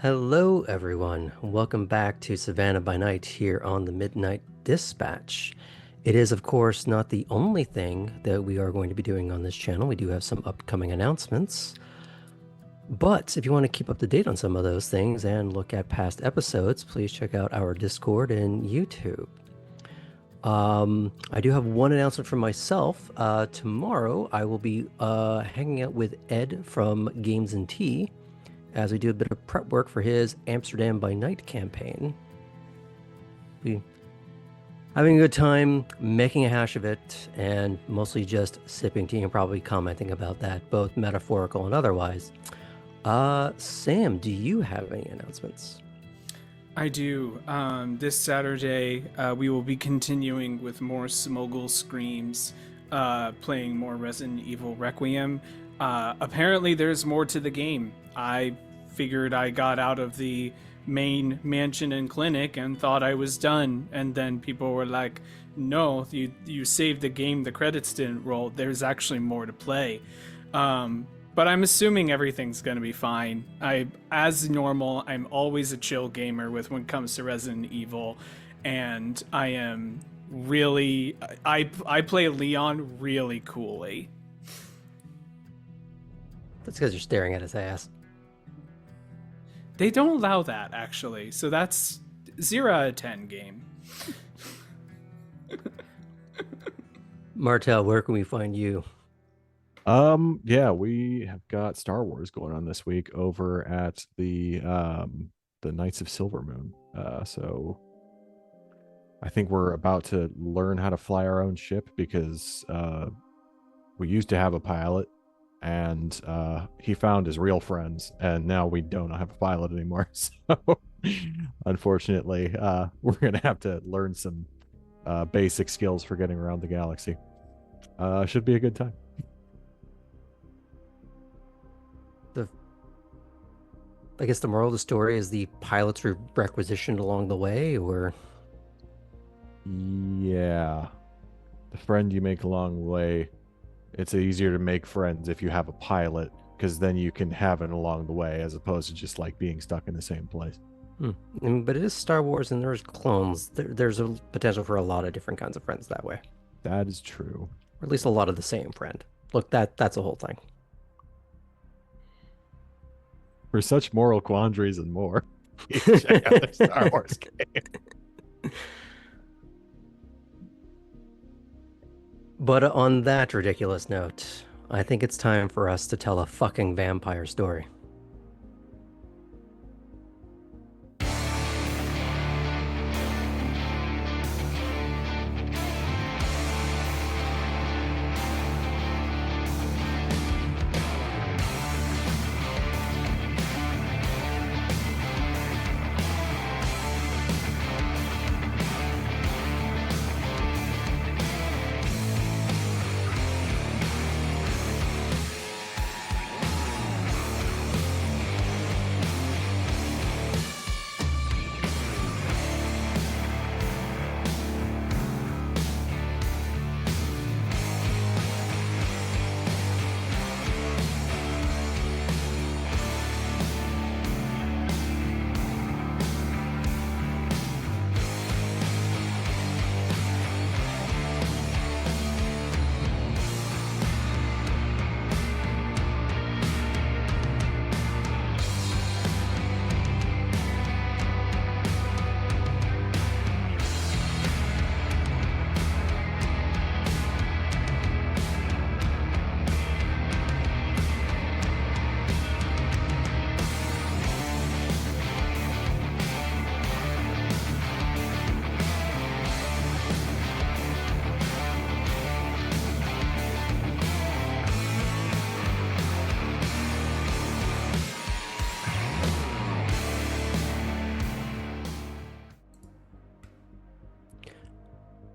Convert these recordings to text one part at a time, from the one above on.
Hello, everyone. Welcome back to Savannah by Night here on the Midnight Dispatch. It is, of course, not the only thing that we are going to be doing on this channel. We do have some upcoming announcements. But if you want to keep up to date on some of those things and look at past episodes, please check out our Discord and YouTube. I do have one announcement for myself. Tomorrow, I will be hanging out with Ed from Games and Tea as we do a bit of prep work for his Amsterdam by Night campaign. We having a good time, making a hash of it, and mostly just sipping tea and probably commenting about that, both metaphorical and otherwise. Sam, do you have any announcements? I do. This Saturday, we will be continuing with more Smoggle Screams, playing more Resident Evil Requiem. Apparently, there's more to the game. I figured I got out of the main mansion and clinic and thought I was done, and then people were like, "No, you saved the game. The credits didn't roll. There's actually more to play." But I'm assuming everything's gonna be fine. As normal, I'm always a chill gamer with when it comes to Resident Evil, and I am really I play Leon really coolly. That's because you're staring at his ass. They don't allow that actually, so that's 0 out of 10 game. Martel, where can we find you? Yeah, we have got Star Wars going on this week over at the Knights of Silvermoon. So I think we're about to learn how to fly our own ship because we used to have a pilot and he found his real friends and now we don't have a pilot anymore. So unfortunately, we're gonna have to learn some basic skills for getting around the galaxy. Should be a good time. I guess the moral of the story is the pilots were requisitioned along the way, or Yeah, the friend you make along the way, it's easier to make friends if you have a pilot because then you can have it along the way as opposed to just like being stuck in the same place. But it is Star Wars and there's clones. There's a potential for a lot of different kinds of friends that way, That is true. or at least a lot of the same friend. Look, that's a whole thing. For such moral quandaries and more, check out the Star Wars game. But on that ridiculous note, I think it's time for us to tell a fucking vampire story.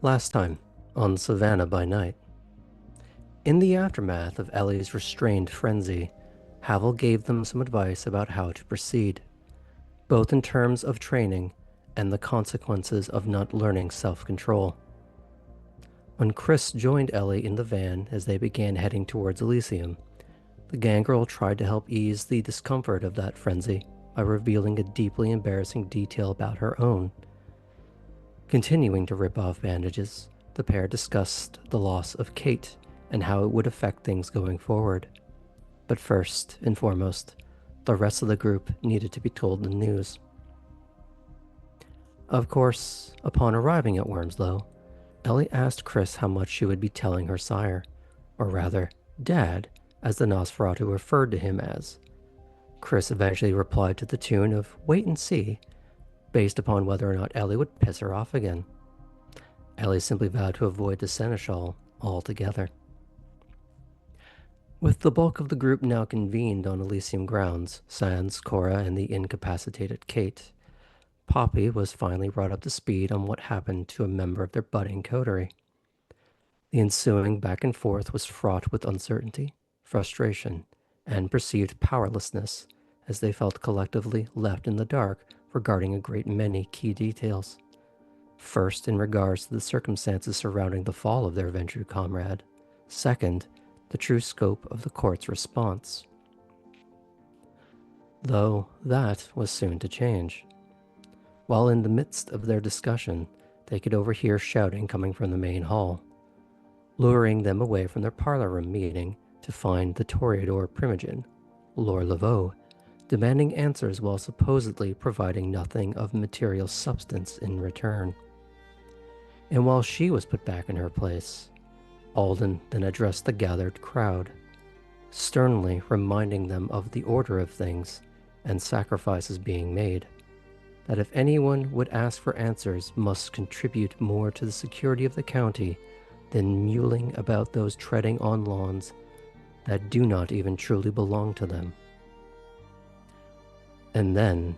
Last time on Savannah by Night. In the aftermath of Ellie's restrained frenzy, Havel gave them some advice about how to proceed, both in terms of training and the consequences of not learning self-control. When Chris joined Ellie in the van as they began heading towards Elysium, the gangrel tried to help ease the discomfort of that frenzy by revealing a deeply embarrassing detail about her own. Continuing to rip off bandages, the pair discussed the loss of Kate and how it would affect things going forward. But first and foremost, the rest of the group needed to be told the news. Of course, upon arriving at Wormslow, Ellie asked Chris how much she would be telling her sire, or rather, Dad, as the Nosferatu referred to him as. Chris eventually replied to the tune of "wait and see," based upon whether or not Ellie would piss her off again. Ellie simply vowed to avoid the Seneschal altogether. With the bulk of the group now convened on Elysium grounds, sans Cora and the incapacitated Kate, Poppy was finally brought up to speed on what happened to a member of their budding coterie. The ensuing back and forth was fraught with uncertainty, frustration, and perceived powerlessness as they felt collectively left in the dark regarding a great many key details. First, in regards to the circumstances surrounding the fall of their Ventrue comrade. Second, the true scope of the court's response. Though that was soon to change. While in the midst of their discussion, they could overhear shouting coming from the main hall, luring them away from their parlor room meeting to find the Toreador Primogen, Lord Laveau, demanding answers while supposedly providing nothing of material substance in return. And while she was put back in her place, Alden then addressed the gathered crowd, sternly reminding them of the order of things and sacrifices being made, that if anyone would ask for answers must contribute more to the security of the county than muling about those treading on lawns that do not even truly belong to them. And then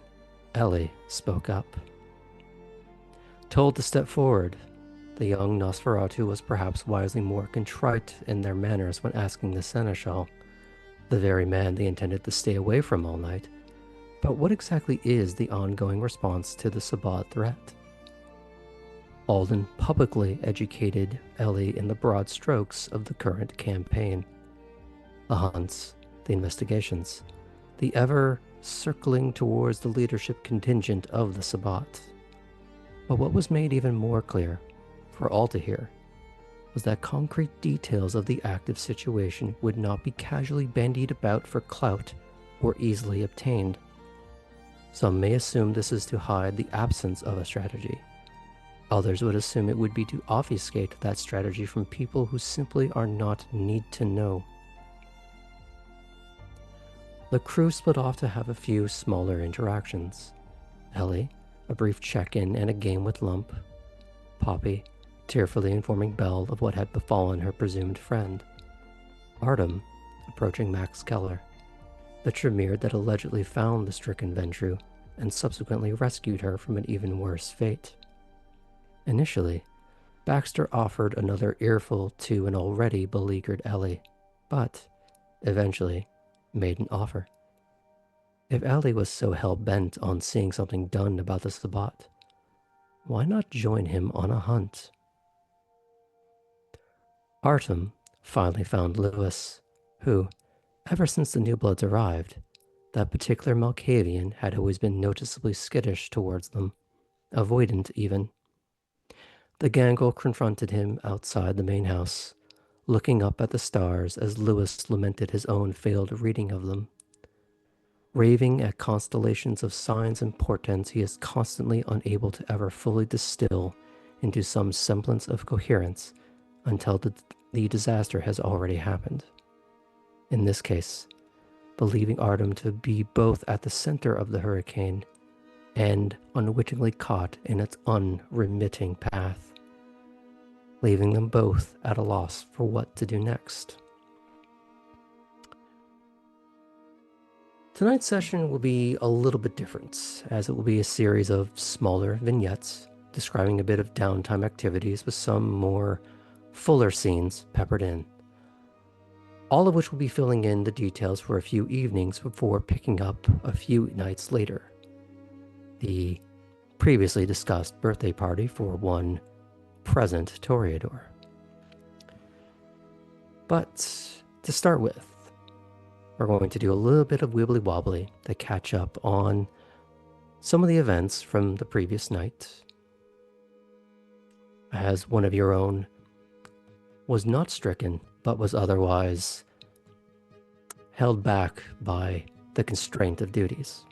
Ellie spoke up. Told to step forward, the young Nosferatu was perhaps wisely more contrite in their manners when asking the Seneschal, the very man they intended to stay away from all night, but what exactly is the ongoing response to the Sabbat threat? Alden publicly educated Ellie in the broad strokes of the current campaign. The hunts, the investigations, the ever circling towards the leadership contingent of the Sabbat. But what was made even more clear, for all to hear, was that concrete details of the active situation would not be casually bandied about for clout or easily obtained. Some may assume this is to hide the absence of a strategy. Others would assume it would be to obfuscate that strategy from people who simply are not need to know. The crew split off to have a few smaller interactions. Ellie, a brief check-in and a game with Lump. Poppy, tearfully informing Belle of what had befallen her presumed friend. Artem, approaching Max Keller, the Tremere that allegedly found the stricken Ventrue and subsequently rescued her from an even worse fate. Initially, Baxter offered another earful to an already beleaguered Ellie, but eventually made an offer. If Ellie was so hell-bent on seeing something done about the Sabbat, why not join him on a hunt? Artem finally found Lewis, who, ever since the New Bloods arrived, that particular Malkavian had always been noticeably skittish towards them, avoidant even. The Gangle confronted him outside the main house, looking up at the stars as Lewis lamented his own failed reading of them. Raving at constellations of signs and portents he is constantly unable to ever fully distill into some semblance of coherence until the disaster has already happened. In this case, believing Artem to be both at the center of the hurricane and unwittingly caught in its unremitting path, leaving them both at a loss for what to do next. Tonight's session will be a little bit different, as it will be a series of smaller vignettes describing a bit of downtime activities with some more fuller scenes peppered in, all of which will be filling in the details for a few evenings before picking up a few nights later. The previously discussed birthday party for one present Toreador. But to start with, we're going to do a little bit of wibbly wobbly to catch up on some of the events from the previous night. As one of your own was not stricken, but was otherwise held back by the constraint of duties.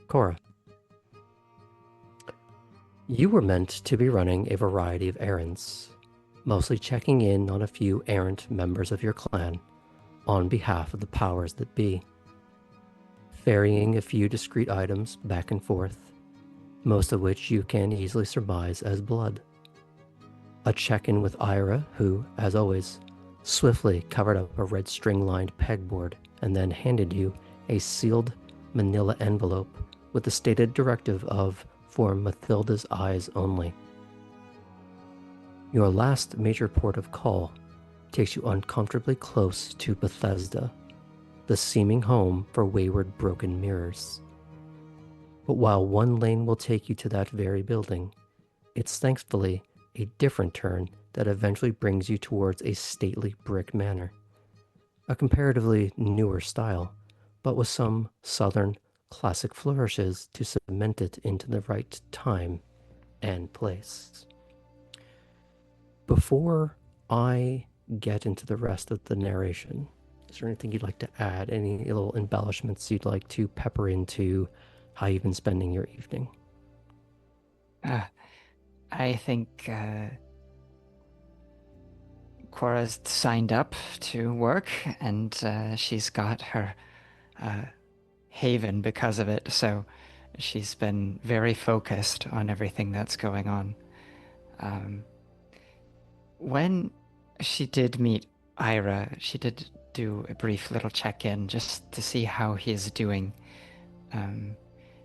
Cora, you were meant to be running a variety of errands, mostly checking in on a few errant members of your clan on behalf of the powers that be, ferrying a few discreet items back and forth, most of which you can easily surmise as blood. A check-in with Ira, who, as always, swiftly covered up a red string-lined pegboard and then handed you a sealed manila envelope with the stated directive of "for Mathilda's eyes only." Your last major port of call takes you uncomfortably close to Bethesda, the seeming home for wayward broken mirrors. But while one lane will take you to that very building, it's thankfully a different turn that eventually brings you towards a stately brick manor, a comparatively newer style, but with some southern classic flourishes to cement it into the right time and place. Before I get into the rest of the narration, is there anything you'd like to add? Any little embellishments you'd like to pepper into how you've been spending your evening? I think Cora's signed up to work, and she's got her haven because of it, so she's been very focused on everything that's going on. When she did meet Ira, she did do a brief little check-in just to see how he's doing,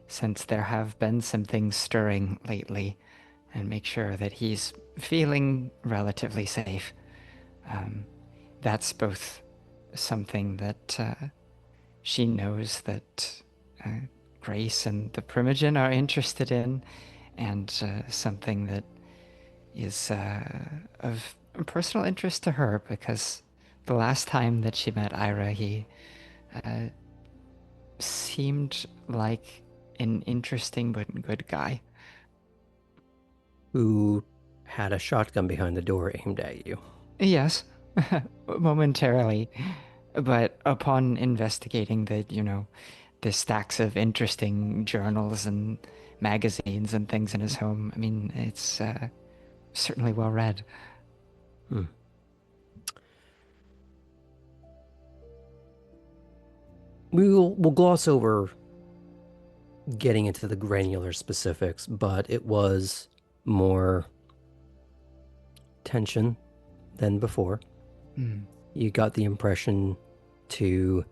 since there have been some things stirring lately, and make sure that he's feeling relatively safe. That's both something that she knows that Grace and the Primogen are interested in, and something that is of personal interest to her, because the last time that she met Ira, he seemed like an interesting but good guy. Who had a shotgun behind the door aimed at you. Yes, momentarily. But upon investigating the stacks of interesting journals and magazines and things in his home, I mean, it's certainly well read. We'll gloss over getting into the granular specifics, but it was more tension than before. You got the impression to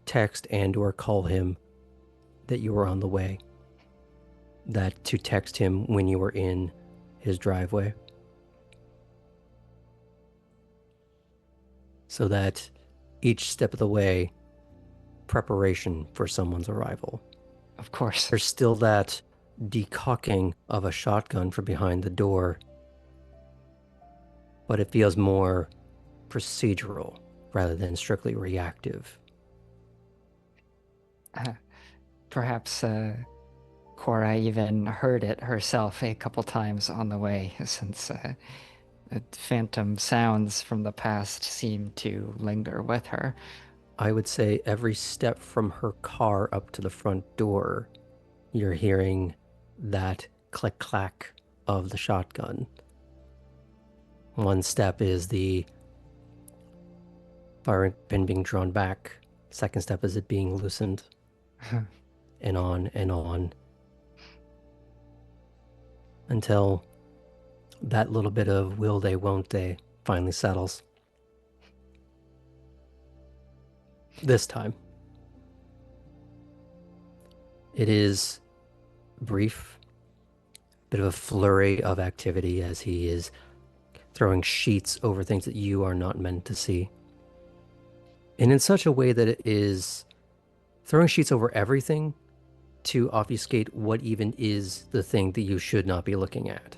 text and or call him that you were on the way, that to text him when you were in his driveway, so that each step of the way, preparation for someone's arrival. Of course. There's still that decocking of a shotgun from behind the door, but it feels more procedural rather than strictly reactive. Perhaps Cora even heard it herself a couple times on the way, since the phantom sounds from the past seem to linger with her. I would say every step from her car up to the front door, you're hearing that click-clack of the shotgun. One step is the firing pin being drawn back. Second step is it being loosened. And on. Until that little bit of will they, won't they finally settles. This time. It is brief, bit of a flurry of activity as he is throwing sheets over things that you are not meant to see. And in such a way that it is throwing sheets over everything to obfuscate what even is the thing that you should not be looking at.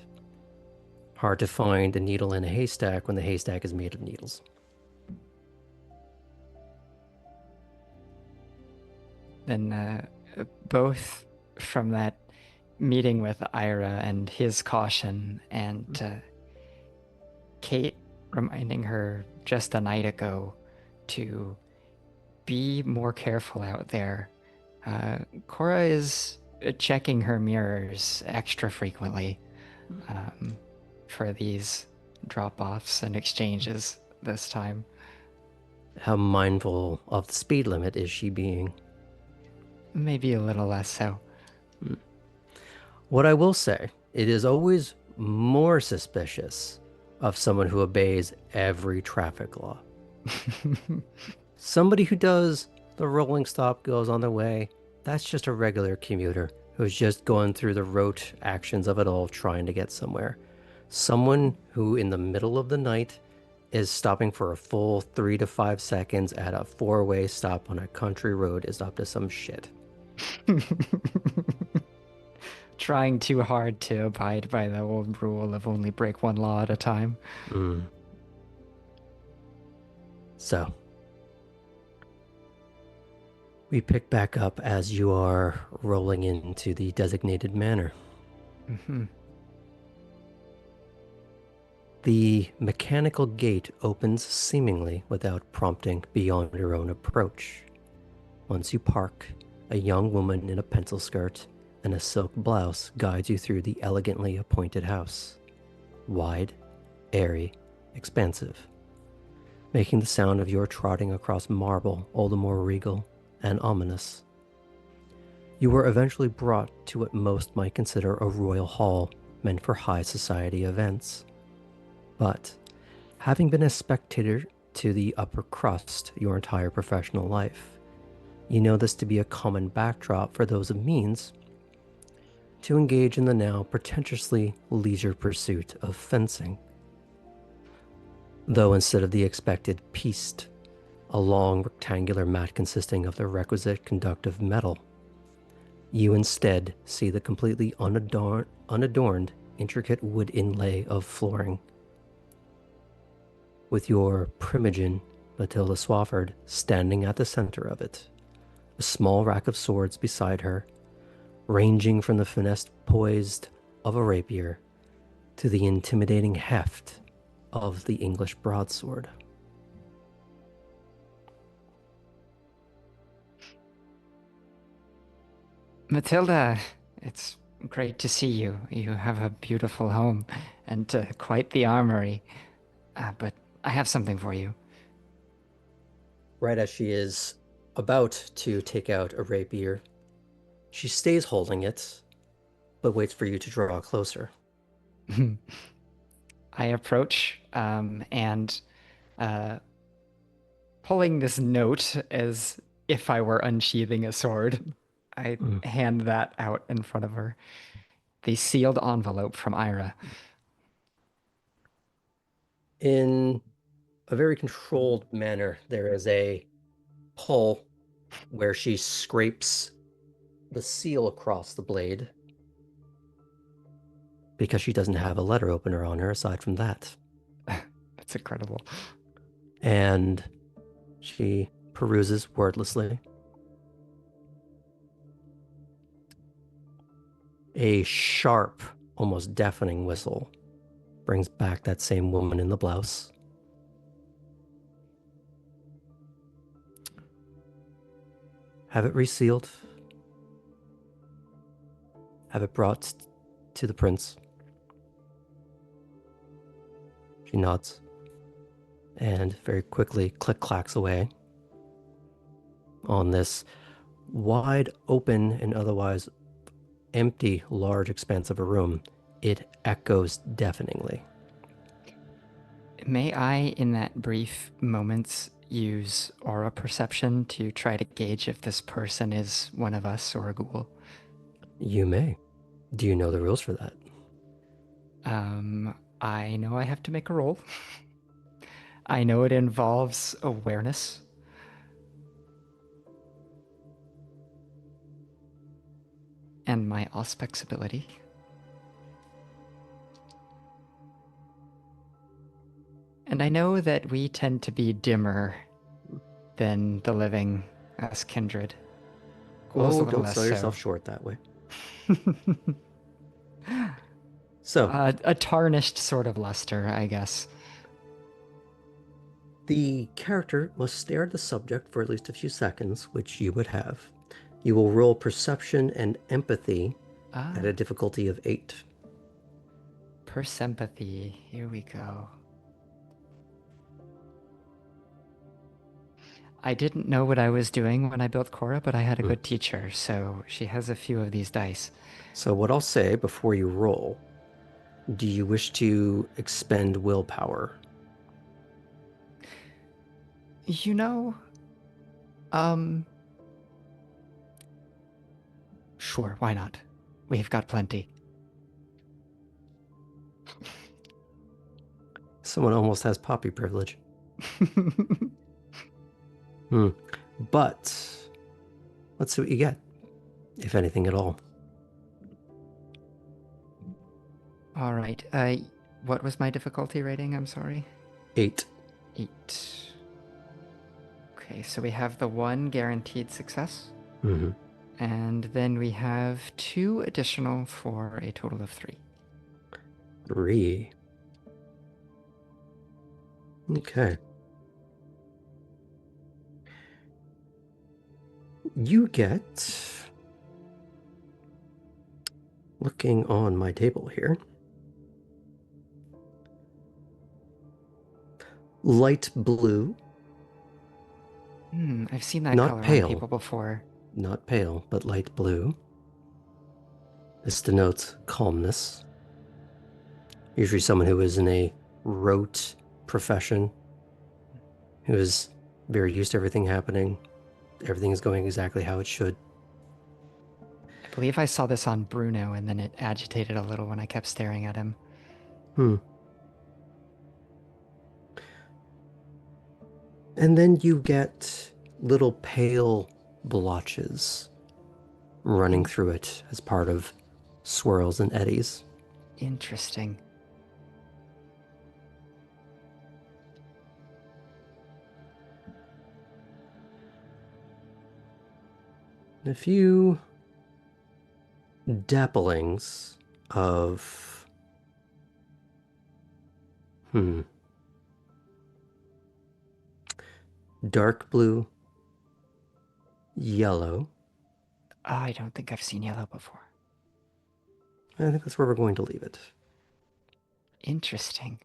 Hard to find a needle in a haystack when the haystack is made of needles. Then both from that meeting with Ira and his caution, and Kate reminding her just a night ago to be more careful out there. Cora is checking her mirrors extra frequently for these drop-offs and exchanges this time. How mindful of the speed limit is she being? Maybe a little less so. What I will say, it is always more suspicious of someone who obeys every traffic law. Somebody who does the rolling stop, goes on their way, that's just a regular commuter who's just going through the rote actions of it all, trying to get somewhere. Someone who in the middle of the night is stopping for a full 3 to 5 seconds at a 4-way stop on a country road is up to some shit. Trying too hard to abide by the old rule of only break one law at a time. So, we pick back up as you are rolling into the designated manor. The mechanical gate opens seemingly without prompting beyond your own approach. Once you park, a young woman in a pencil skirt and a silk blouse guides you through the elegantly appointed house. Wide, airy, expansive, making the sound of your trotting across marble all the more regal and ominous. You were eventually brought to what most might consider a royal hall meant for high society events. But having been a spectator to the upper crust your entire professional life, you know this to be a common backdrop for those of means to engage in the now pretentiously leisure pursuit of fencing. Though instead of the expected piste, a long rectangular mat consisting of the requisite conductive metal, you instead see the completely unadorned intricate wood inlay of flooring, with your primogen, Matilda Swafford, standing at the center of it, a small rack of swords beside her, ranging from the finesse poised of a rapier to the intimidating heft of the English broadsword. Matilda, it's great to see you. You have a beautiful home and quite the armory. But I have something for you. Right as she is about to take out a rapier, she stays holding it, but waits for you to draw closer. I approach and pulling this note as if I were unsheathing a sword, I hand that out in front of her. The sealed envelope from Ira. In a very controlled manner, there is a pull where she scrapes the seal across the blade because she doesn't have a letter opener on her aside from that. That's incredible. And she peruses wordlessly. A sharp, almost deafening whistle brings back that same woman in the blouse. Have it resealed. Have it brought to the prince. She nods and very quickly click-clacks away on this wide open and otherwise empty, large expanse of a room. It echoes deafeningly. May I, in that brief moments, use aura perception to try to gauge if this person is one of us or a ghoul? You may. Do you know the rules for that? I know I have to make a roll. I know it involves awareness. And my Auspex ability. And I know that we tend to be dimmer than the living as kindred. equals a little don't less sell so. yourself short that way. So, A tarnished sort of luster, I guess. the character must stare at the subject for at least a few seconds, which you would have. You will roll perception and empathy at a difficulty of 8. Persympathy. Here we go. I didn't know what I was doing when I built Cora, but I had a good teacher, so she has a few of these dice. So what I'll say before you roll, do you wish to expend willpower? You know, sure, why not? We've got plenty. Someone almost has poppy privilege. But let's see what you get, if anything at all. All right. What was my difficulty rating? I'm sorry. 8. 8. Okay, so we have the 1 guaranteed success. Mm-hmm. And then we have 2 additional for a total of 3. 3. Okay. You get, looking on my table here, light blue. I've seen that Not color pale. on people before. Not pale, but light blue. This denotes calmness. Usually someone who is in a rote profession, who is very used to everything happening. Everything is going exactly how it should. I believe I saw this on Bruno, and then it agitated a little when I kept staring at him. And then you get little pale blotches running through it as part of swirls and eddies. Interesting. A few dapplings of dark blue, yellow. I don't think I've seen yellow before. I think that's where we're going to leave it. Interesting.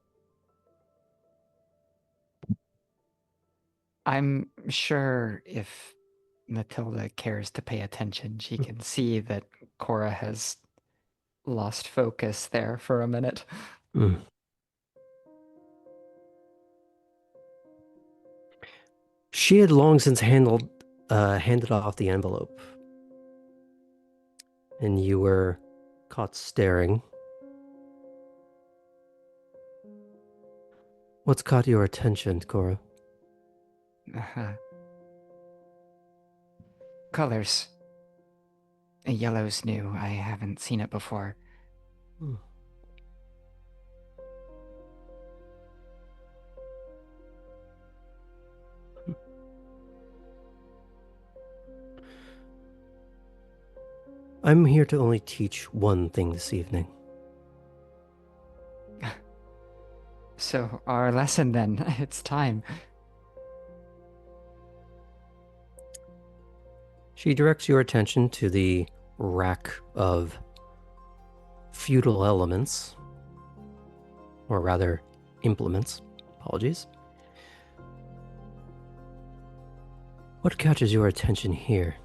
I'm sure if Matilda cares to pay attention, she can see that Cora has lost focus there for a minute. She had long since handed off the envelope, and you were caught staring. What's caught your attention, Cora? Colors. Yellow's new. I haven't seen it before. I'm here to only teach one thing this evening. So, our lesson then. It's time. She directs your attention to the rack of feudal elements, or rather, implements. Apologies. What catches your attention here?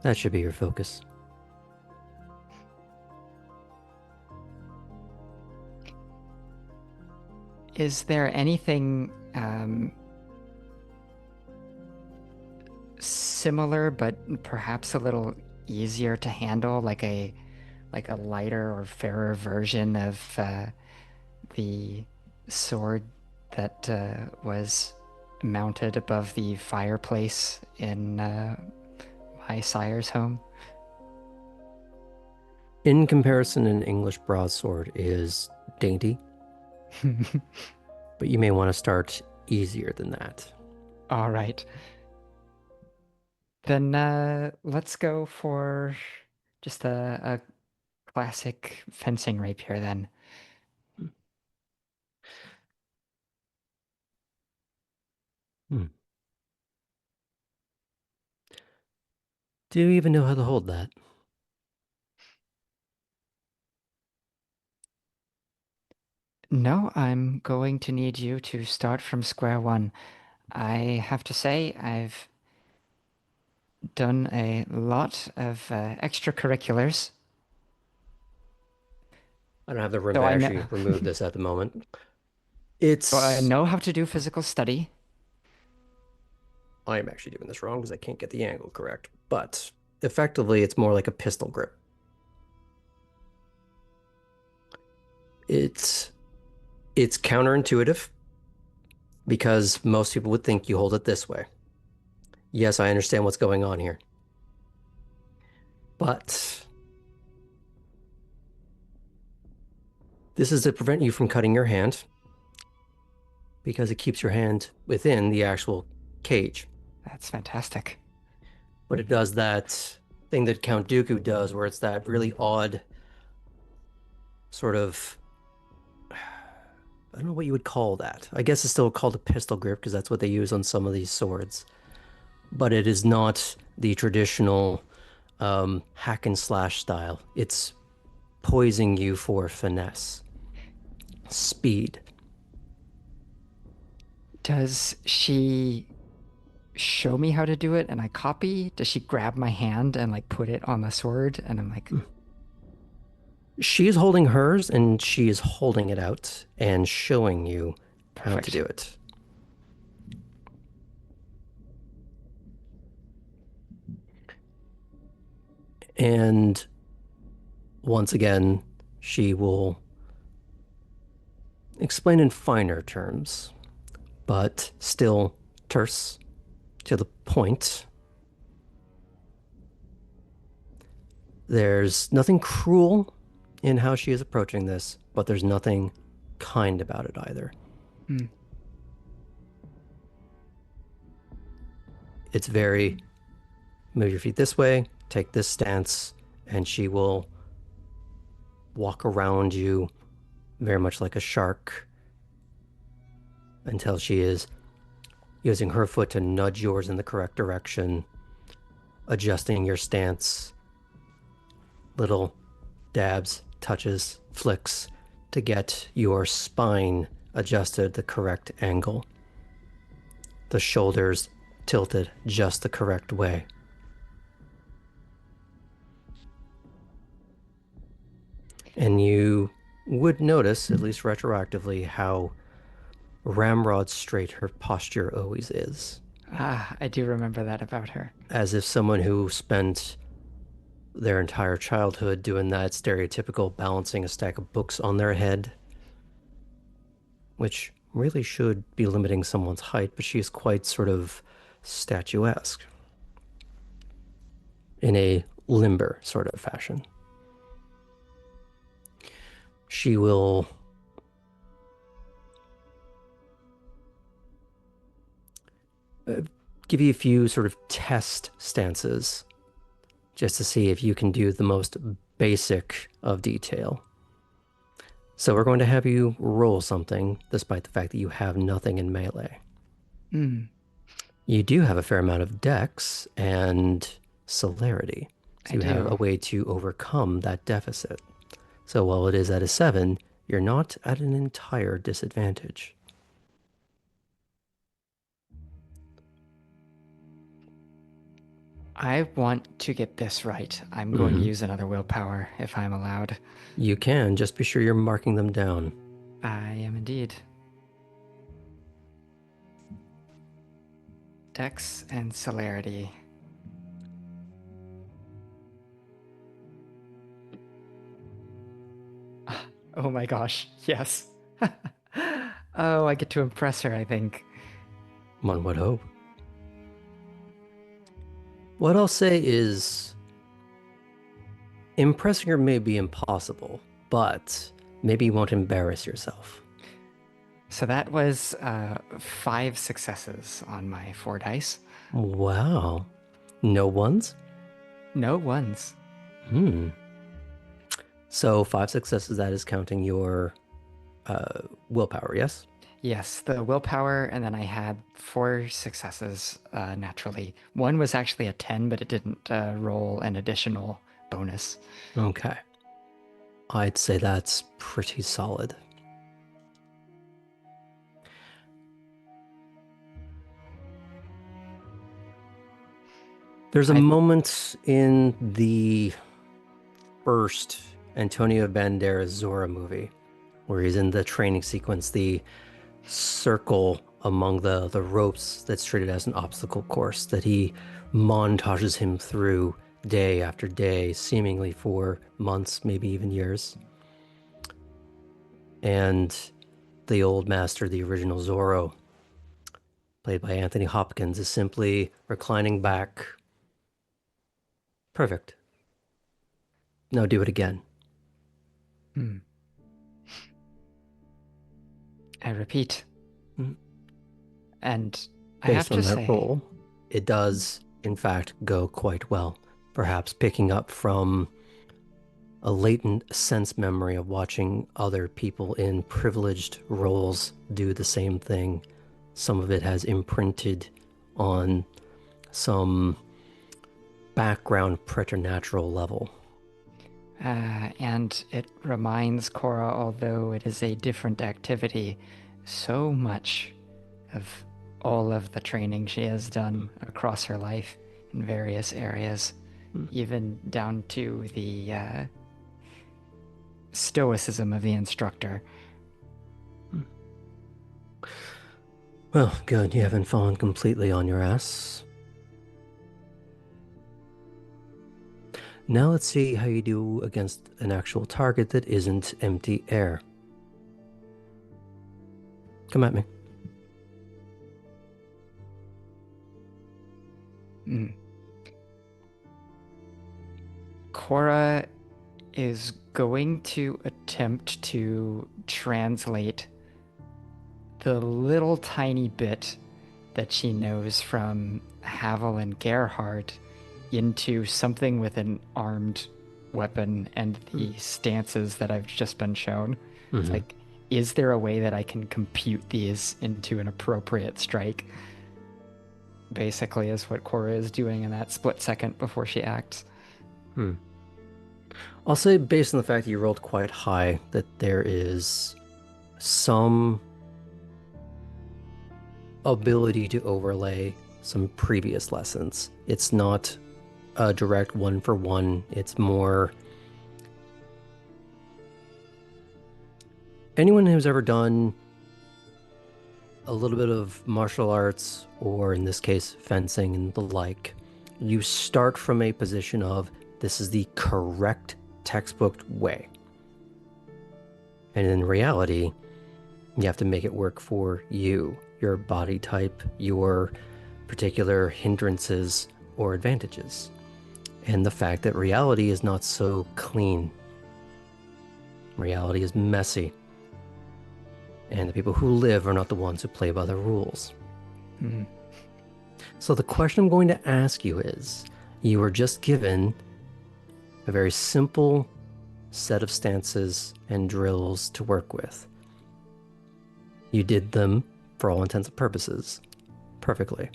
That should be your focus. Is there anything similar but perhaps a little easier to handle, like a lighter or fairer version of the sword that was mounted above the fireplace in my sire's home? In comparison, an English broadsword is dainty, but you may want to start easier than that. All right. Then let's go for just a classic fencing rapier then. Hmm. Do you even know how to hold that? No, I'm going to need you to start from square one. I have to say, I've done a lot of extracurriculars. I don't have the room Though to I know, actually remove this at the moment. though I It's. know how to do physical study. I am actually doing this wrong because I can't get the angle correct. But effectively, it's more like a pistol grip. It's it's counterintuitive because most people would think you hold it this way. Yes, I understand what's going on here. But this is to prevent you from cutting your hand because it keeps your hand within the actual cage. That's fantastic. But it does that thing that Count Dooku does where it's that really odd sort of, I don't know what you would call that. I guess it's still called a pistol grip because that's what they use on some of these swords. But it is not the traditional hack and slash style. It's poising you for finesse, speed. Does she show me how to do it and I copy? Does she grab my hand and like put it on the sword? And I'm like, She is holding hers and she is holding it out and showing you how to perfect. do it. And once again, she will explain in finer terms, but still terse, to the point. There's nothing cruel in how she is approaching this, but there's nothing kind about it either. Hmm. It's very move your feet this way, take this stance, and she will walk around you very much like a shark until she is using her foot to nudge yours in the correct direction, adjusting your stance, little dabs, touches, flicks to get your spine adjusted the correct angle, the shoulders tilted just the correct way. And you would notice, at least retroactively, how ramrod straight her posture always is. Ah, I do remember that about her. As if someone who spent their entire childhood doing that stereotypical balancing a stack of books on their head, which really should be limiting someone's height, but she is quite sort of statuesque in a limber sort of fashion. She will give you a few sort of test stances just to see if you can do the most basic of detail. So we're going to have you roll something, despite the fact that you have nothing in melee. Hmm. You do have a fair amount of dex and celerity. So you have a way to overcome that deficit. So while it is at a 7, you're not at an entire disadvantage. I want to get this right. I'm going to use another willpower if I'm allowed. You can, just be sure you're marking them down. I am indeed. Dex and celerity. Oh my gosh, yes. Oh, I get to impress her, I think. One would hope. What I'll say is impressing her may be impossible, but maybe you won't embarrass yourself. So that was 5 successes on my 4 dice. Wow. No ones? No ones. Hmm. So 5 successes, that is counting your willpower, yes? Yes, the willpower, and then I had 4 successes naturally. One was actually a 10, but it didn't roll an additional bonus. Okay. I'd say that's pretty solid. There's a I moment in the first Antonio Banderas Zora movie where he's in the training sequence, the circle among the ropes that's treated as an obstacle course that he montages him through day after day, seemingly for months, maybe even years. And the old master, the original Zorro, played by Anthony Hopkins, is simply reclining back. Perfect. Now do it again. hmm. I repeat. Mhm. And I have Based on to that say, roll, it does, in fact, go quite well. Perhaps picking up from a latent sense memory of watching other people in privileged roles do the same thing. Some of it has imprinted on some background preternatural level. and it reminds Cora, although it is a different activity, so much of all of the training she has done across her life in various areas, even down to the stoicism of the instructor. Well, good, you haven't fallen completely on your ass. Now let's see how you do against an actual target that isn't empty air. Come at me. Mm. Cora is going to attempt to translate the little tiny bit that she knows from Havel and Gerhardt into something with an armed weapon and the stances that I've just been shown. It's Mm-hmm. like, is there a way that I can compute these into an appropriate strike? Basically, is what Cora is doing in that split second before she acts. Hmm. I'll say, based on the fact that you rolled quite high, that there is some ability to overlay some previous lessons. It's not a direct one for one, it's more anyone who's ever done a little bit of martial arts, or in this case, fencing and the like, you start from a position of this is the correct textbook way. And in reality, you have to make it work for you, your body type, your particular hindrances or advantages. And the fact that reality is not so clean. Reality is messy. And the people who live are not the ones who play by the rules. Mm. So the question I'm going to ask you is, you were just given a very simple set of stances and drills to work with. You did them, for all intents and purposes, perfectly.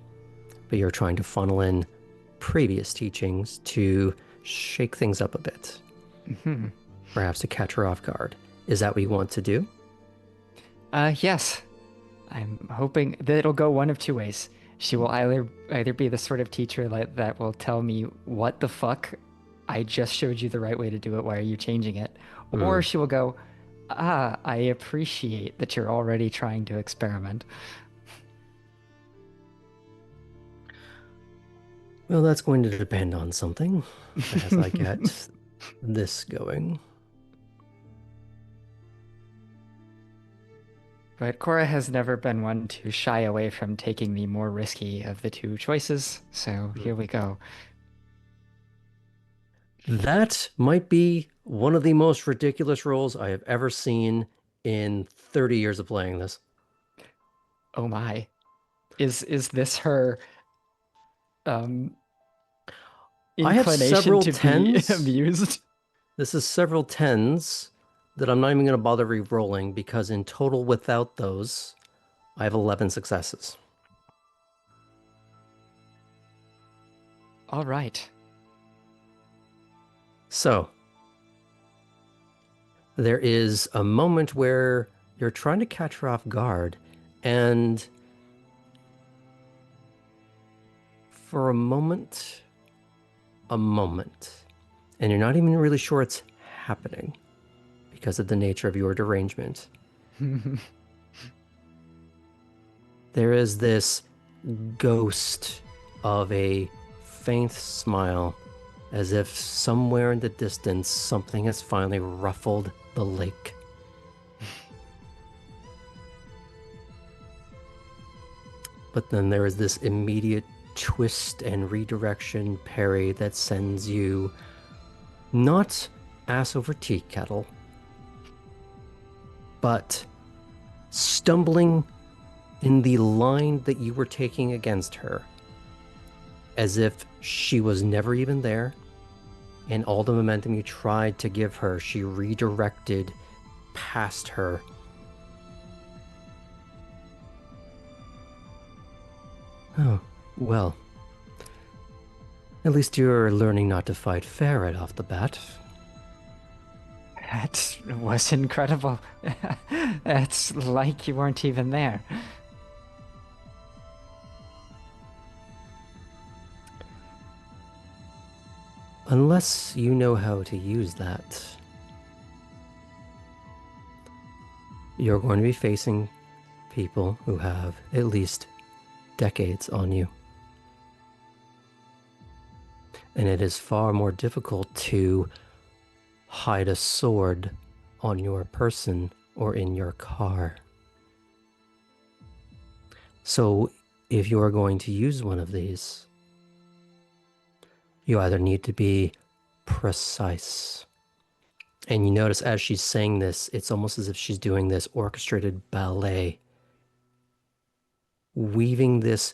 But you're trying to funnel in previous teachings to shake things up a bit, Mm-hmm. perhaps to catch her off guard. Is that what you want to do? Yes. I'm hoping that it'll go one of two ways. She will either be the sort of teacher that will tell me, what the fuck? I just showed you the right way to do it. Why are you changing it? Or she will go, I appreciate that you're already trying to experiment. Well, that's going to depend on something as I get this going. But Cora has never been one to shy away from taking the more risky of the two choices, so here we go. That might be one of the most ridiculous roles I have ever seen in 30 years of playing this. Oh my. Is this her um I have inclination several to be tens. amused. This is several tens that I'm not even going to bother re-rolling because in total without those, I have 11 successes. All right. So, there is a moment where you're trying to catch her off guard, and for a moment, and you're not even really sure it's happening because of the nature of your derangement. There is this ghost of a faint smile, as if somewhere in the distance something has finally ruffled the lake. But then there is this immediate twist and redirection parry that sends you not ass over tea kettle, but stumbling in the line that you were taking against her, as if she was never even there, and all the momentum you tried to give her, she redirected past her. Oh, well. At least you're learning not to fight fair right off the bat. That was incredible. It's like you weren't even there. Unless you know how to use that, you're going to be facing people who have at least decades on you. And it is far more difficult to hide a sword on your person or in your car. So if you are going to use one of these, you either need to be precise. And you notice as she's saying this, it's almost as if she's doing this orchestrated ballet, weaving this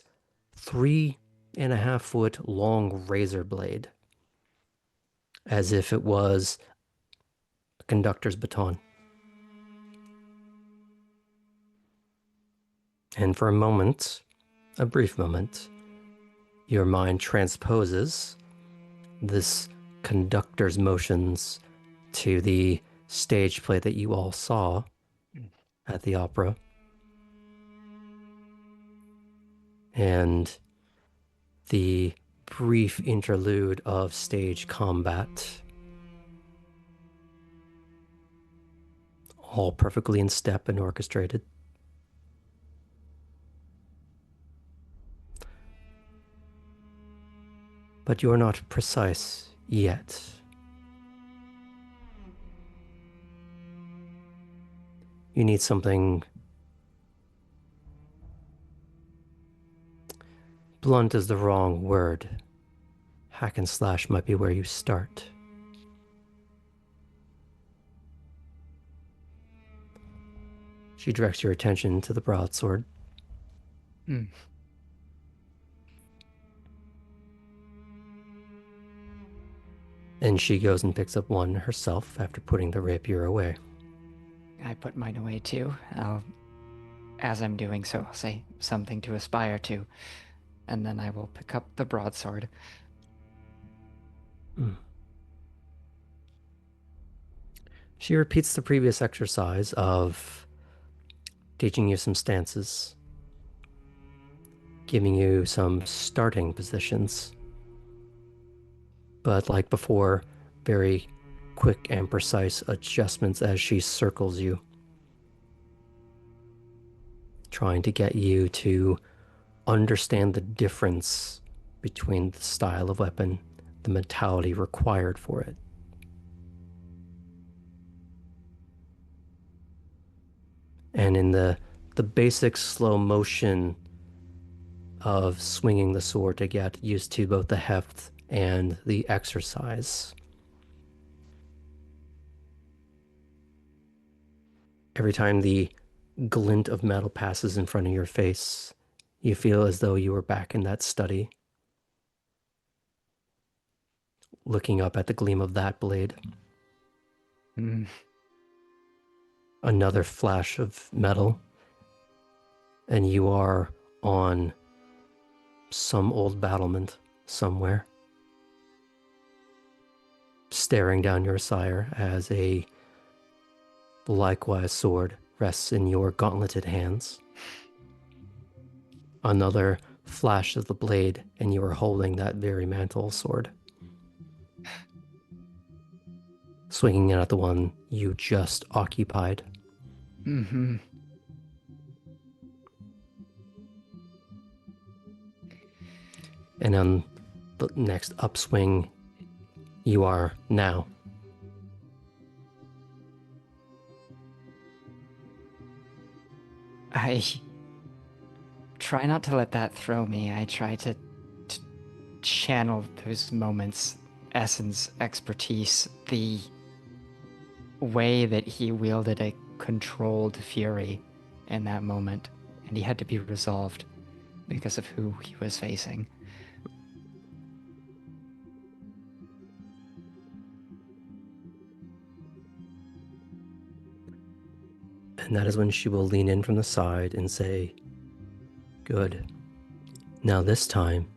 3.5-foot long razor blade as if it was a conductor's baton. And for a moment, a brief moment, your mind transposes this conductor's motions to the stage play that you all saw at the opera. And the brief interlude of stage combat, all perfectly in step and orchestrated. But you're not precise yet. You need something blunt is the wrong word. Hack and slash might be where you start. She directs your attention to the broadsword. Hmm. And she goes and picks up one herself after putting the rapier away. I put mine away too. As I'm doing so, I'll say something to aspire to, and then I will pick up the broadsword. She repeats the previous exercise of teaching you some stances, giving you some starting positions. But like before, very quick and precise adjustments as she circles you, trying to get you to understand the difference between the style of weapon, the mentality required for it. And in the basic slow motion of swinging the sword to get used to both the heft and the exercise, every time the glint of metal passes in front of your face, you feel as though you were back in that study. looking up at the gleam of that blade. Mm. Another flash of metal, and you are on some old battlement somewhere, staring down your sire as a likewise sword rests in your gauntleted hands. Another flash of the blade, and you are holding that very mantle sword, swinging it at the one you just occupied. Mm-hmm. And on the next upswing, you are now. I try not to let that throw me. I try to channel those moments, Essen's expertise, the way that he wielded a controlled fury in that moment, and he had to be resolved because of who he was facing. And that is when she will lean in from the side and say, "Good. Now this time,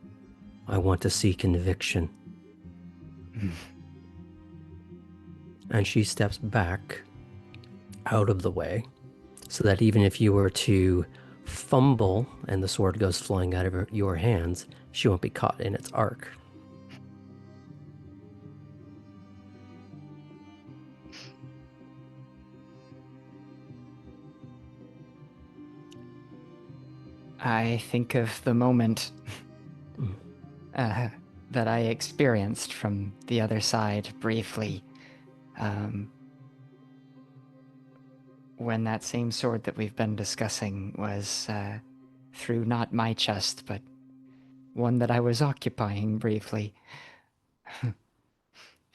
I want to see conviction." And she steps back out of the way so that even if you were to fumble and the sword goes flying out of your hands, she won't be caught in its arc. I think of the moment that I experienced from the other side briefly. When that same sword that we've been discussing was through not my chest, but one that I was occupying briefly.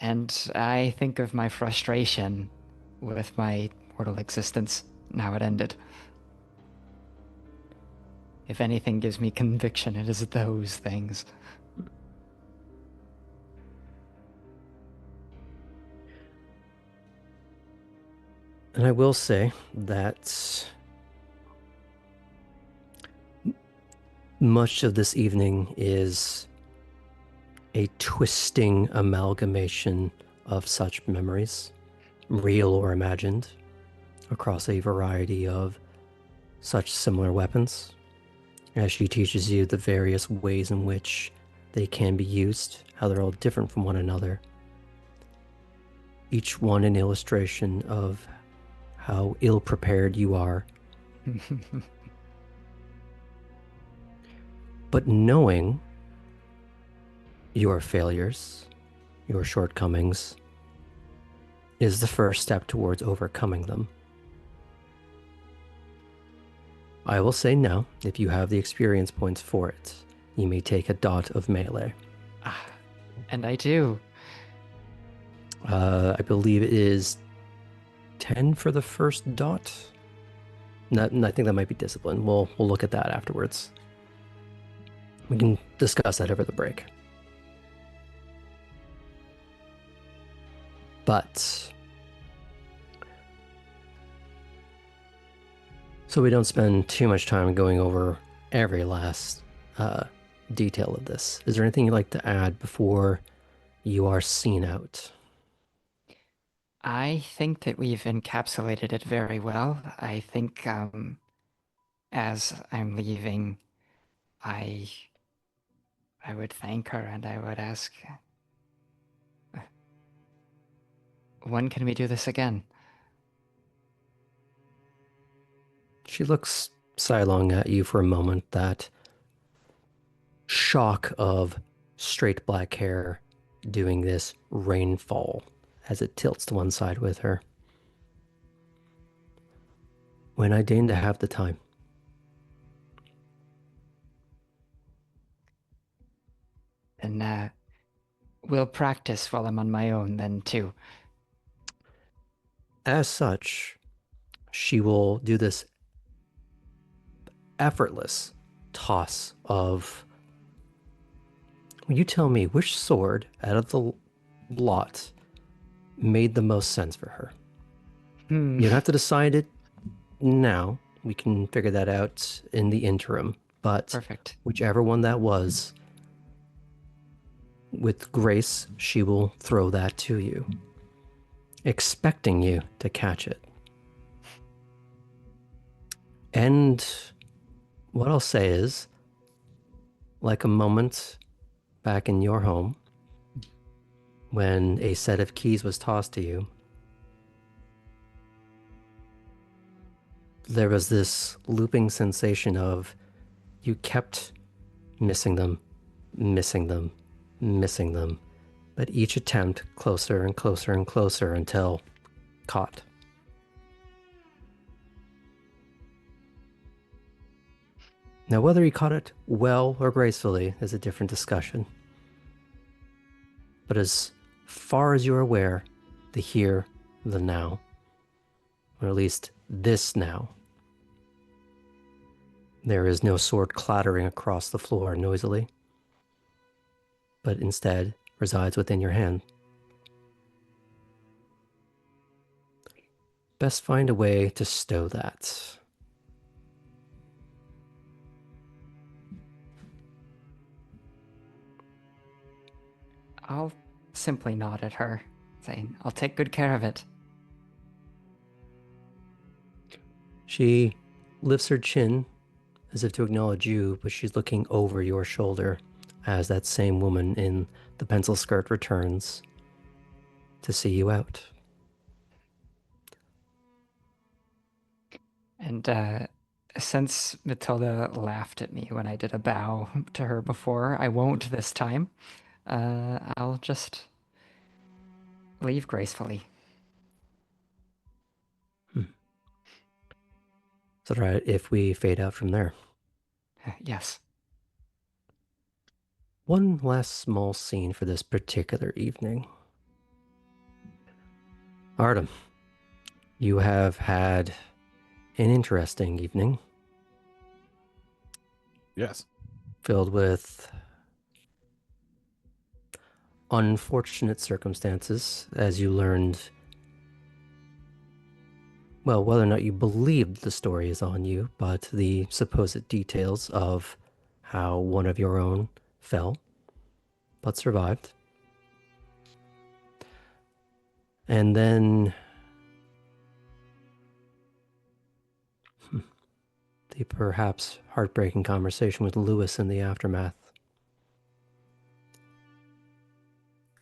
And I think of my frustration with my mortal existence and how it ended. If anything gives me conviction, it is those things. And I will say that much of this evening is a twisting amalgamation of such memories, real or imagined, across a variety of such similar weapons, as she teaches you the various ways in which they can be used, how they're all different from one another. Each one an illustration of how ill-prepared you are. But knowing your failures, your shortcomings, is the first step towards overcoming them. I will say now, if you have the experience points for it, you may take a dot of melee. And I do. I believe it is 10 for the first dot. I think that might be discipline. We'll look at that afterwards. We can discuss that over the break. But so we don't spend too much time going over every last detail of this. Is there anything you'd like to add before you are seen out? I think that we've encapsulated it very well. I think as I'm leaving, I would thank her and I would ask, when can we do this again? She looks sidelong at you for a moment, that shock of straight black hair doing this rainfall as it tilts to one side with her. When I deign to have the time. And we'll practice while I'm on my own then too. As such, she will do this effortless toss of, will you tell me which sword out of the lot made the most sense for her. Hmm. You don't have to decide it now. We can figure that out in the interim. But Perfect. whichever one that was, with grace, she will throw that to you, expecting you to catch it. And what I'll say is, like a moment back in your home, when a set of keys was tossed to you, there was this looping sensation of you kept missing them, missing them, missing them, but each attempt closer and closer and closer until caught. Now, whether he caught it well or gracefully is a different discussion. But as far as you're aware, the here, the now, or at least this now, there is no sword clattering across the floor noisily, but instead resides within your hand. Best find a way to stow that. I'll simply nod at her, saying, I'll take good care of it. She lifts her chin as if to acknowledge you, but she's looking over your shoulder as that same woman in the pencil skirt returns to see you out. And since Matilda laughed at me when I did a bow to her before, I won't this time. I'll just leave gracefully. Is that right if we fade out from there? Yes. One last small scene for this particular evening. Artem, you have had an interesting evening Yes. filled with unfortunate circumstances as you learned, well, whether or not you believed the story is on you, but the supposed details of how one of your own fell, but survived. And then the perhaps heartbreaking conversation with Lewis in the aftermath.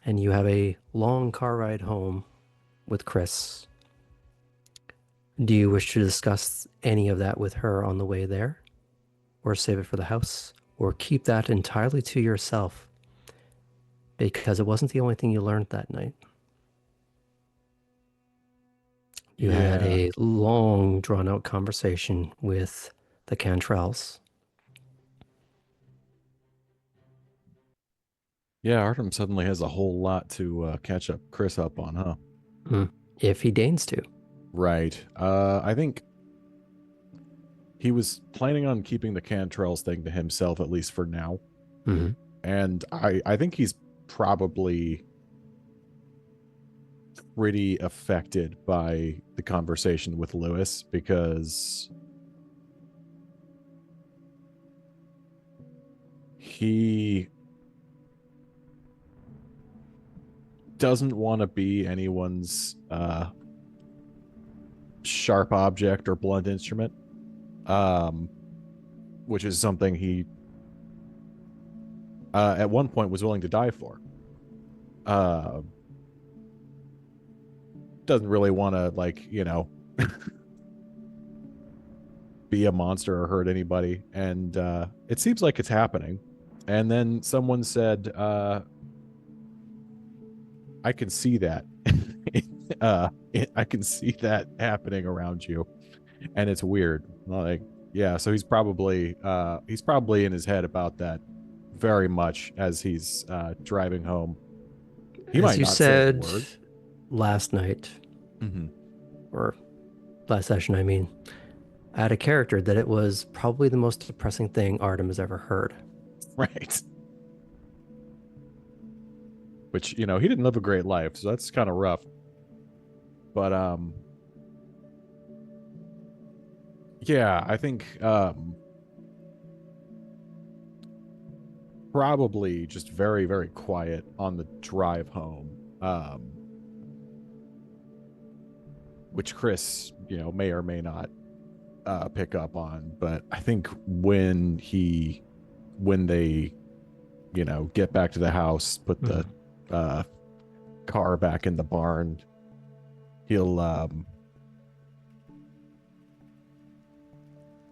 And you have a long car ride home with Chris. Do you wish to discuss any of that with her on the way there? Or save it for the house? Or keep that entirely to yourself? Because it wasn't the only thing you learned that night. You had a long, drawn-out conversation with the Cantrells. Yeah, Artem suddenly has a whole lot to catch up Chris up on, huh? If he deigns to. Right. I think he was planning on keeping the Cantrells thing to himself, at least for now. Mm-hmm. And I think he's probably pretty affected by the conversation with Lewis, because he doesn't want to be anyone's sharp object or blunt instrument, which is something he at one point was willing to die for. Doesn't really want to, like, be a monster or hurt anybody, and it seems like it's happening. And then someone said, I can see that. I can see that happening around you, and it's weird. Like, yeah, so he's probably in his head about that very much as he's driving home. He As might you not said say a word. last night, Mm-hmm. or last session, I mean, I had a character that it was probably the most depressing thing Artem has ever heard. Right. which he didn't live a great life, so that's kind of rough. But yeah, I think probably just very, very quiet on the drive home, which Chris, may or may not pick up on. But I think when they, get back to the house, put the car back in the barn, he'll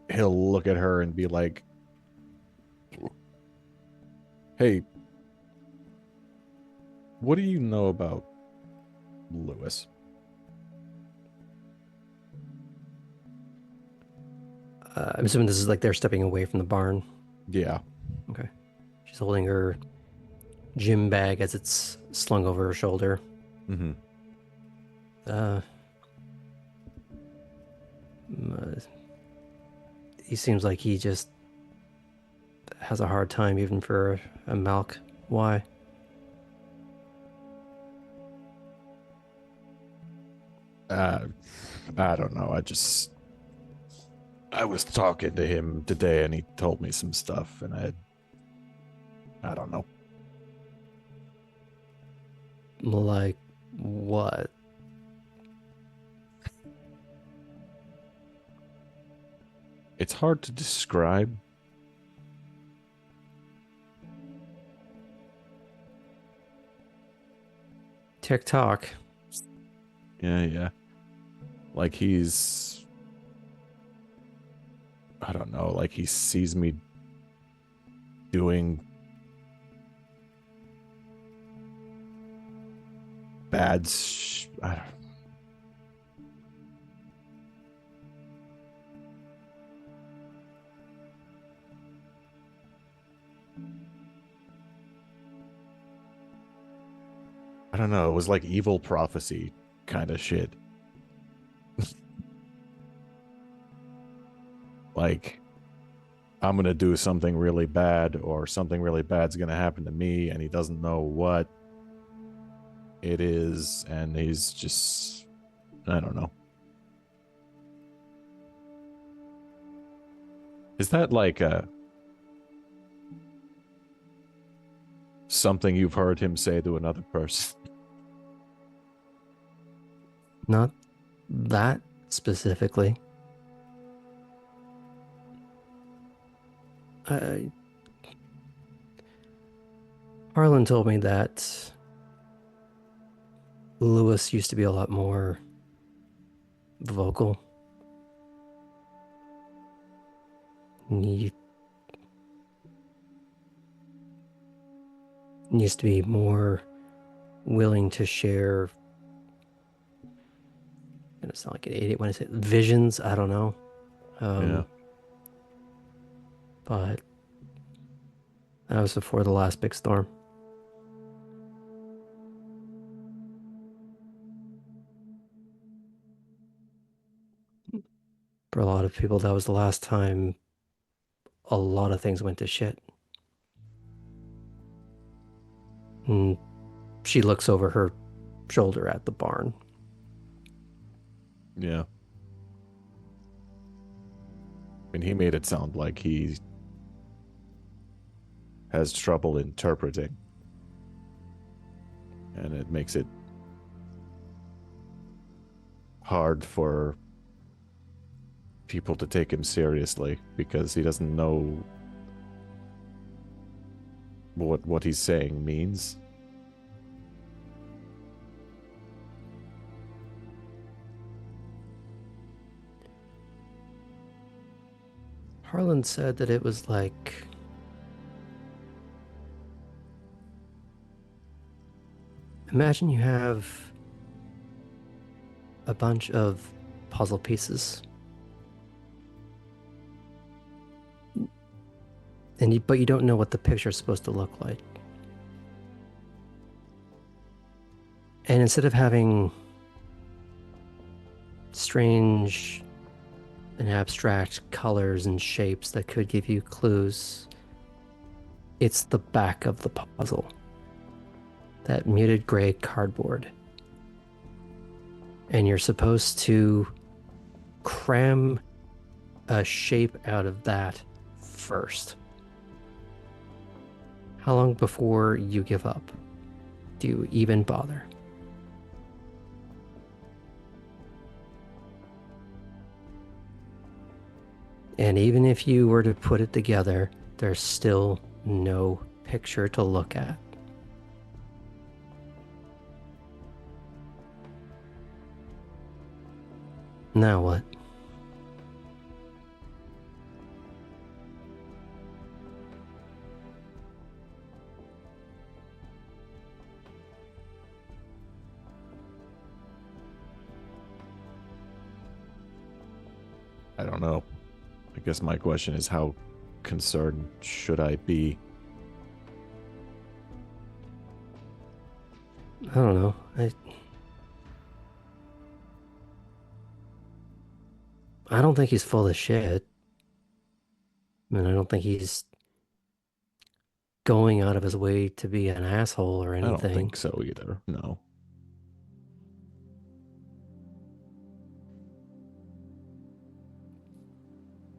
look at her and be like, "Hey, what do you know about Lewis?" I'm assuming this is like they're stepping away from the barn. Yeah. Okay. She's holding her gym bag as it's slung over her shoulder. Mm-hmm. He seems like he just has a hard time even for a milk. Why? I don't know. I was talking to him today and he told me some stuff and I don't know. Like what? It's hard to describe. TikTok. Yeah. Like I don't know, like he sees me doing I don't know, it was like evil prophecy kind of shit. Like, I'm going to do something really bad or something really bad's going to happen to me and he doesn't know what it is and he's just, I don't know. Is that like something you've heard him say to another person? Not that specifically. Harlan told me that Lewis used to be a lot more vocal. He used to be more willing to share. I'm gonna sound like an idiot when I say visions. I don't know. Yeah. But that was before the last big storm. For a lot of people, that was the last time a lot of things went to shit. And she looks over her shoulder at the barn. Yeah. I mean, he made it sound like he has trouble interpreting. And it makes it hard for people to take him seriously because he doesn't know what he's saying means. Harlan said that it was like imagine you have a bunch of puzzle pieces. But you don't know what the picture's supposed to look like. And instead of having strange and abstract colors and shapes that could give you clues, it's the back of the puzzle that muted gray cardboard. And you're supposed to cram a shape out of that first. How long before you give up? Do you even bother? And even if you were to put it together, there's still no picture to look at. Now what? I don't know. I guess my question is, how concerned should I be? I don't know. I don't think he's full of shit. I mean, I don't think he's going out of his way to be an asshole or I anything. don't think so either. No.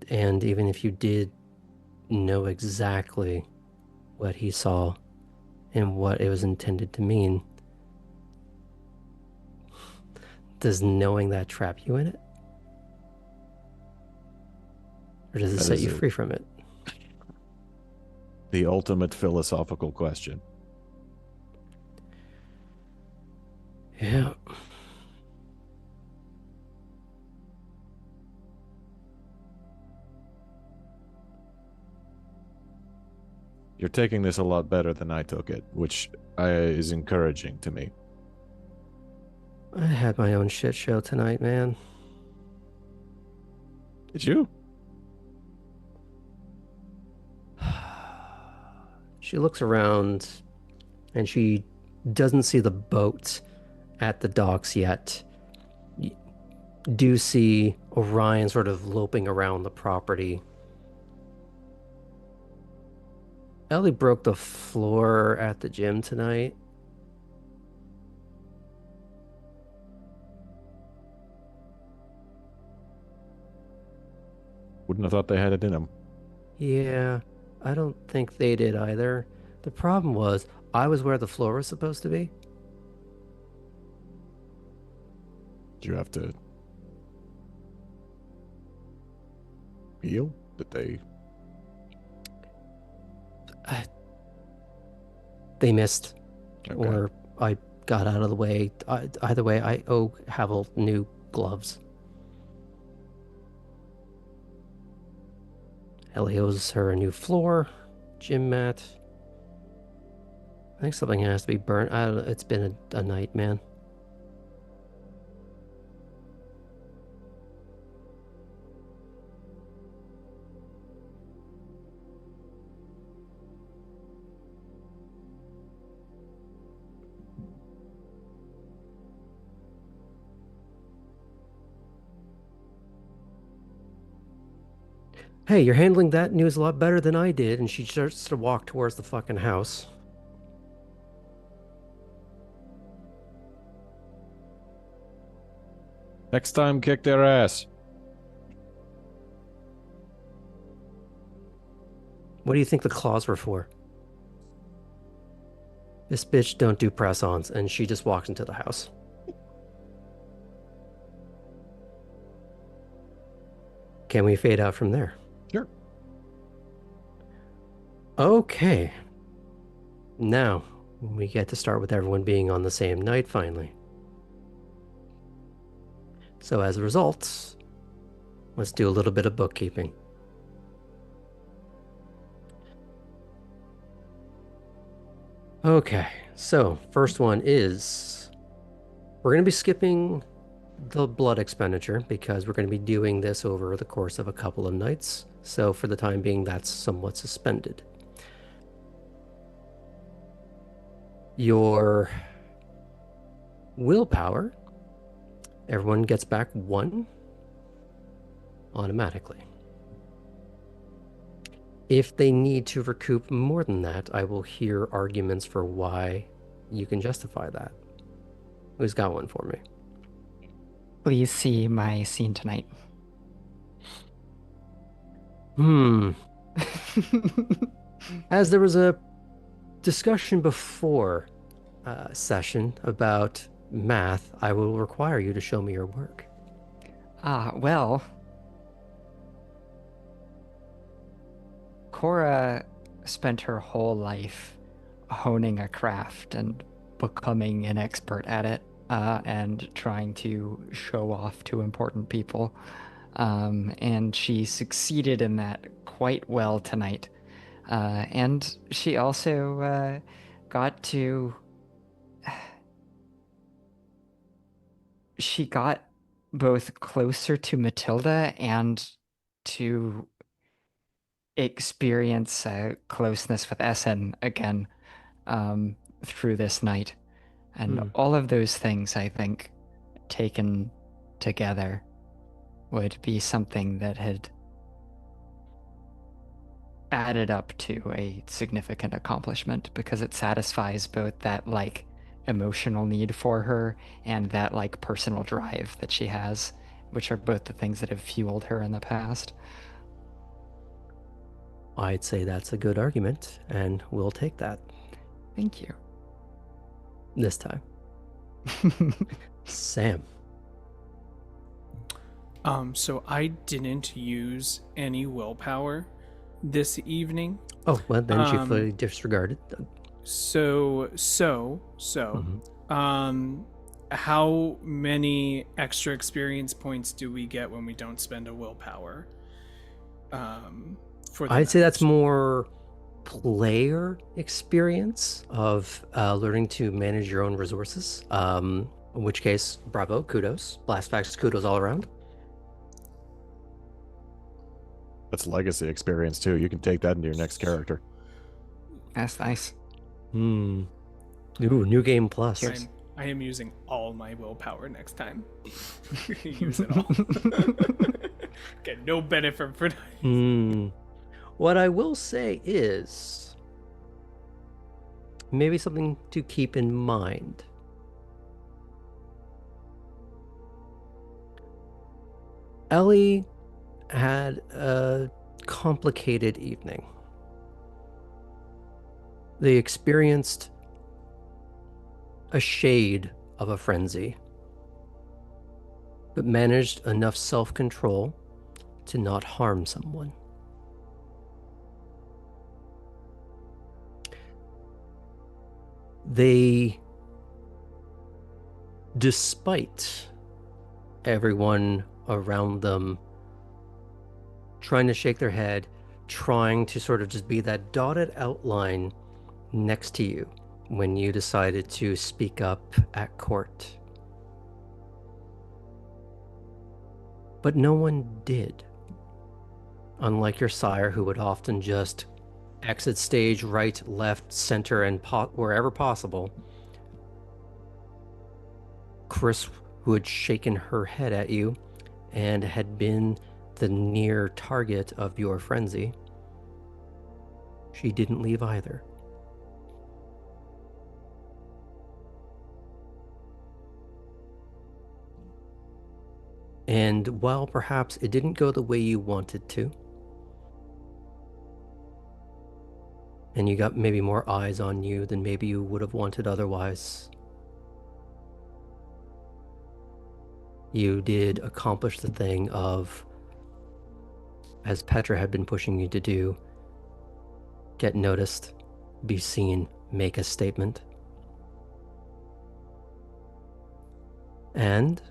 And even if you did know exactly what he saw and what it was intended to mean, does knowing that trap you in it? Or does it set you free from it? The ultimate philosophical question. Yeah. You're taking this a lot better than I took it, which is encouraging to me. I had my own shit show tonight, man. Did you? She looks around and she doesn't see the boat at the docks yet. You do see Orion sort of loping around the property. Ellie broke the floor at the gym tonight. Wouldn't have thought they had it in them. Yeah, I don't think they did either. The problem was, I was where the floor was supposed to be. Did you have to heal? Did they? They missed, Okay. or I got out of the way. Either way, I owe Havel new gloves. Ellie owes her a new floor, gym mat. I think something has to be burnt. It's been a night, man. Hey, you're handling that news a lot better than I did. And she starts to walk towards the fucking house. Next time, kick their ass. What do you think the claws were for? This bitch don't do press-ons, and she just walks into the house. Can we fade out from there? Sure. Okay. Now, we get to start with everyone being on the same night, finally. So as a result, let's do a little bit of bookkeeping. Okay, so first one is, we're going to be skipping the blood expenditure because we're going to be doing this over the course of a couple of nights. So for the time being, that's somewhat suspended. Your willpower, everyone gets back 1 automatically. If they need to recoup more than that, I will hear arguments for why you can justify that. Who's got one for me? Please see my scene tonight. Hmm. As there was a discussion before session about math, I will require you to show me your work. Well, Cora spent her whole life honing a craft and becoming an expert at it, and trying to show off to important people. And she succeeded in that quite well tonight. And she also got to. She got both closer to Matilda and to experience closeness with Essen again, through this night. And Hmm. all of those things, I think, taken together, would be something that had added up to a significant accomplishment, because it satisfies both that like emotional need for her and that like personal drive that she has, which are both the things that have fueled her in the past. I'd say that's a good argument, and we'll take that Thank you. this time. Sam. So I didn't use any willpower this evening. Oh, well, then she Um, fully disregarded. So, Mhm. how many extra experience points do we get when we don't spend a willpower? For the I'd say that's night? more player experience of learning to manage your own resources. In which case, bravo, kudos. Blast Facts, kudos all around. That's legacy experience too. You can take that into your next character. That's nice. Hmm. Ooh, new game plus. Cheers. I am using all my willpower next time. Use it all. Get no benefit for that. Hmm. What I will say is maybe something to keep in mind. Ellie had a complicated evening. They experienced a shade of a frenzy, but managed enough self-control to not harm someone. They, despite everyone around them trying to shake their head, trying to sort of just be that dotted outline next to you when you decided to speak up at court. But no one did. Unlike your sire, who would often just exit stage right, left, center, and wherever possible, Chris, who had shaken her head at you and had been the near target of your frenzy, she didn't leave either. And while perhaps it didn't go the way you wanted to, and you got maybe more eyes on you than maybe you would have wanted otherwise, you did accomplish the thing of, as Petra had been pushing you to do, get noticed, be seen, make a statement. And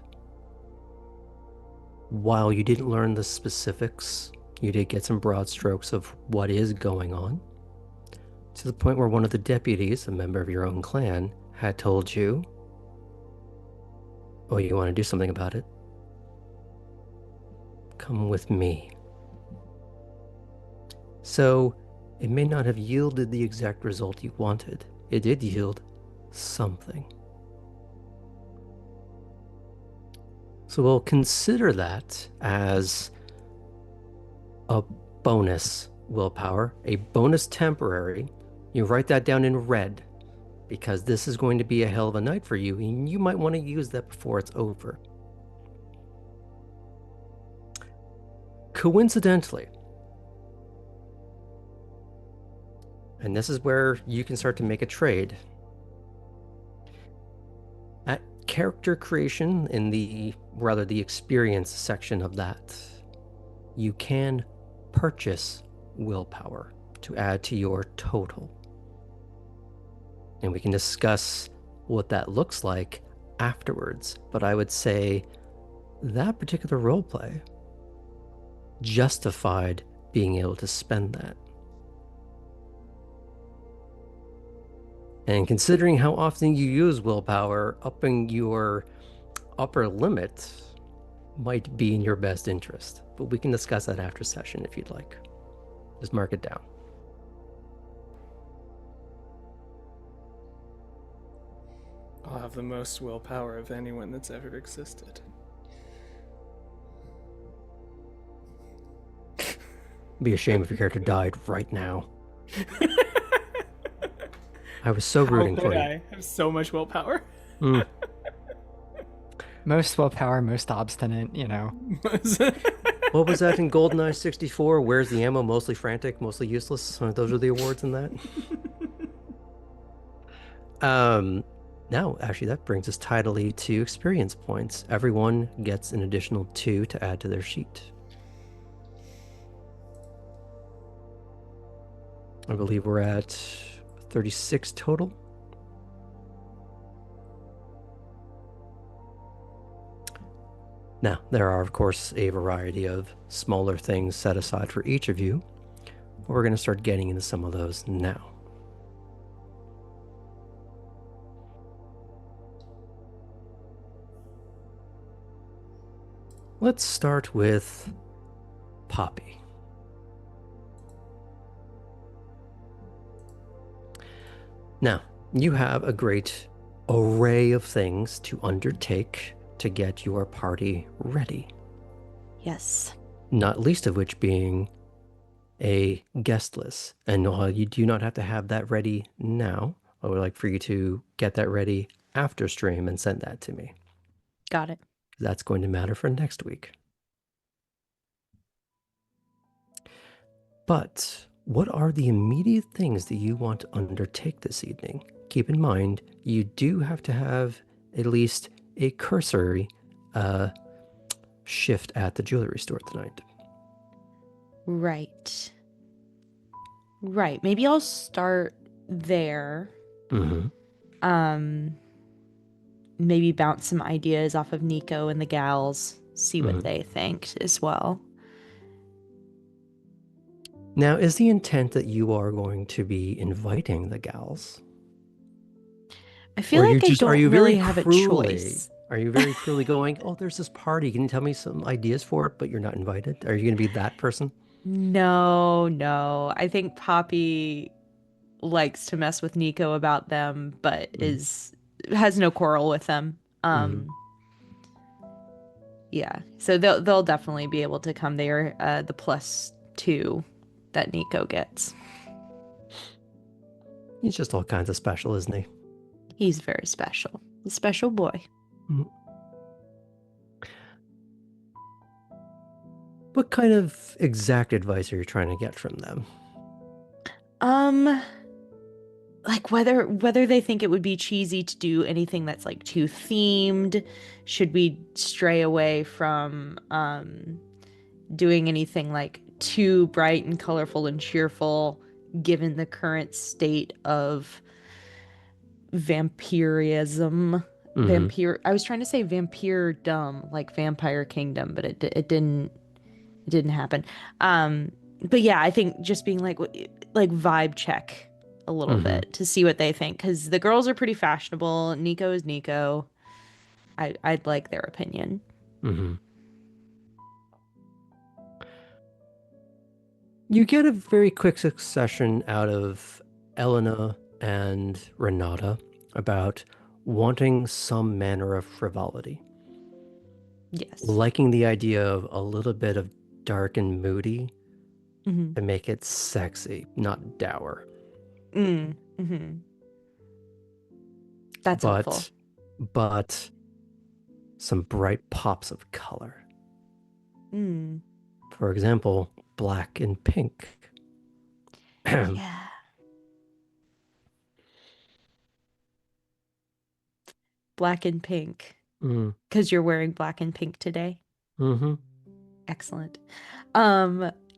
while you didn't learn the specifics, you did get some broad strokes of what is going on, to the point where one of the deputies, a member of your own clan, had told you, oh, you want to do something about it? Come with me. So, it may not have yielded the exact result you wanted. It did yield something. So we'll consider that as a bonus willpower, a bonus temporary. You write that down in red. because this is going to be a hell of a night for you, and you might want to use that before it's over. Coincidentally, and this is where you can start to make a trade. At character creation, in the experience section of that, you can purchase willpower to add to your total. And we can discuss what that looks like afterwards. But I would say that particular roleplay justified being able to spend that. And considering how often you use willpower, upping your upper limit might be in your best interest. But we can discuss that after session if you'd like. Just mark it down. I'll have the most willpower of anyone that's ever existed. Be a shame if your character died right now. I was so rooting for you. I have so much willpower. Most willpower, most obstinate, you know. What was that in GoldenEye 64? Where's the ammo? Mostly frantic, mostly useless. Those are the awards in that. Now, actually, that brings us tidily to experience points. Everyone gets an additional 2 to add to their sheet. I believe we're at 36 total. Now, there are, of course, a variety of smaller things set aside for each of you. We're going to start getting into some of those now. Let's start with Poppy. Now, you have a great array of things to undertake to get your party ready. Yes. Not least of which being a guest list. And while you do not have to have that ready now, I would like for you to get that ready after stream and send that to me. Got it. That's going to matter for next week. But what are the immediate things that you want to undertake this evening? Keep in mind, you do have to have at least a cursory shift at the jewelry store tonight. Right. Maybe I'll start there. Mm-hmm. Maybe bounce some ideas off of Nico and the gals, see what they think as well. Now, is the intent that you are going to be inviting the gals? I feel like I don't really have a choice. Are you very cruelly going, oh, there's this party, can you tell me some ideas for it, but you're not invited? Are you going to be that person? No. I think Poppy likes to mess with Nico about them, but has no quarrel with them. Yeah, so they'll definitely be able to come there. The +2 that Nico gets. He's just all kinds of special, isn't he? He's very special. A special boy. What kind of exact advice are you trying to get from them? Like whether they think it would be cheesy to do anything that's like too themed. Should we stray away from doing anything like too bright and colorful and cheerful, given the current state of vampirism? I was trying to say vampiredom, like Vampire Kingdom, but it didn't happen. But yeah, I think just being like vibe check a little bit to see what they think, because the girls are pretty fashionable. Nico is Nico. I'd like their opinion. You get a very quick succession out of Elena and Renata about wanting some manner of frivolity. Yes. Liking the idea of a little bit of dark and moody to make it sexy, not dour. That's helpful. but some bright pops of color. Mm. For example, black and pink. Yeah. Black and pink. Mm. Because you're wearing black and pink today. Mm-hmm. Excellent.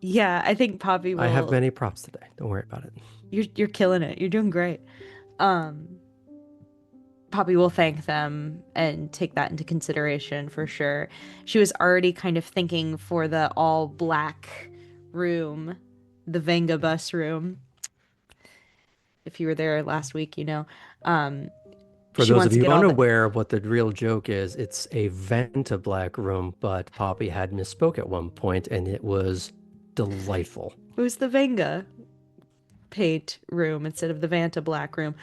Yeah, I think Poppy will. I have many props today. Don't worry about it. You're killing it. You're doing great. Poppy will thank them and take that into consideration for sure. She was already kind of thinking for the all black room, the Venga bus room. If you were there last week, you know. For She those wants of to you get all the. unaware of what the real joke is, it's a Venta black room, but Poppy had misspoke at one point, and it was delightful. It was the Venga paint room instead of the Vanta black room.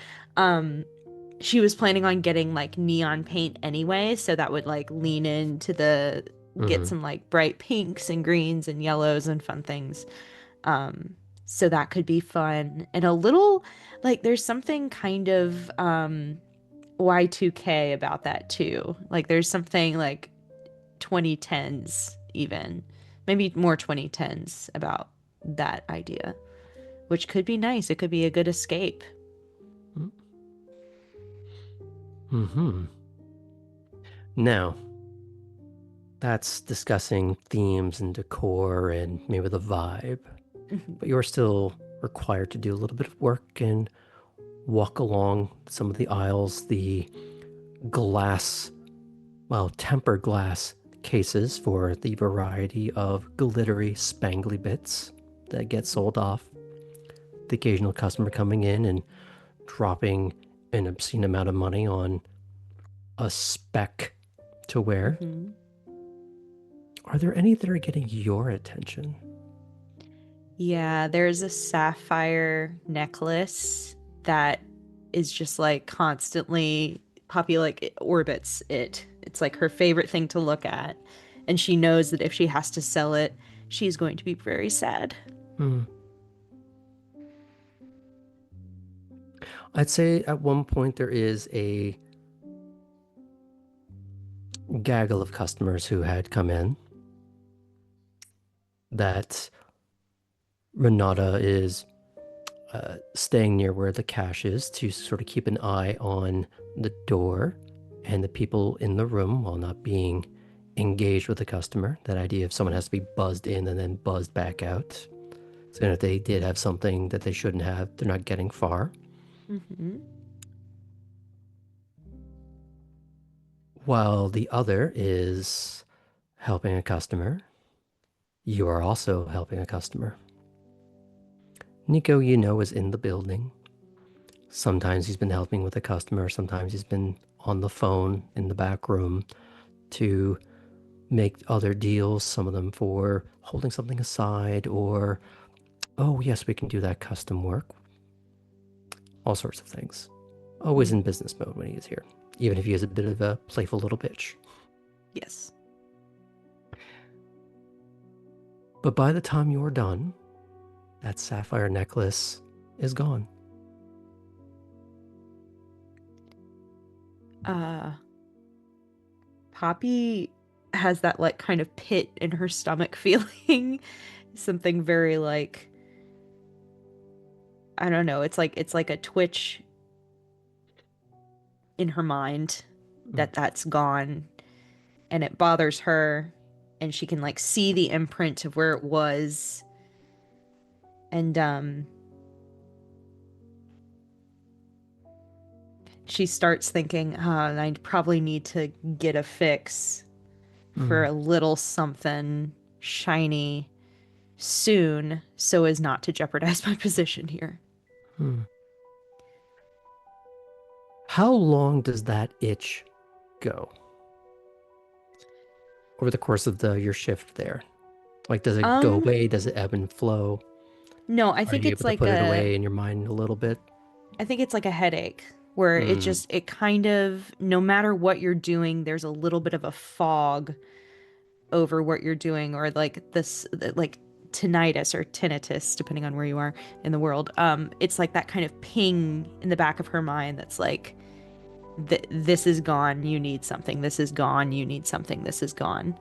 She was planning on getting like neon paint anyway, so that would like lean into the get some like bright pinks and greens and yellows and fun things. So that could be fun and a little like there's something kind of Y2K about that too. Like there's something like 2010s even. Maybe more 2010s about that idea, which could be nice. It could be a good escape. Mm-hmm. Now, that's discussing themes and decor and maybe the vibe, but you're still required to do a little bit of work and walk along some of the aisles, the glass, well, tempered glass cases for the variety of glittery, spangly bits that get sold off. The occasional customer coming in and dropping an obscene amount of money on a speck to wear. Mm-hmm. Are there any that are getting your attention? Yeah, there's a sapphire necklace that is just like constantly Poppy like it orbits it. It's like her favorite thing to look at. And she knows that if she has to sell it, she's going to be very sad. I'd say at one point there is a gaggle of customers who had come in that Renata is staying near where the cash is to sort of keep an eye on the door and the people in the room while not being engaged with the customer. That idea of someone has to be buzzed in and then buzzed back out. So if they did have something that they shouldn't have, they're not getting far. Mm-hmm. While the other is helping a customer, you are also helping a customer. Nico, you know, is in the building. Sometimes he's been helping with a customer. Sometimes he's been on the phone in the back room to make other deals, some of them for holding something aside or, oh, yes, we can do that custom work. All sorts of things. Always in business mode when he is here, even if he is a bit of a playful little bitch. Yes. But by the time you're done, that sapphire necklace is gone. Poppy has that like kind of pit in her stomach feeling. Something very like I don't know, it's like a twitch in her mind that's gone and it bothers her and she can like see the imprint of where it was and she starts thinking I probably need to get a fix for a little something shiny soon so as not to jeopardize my position here. How long does that itch go over the course of your shift there? Like, does it go away? Does it ebb and flow? No, I think Are you it's able to like put it away in your mind a little bit? I think it's like a headache where it kind of no matter what you're doing, there's a little bit of a fog over what you're doing or like this like tinnitus or tinnitus depending on where you are in the world. It's like that kind of ping in the back of her mind that's like this is gone, you need something. This is gone, you need something. This is gone.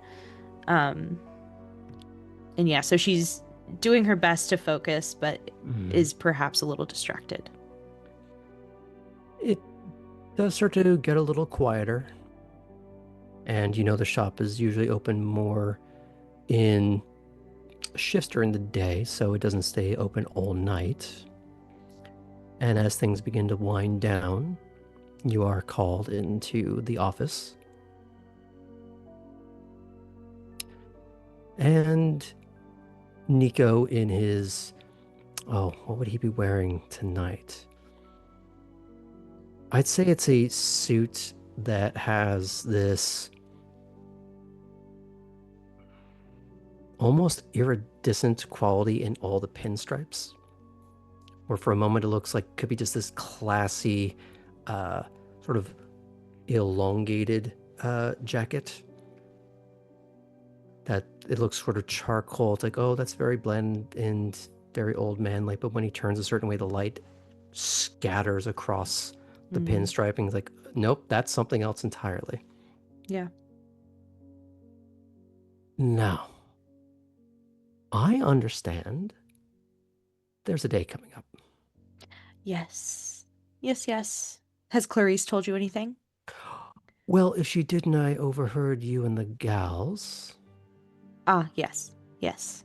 Um, and yeah, so she's doing her best to focus, but is perhaps a little distracted. It does start to get a little quieter. And the shop is usually open more in shifts during the day, so it doesn't stay open all night. And as things begin to wind down, you are called into the office. And Nico, in his, what would he be wearing tonight? I'd say it's a suit that has this almost iridescent quality in all the pinstripes. Where for a moment it looks like could be just this classy, sort of elongated jacket. That it looks sort of charcoal. It's like, oh, that's very bland and very old man-like. But when he turns a certain way, the light scatters across the pinstriping. It's like, nope, that's something else entirely. Yeah. Now, I understand there's a day coming up. Yes. Yes, yes. Has Clarice told you anything? Well, if she didn't, I overheard you and the gals. Ah, yes. Yes.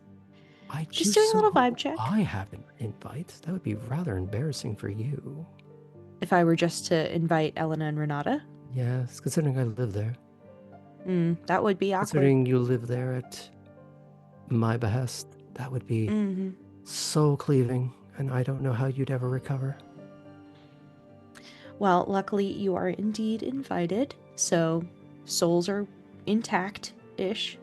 I Just do doing a so little vibe hope check. I have an invite. That would be rather embarrassing for you. If I were just to invite Elena and Renata? Yes, considering I live there. That would be awkward. Considering you live there at my behest, that would be so cleaving, and I don't know how you'd ever recover. Well, luckily you are indeed invited, so souls are intact-ish.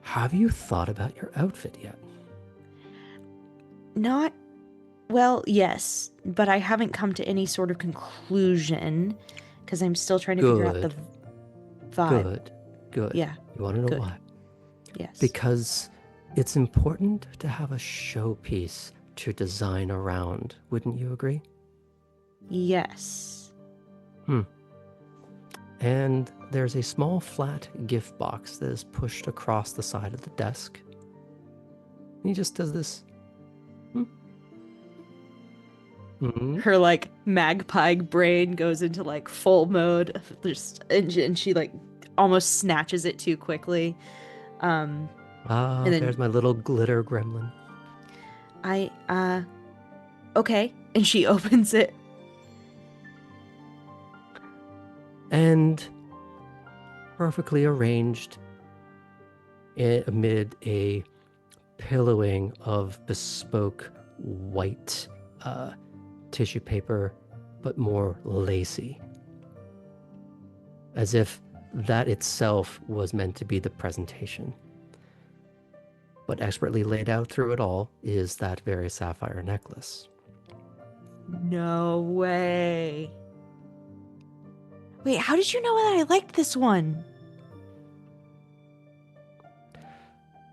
Have you thought about your outfit yet? Not, well, yes, but I haven't come to any sort of conclusion because I'm still trying to figure out the vibe. Good. Yeah. You want to know good. why? Yes. Because it's important to have a showpiece to design around. Wouldn't you agree? Yes. And there's a small flat gift box that is pushed across the side of the desk. And he just does this. Her like magpie brain goes into like full mode, and she like almost snatches it too quickly. And then, there's my little glitter gremlin. Okay. And she opens it. And perfectly arranged amid a pillowing of bespoke white tissue paper, but more lacy. As if that itself was meant to be the presentation. But expertly laid out through it all is that very sapphire necklace. No way. Wait, how did you know that I liked this one?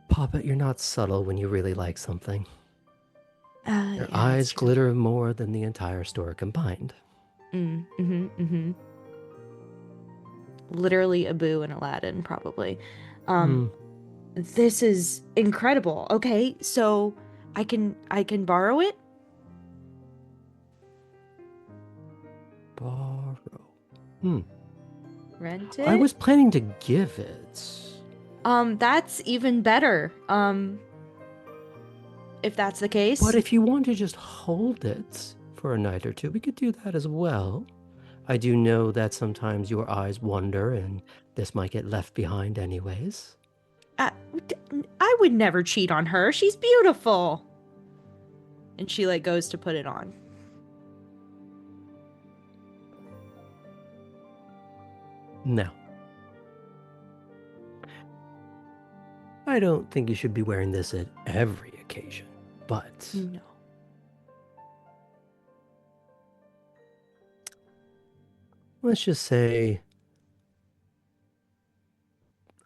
Poppet, you're not subtle when you really like something. Your yeah, eyes glitter more than the entire store combined. Literally Abu and Aladdin, probably. This is incredible. Okay, so I can borrow it? Borrow. Rent it? I was planning to give it. That's even better. If that's the case. But if you want to just hold it for a night or two, we could do that as well. I do know that sometimes your eyes wander and this might get left behind anyways. I would never cheat on her. She's beautiful. And she like goes to put it on. No. I don't think you should be wearing this at every occasion, but No. let's just say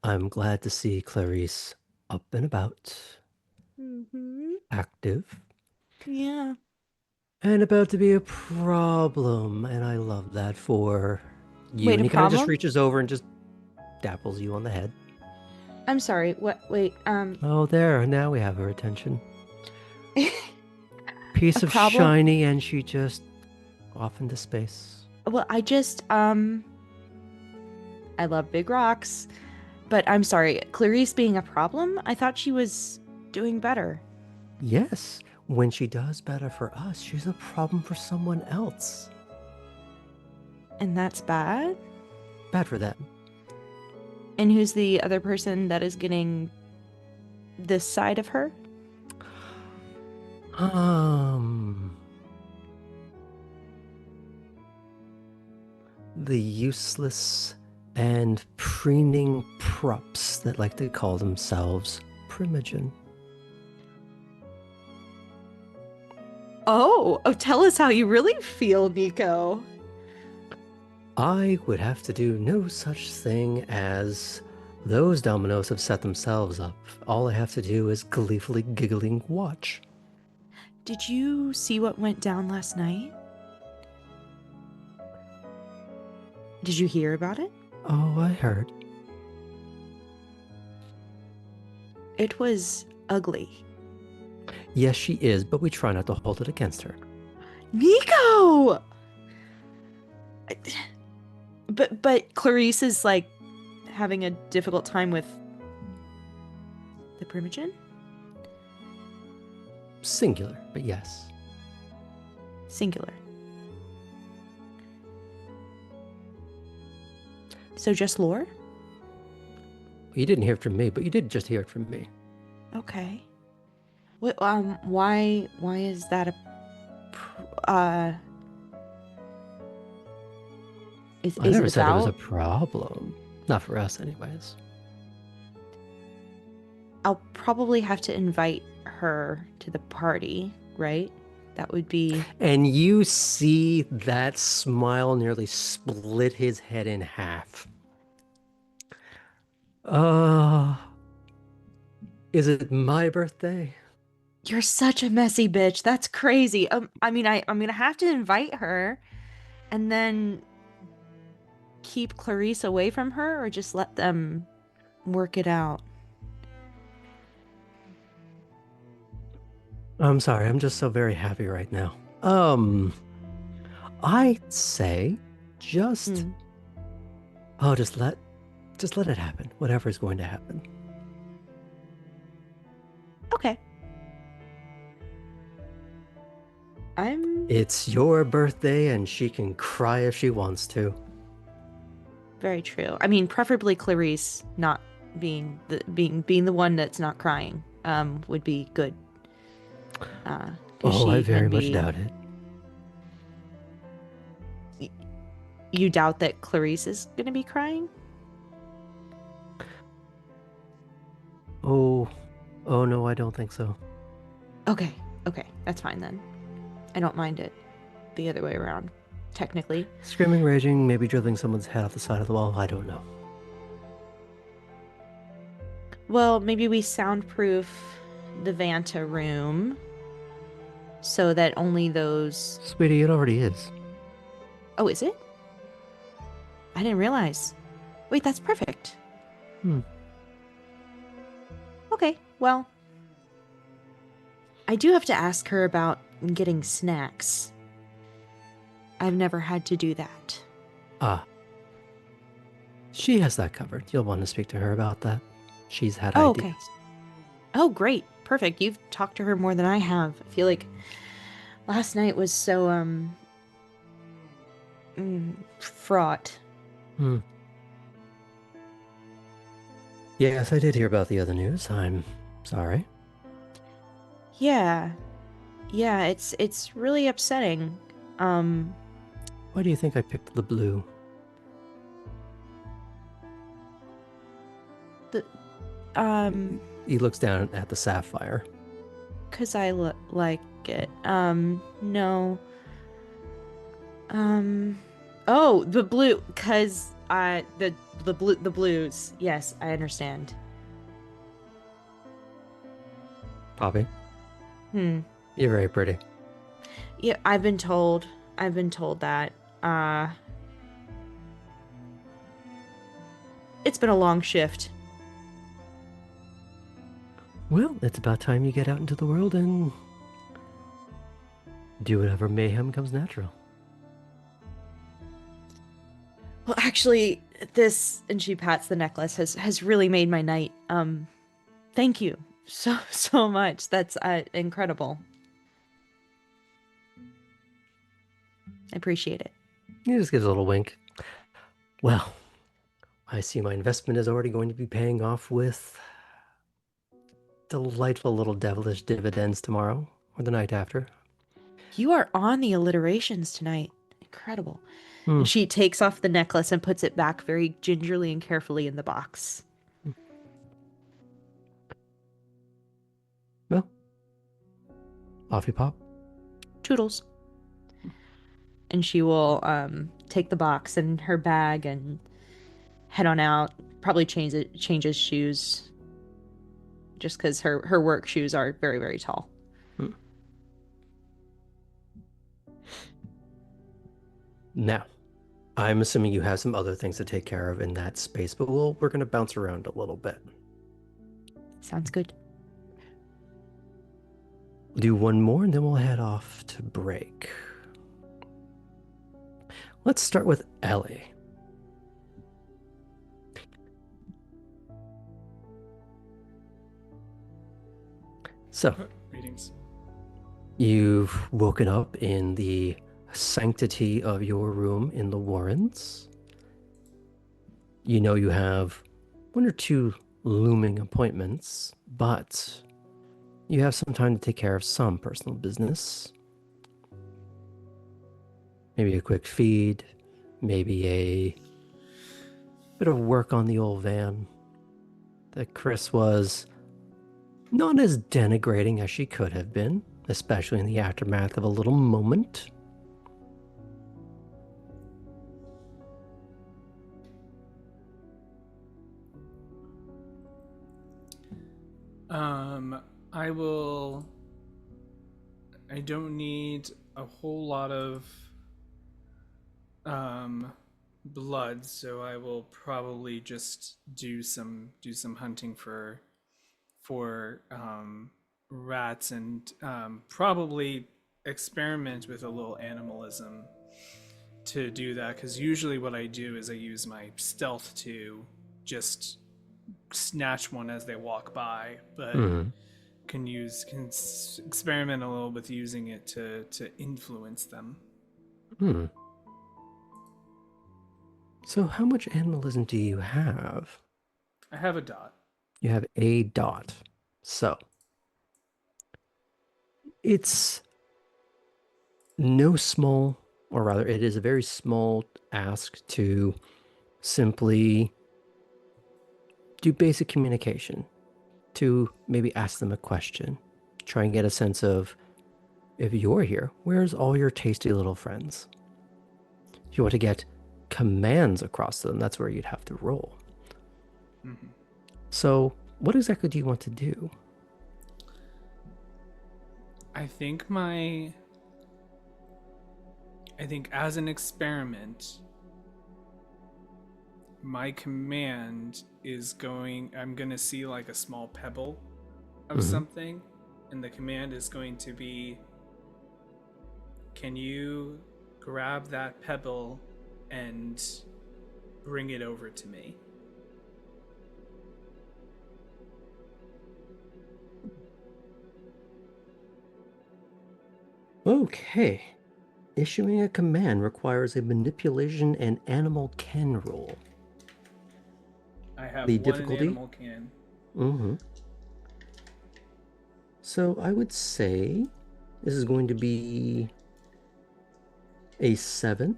I'm glad to see Clarice up and about, active, Yeah. And about to be a problem, and I love that for you. Wait, And a he kind of just problem? reaches over and just dapples you on the head. I'm sorry. What? Wait. Oh, there. Now we have her attention. A Piece of problem? shiny, and she just off into space. Well, I love big rocks, but I'm sorry. Clarice being a problem? I thought she was doing better. Yes, when she does better for us, she's a problem for someone else. And that's bad? Bad for them. And who's the other person that is getting this side of her? The useless and preening props that like to call themselves Primogen. Oh, tell us how you really feel, Nico. I would have to do no such thing as those dominoes have set themselves up. All I have to do is gleefully giggling watch. Did you see what went down last night? Did you hear about it? Oh, I heard. It was ugly. Yes, she is, but we try not to hold it against her. Nico! But Clarice is like having a difficult time with the Primogen? Singular, but yes. Singular. So just lore? You didn't hear it from me, but you did just hear it from me. Okay. What, why is that is I never it said it was a about? problem. Not for us, anyways. I'll probably have to invite her to the party, right? That would be... And you see that smile nearly split his head in half. Is it my birthday? You're such a messy bitch. That's crazy. I mean, I'm gonna have to invite her and then keep Clarice away from her, or just let them work it out. I'm sorry, I'm just so very happy right now. I'd say just just let it happen. Whatever is going to happen. Okay. It's your birthday and she can cry if she wants to. Very true. I mean, preferably Clarice not being the one that's not crying would be good. Oh, I very much doubt it. You doubt that Clarice is going to be crying? Oh no, I don't think so. Okay, that's fine then. I don't mind it the other way around, technically. Screaming, raging, maybe dribbling someone's head off the side of the wall, I don't know. Well, maybe we soundproof the Vanta room so that only those... Sweetie, it already is. Oh, is it? I didn't realize. Wait, that's perfect. Okay, well, I do have to ask her about getting snacks. I've never had to do that. She has that covered. You'll want to speak to her about that. She's had Oh, ideas. okay. Oh, great. Perfect. You've talked to her more than I have. I feel like last night was so, fraught. Yes, I did hear about the other news. I'm sorry. Yeah, it's really upsetting. Why do you think I picked the blue? He looks down at the sapphire. 'Cause I like it. No. Oh, the blue. 'Cause the blues. Yes, I understand. Poppy, Hmm. you're very pretty. Yeah, I've been told. I've been told that. It's been a long shift. Well, it's about time you get out into the world and do whatever mayhem comes natural. Well, actually, this, and she pats the necklace, has really made my night. Thank you so much. That's incredible. I appreciate it. He just gives a little wink. Well, I see my investment is already going to be paying off with delightful little devilish dividends tomorrow or the night after. You are on the alliterations tonight. Incredible. Hmm. And she takes off the necklace and puts it back very gingerly and carefully in the box. Well, off you pop. Toodles. And she will take the box and her bag and head on out. Probably changes shoes. Just because her work shoes are very, very tall. Now, I'm assuming you have some other things to take care of in that space, but we're going to bounce around a little bit. Sounds good. We'll do one more and then we'll head off to break. Let's start with Ellie. So, Greetings. You've woken up in the sanctity of your room in the Warrens. You know you have one or two looming appointments, but you have some time to take care of some personal business. Maybe a quick feed, maybe a bit of work on the old van. That Chris was not as denigrating as she could have been, especially in the aftermath of a little moment. I don't need a whole lot of blood, so I will probably just do some hunting for rats and probably experiment with a little animalism to do that, because usually what I do is I use my stealth to just snatch one as they walk by, but can experiment a little with using it to influence them. So how much animalism do you have? I have a dot. You have a dot. So it's no small, or rather it is a very small ask to simply do basic communication, to maybe ask them a question, try and get a sense of, if you're here, where's all your tasty little friends? If you want to get commands across to them, that's where you'd have to roll. Mm-hmm. So what exactly do you want to do? I think as an experiment, my command is I'm going to see like a small pebble of something, and the command is going to be, can you grab that pebble and bring it over to me? Okay. Issuing a command requires a manipulation and animal ken roll. I have The one difficulty? animal can. So I would say this is going to be a 7.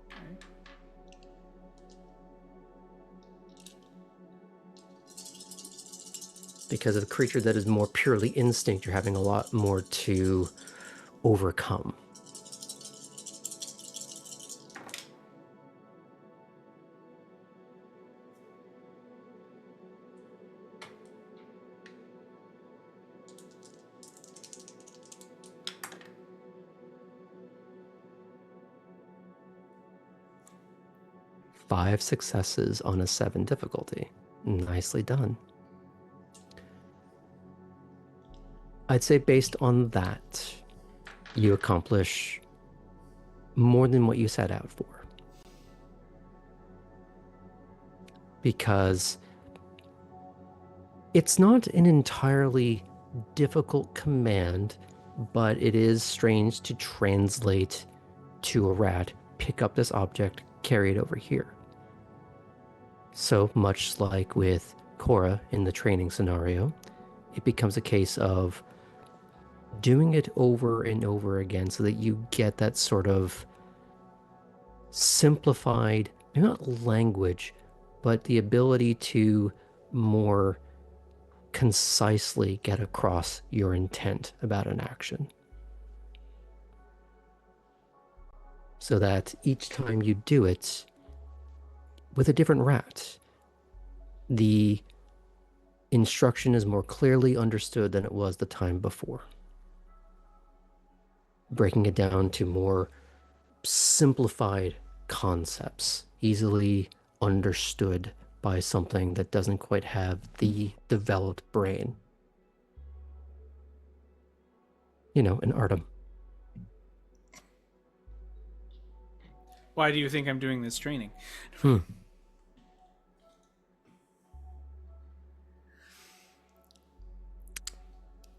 Okay. Because of a creature that is more purely instinct, you're having a lot more to overcome. 5 successes on a 7 difficulty. Nicely done. I'd say based on that, you accomplish more than what you set out for. Because it's not an entirely difficult command, but it is strange to translate to a rat, pick up this object, carry it over here. So much like with Cora in the training scenario, it becomes a case of doing it over and over again so that you get that sort of simplified, maybe not language, but the ability to more concisely get across your intent about an action. So that each time you do it with a different rat, the instruction is more clearly understood than it was the time before. Breaking it down to more simplified concepts, easily understood by something that doesn't quite have the developed brain. You know, an Artem. Why do you think I'm doing this training?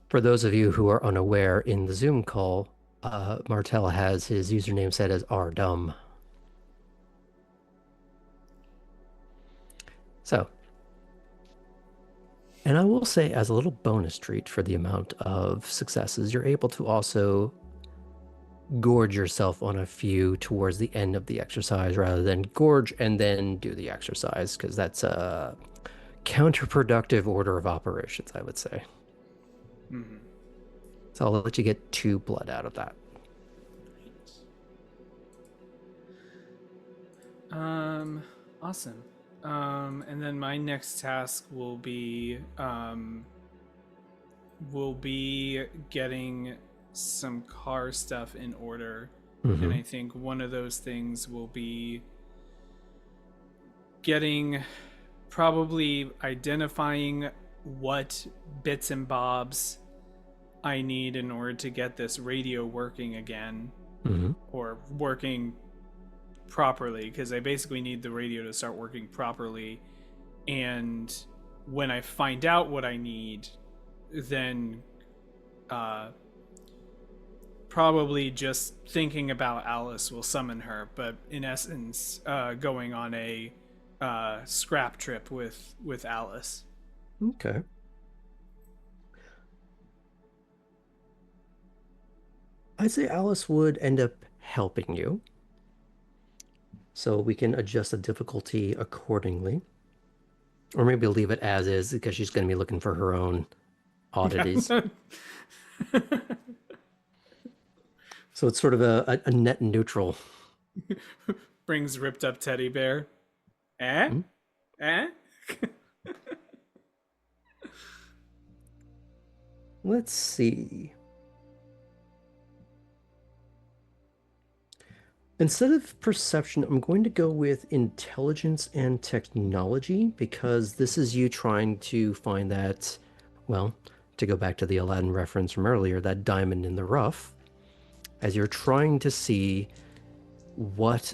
For those of you who are unaware, in the Zoom call, Martel has his username set as Ardum. So, and I will say, as a little bonus treat for the amount of successes, you're able to also gorge yourself on a few towards the end of the exercise rather than gorge and then do the exercise, because that's a counterproductive order of operations, I would say. Mm-hmm. So I'll let you get 2 blood out of that. Awesome. And then my next task will be getting some car stuff in order. Mm-hmm. And I think one of those things will be probably identifying what bits and bobs I need in order to get this radio working again. Mm-hmm. Or working properly, because I basically need the radio to start working properly. And when I find out what I need, then probably just thinking about Alice will summon her, but in essence going on a scrap trip with Alice. Okay. I'd say Alice would end up helping you. So we can adjust the difficulty accordingly. Or maybe leave it as is, because she's going to be looking for her own oddities. So it's sort of a net neutral. Brings ripped up teddy bear. Eh? Hmm? Eh? Let's see. Instead of perception, I'm going to go with intelligence and technology, because this is you trying to find that, well, to go back to the Aladdin reference from earlier, that diamond in the rough, as you're trying to see what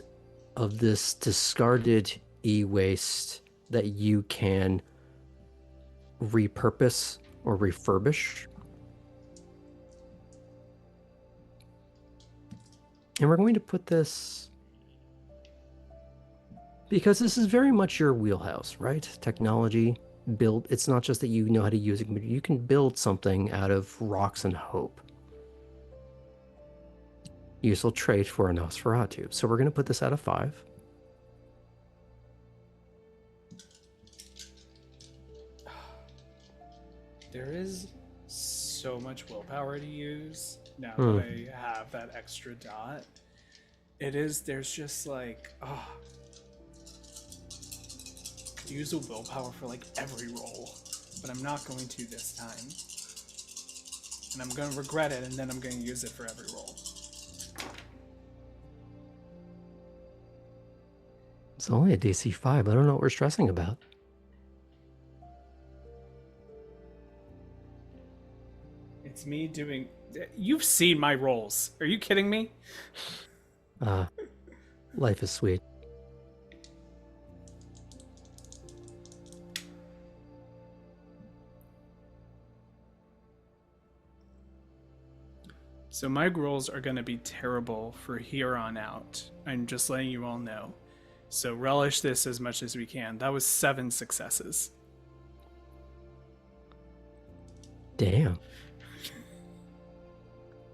of this discarded e-waste that you can repurpose or refurbish. And we're going to put this, because this is very much your wheelhouse, right? Technology, build. It's not just that you know how to use it, but you can build something out of rocks and hope. Useful trait for a Nosferatu. So we're going to put this out of 5. There is so much willpower to use now that I have that extra dot. There's just like, could use a willpower for like every roll, but I'm not going to this time. And I'm going to regret it, and then I'm going to use it for every roll. It's only a DC 5. I don't know what we're stressing about. It's me doing. You've seen my rolls. Are you kidding me? Life is sweet. So my rolls are going to be terrible for here on out. I'm just letting you all know. So relish this as much as we can. That was 7 successes. Damn.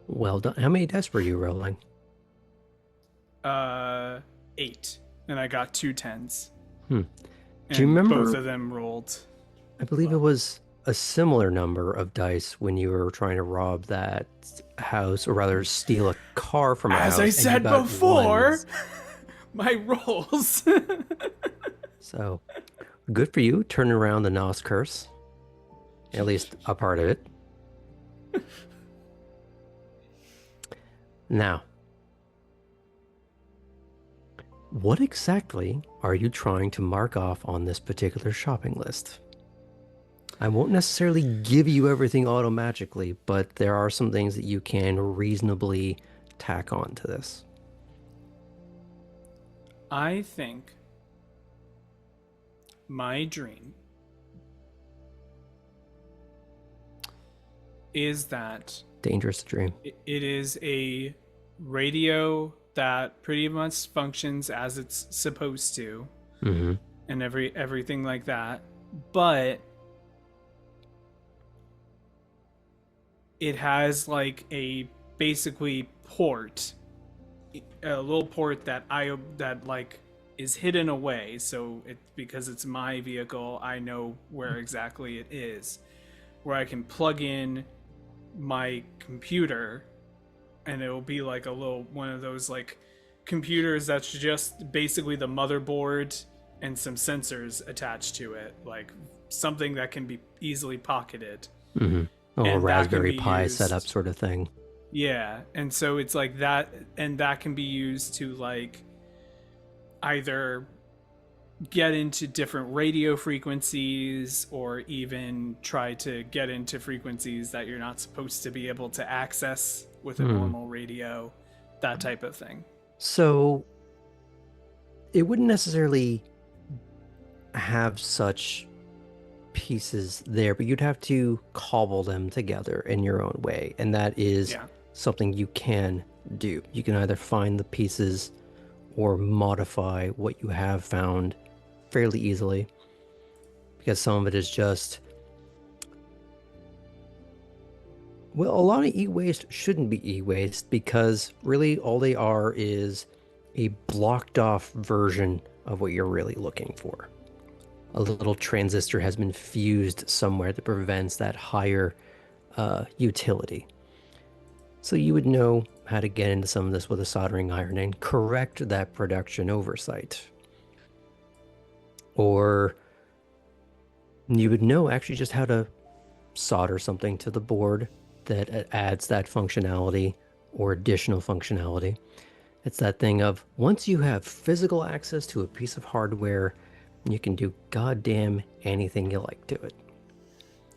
Well done. How many dice were you rolling? 8. And I got 2 10s. Do And you remember? both of them rolled. I believe it was a similar number of dice when you were trying to rob that house, or rather steal a car from a house. As I and you said got before, ones. my rolls. So, good for you, turning around the Nos curse. At least a part of it. Now, what exactly are you trying to mark off on this particular shopping list? I won't necessarily give you everything automagically, but there are some things that you can reasonably tack on to this. I think my dream is that Dangerous to dream. it is a radio that pretty much functions as it's supposed to, and everything like that, but it has like a basically port, a little port that like is hidden away. So because it's my vehicle, I know where exactly it is, where I can plug in my computer, and it'll be like a little one of those like computers that's just basically the motherboard and some sensors attached to it, like something that can be easily pocketed. Oh, a And that can Raspberry be Pi used- setup sort of thing. Yeah, and so it's like that, and that can be used to like either get into different radio frequencies, or even try to get into frequencies that you're not supposed to be able to access with a normal radio, that type of thing. So it wouldn't necessarily have such pieces there, but you'd have to cobble them together in your own way, and that is something you can do. You can either find the pieces or modify what you have found fairly easily, because some of it is just, well, a lot of e-waste shouldn't be e-waste, because really all they are is a blocked off version of what you're really looking for. A little transistor has been fused somewhere that prevents that higher utility. So you would know how to get into some of this with a soldering iron and correct that production oversight. Or you would know actually just how to solder something to the board that adds that functionality or additional functionality. It's that thing of, once you have physical access to a piece of hardware, you can do goddamn anything you like to it.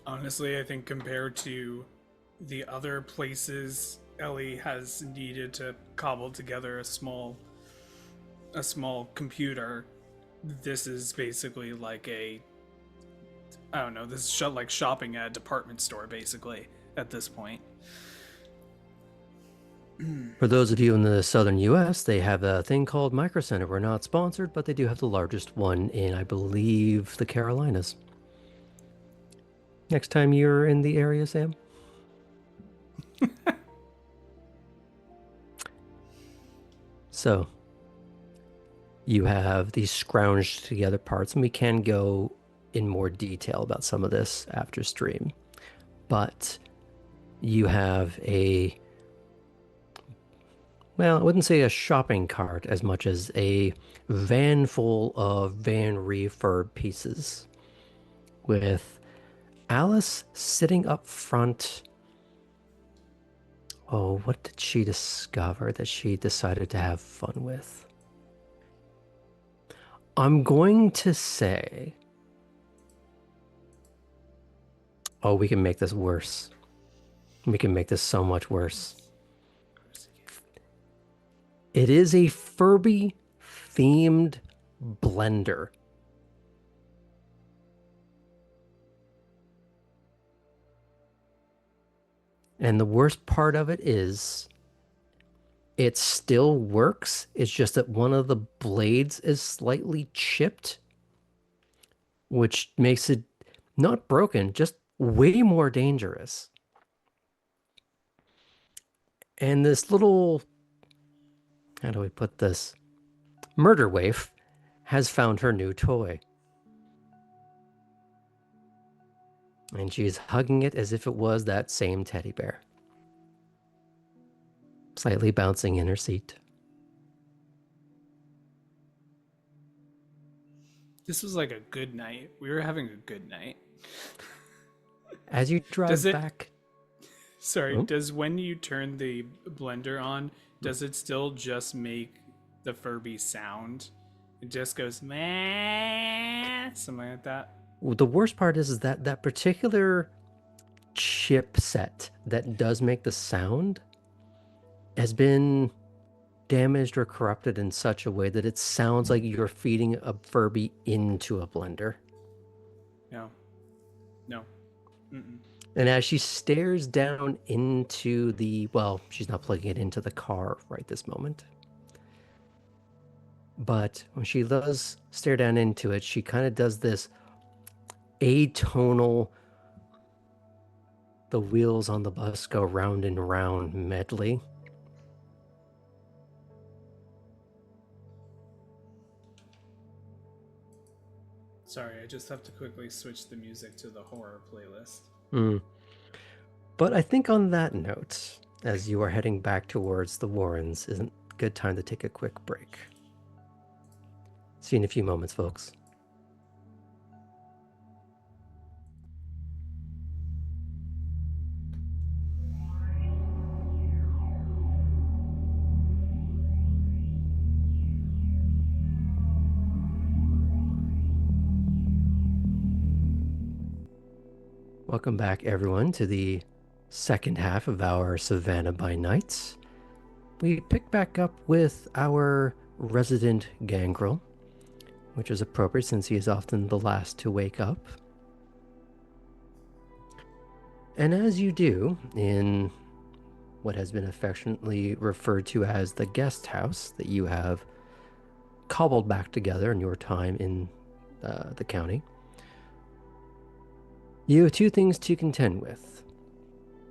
Honestly, I think compared to the other places Ellie has needed to cobble together a small computer, this is basically like I don't know, this is like shopping at a department store basically at this point. For those of you in the southern US, they have a thing called Micro Center. We're not sponsored, but they do have the largest one in, I believe, the Carolinas. Next time you're in the area, Sam. So, you have these scrounged together parts, and we can go in more detail about some of this after stream. But you have a, well, I wouldn't say a shopping cart as much as a van full of van refurb pieces, with Alice sitting up front. Oh, what did she discover that she decided to have fun with? I'm going to say, oh, we can make this worse. We can make this so much worse. It is a Furby themed blender. And the worst part of it is it still works. It's just that one of the blades is slightly chipped, which makes it not broken, just way more dangerous. And this little, how do we put this? Murder waif has found her new toy. And she's hugging it as if it was that same teddy bear. Slightly bouncing in her seat. This was like a good night. We were having a good night. As you drive back... Sorry, does when you turn the blender on, does it still just make the Furby sound? It just goes, meh, something like that? The worst part is that that particular chipset that does make the sound has been damaged or corrupted in such a way that it sounds like you're feeding a Furby into a blender. No. Mm-mm. And as she stares down into the, well, she's not plugging it into the car right this moment. But when she does stare down into it, she kind of does this atonal, the wheels on the bus go round and round medley. Sorry, I just have to quickly switch the music to the horror playlist. But I think on that note, as you are heading back towards the Warrens, isn't a good time to take a quick break. See you in a few moments, folks. Welcome back, everyone, to the second half of our Savannah by Night. We pick back up with our resident gangrel, which is appropriate since he is often the last to wake up. And as you do in what has been affectionately referred to as the guest house that you have cobbled back together in your time in the county, you have two things to contend with,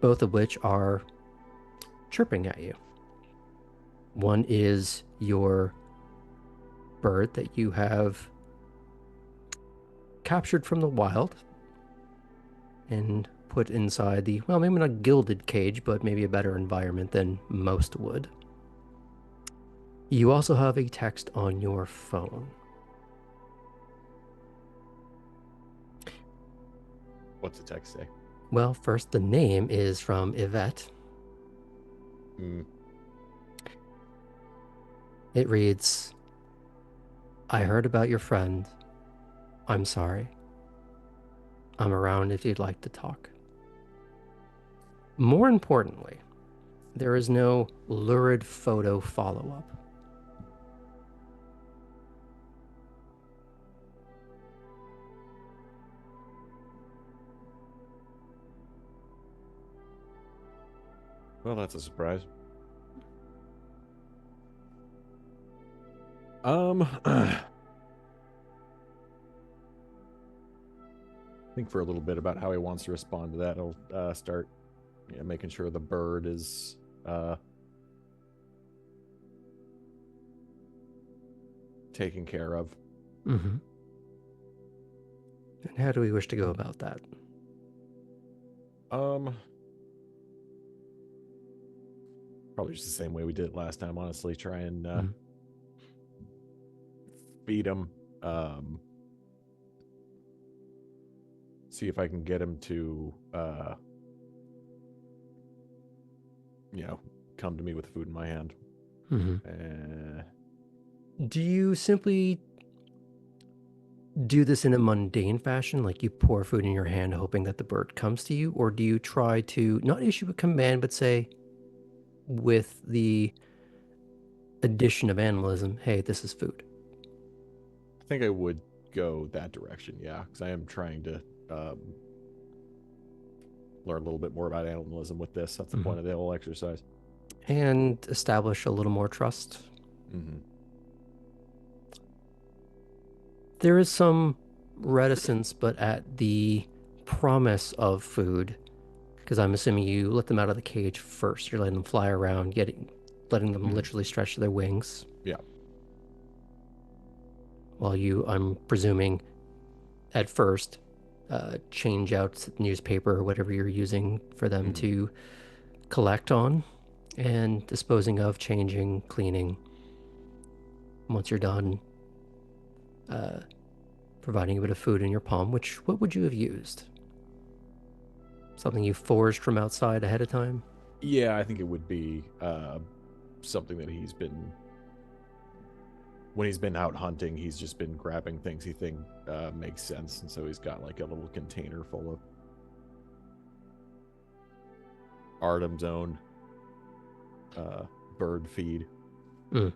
both of which are chirping at you. One is your bird that you have captured from the wild and put inside the, well, maybe not gilded cage, but maybe a better environment than most would. You also have a text on your phone. What's the text say? Well, first, the name is from Yvette. It reads, I heard about your friend. I'm sorry. I'm around if you'd like to talk. More importantly, there is no lurid photo follow-up. Well, that's a surprise. I think for a little bit about how he wants to respond to that. I'll start making sure the bird is taken care of. Mm-hmm. And how do we wish to go about that? Probably just the same way we did it last time, honestly. Try and feed him. See if I can get him to come to me with food in my hand. Mm-hmm. Do you simply do this in a mundane fashion, like you pour food in your hand hoping that the bird comes to you? Or do you try to not issue a command, but say, with the addition of animalism, hey, this is food? I think I would go that direction, yeah, because I am trying to learn a little bit more about animalism with this. That's the point of the whole exercise. And establish a little more trust. There is some reticence, but at the promise of food, because I'm assuming you let them out of the cage first. You're letting them fly around, letting them literally stretch their wings. Yeah. While you, I'm presuming, at first, change out newspaper or whatever you're using for them to collect on, and disposing of, changing, cleaning. Once you're done, providing a bit of food in your palm, what would you have used? Something you foraged from outside ahead of time? Yeah, I think it would be something that when he's been out hunting, he's just been grabbing things he think makes sense, and so he's got like a little container full of Artem's own bird feed. A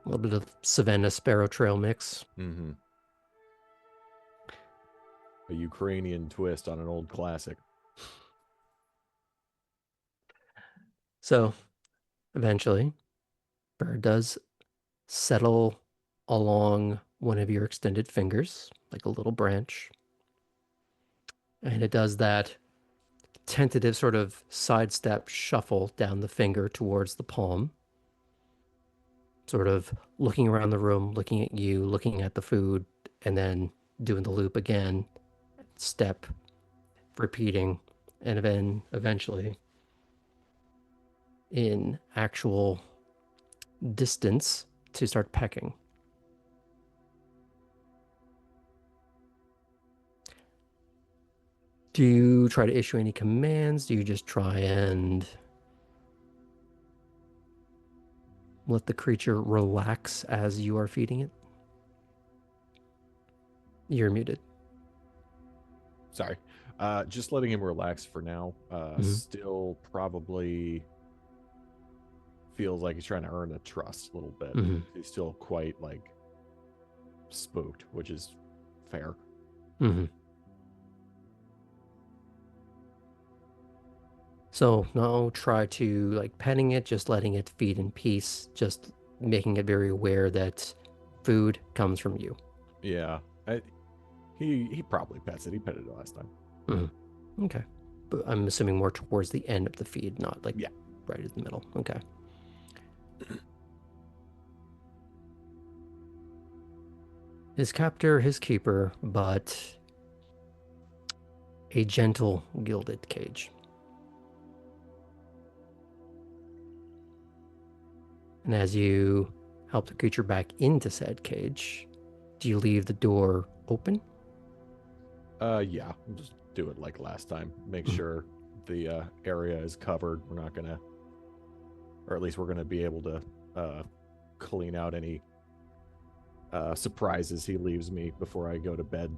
little bit of Savannah Sparrow Trail mix. A Ukrainian twist on an old classic. So, eventually, bird does settle along one of your extended fingers, like a little branch. And it does that tentative sort of sidestep shuffle down the finger towards the palm, sort of looking around the room, looking at you, looking at the food, and then doing the loop again, step, repeating, and then eventually, in actual distance, to start pecking. Do you try to issue any commands? Do you just try and let the creature relax as you are feeding it? You're muted. Sorry. Just letting him relax for now. Still probably feels like he's trying to earn the trust a little bit. He's still quite like spooked, which is fair. So no, try to like petting it, just letting it feed in peace, just making it very aware that food comes from you. Yeah, he probably pets it. He petted it last time. Okay, but I'm assuming more towards the end of the feed, not like yeah, right in the middle. Okay. His captor, his keeper, but a gentle gilded cage. And as you help the creature back into said cage, do you leave the door open? Yeah, just do it like last time. Make sure the area is covered. We're not gonna, or at least we're gonna be able to clean out any surprises he leaves me before I go to bed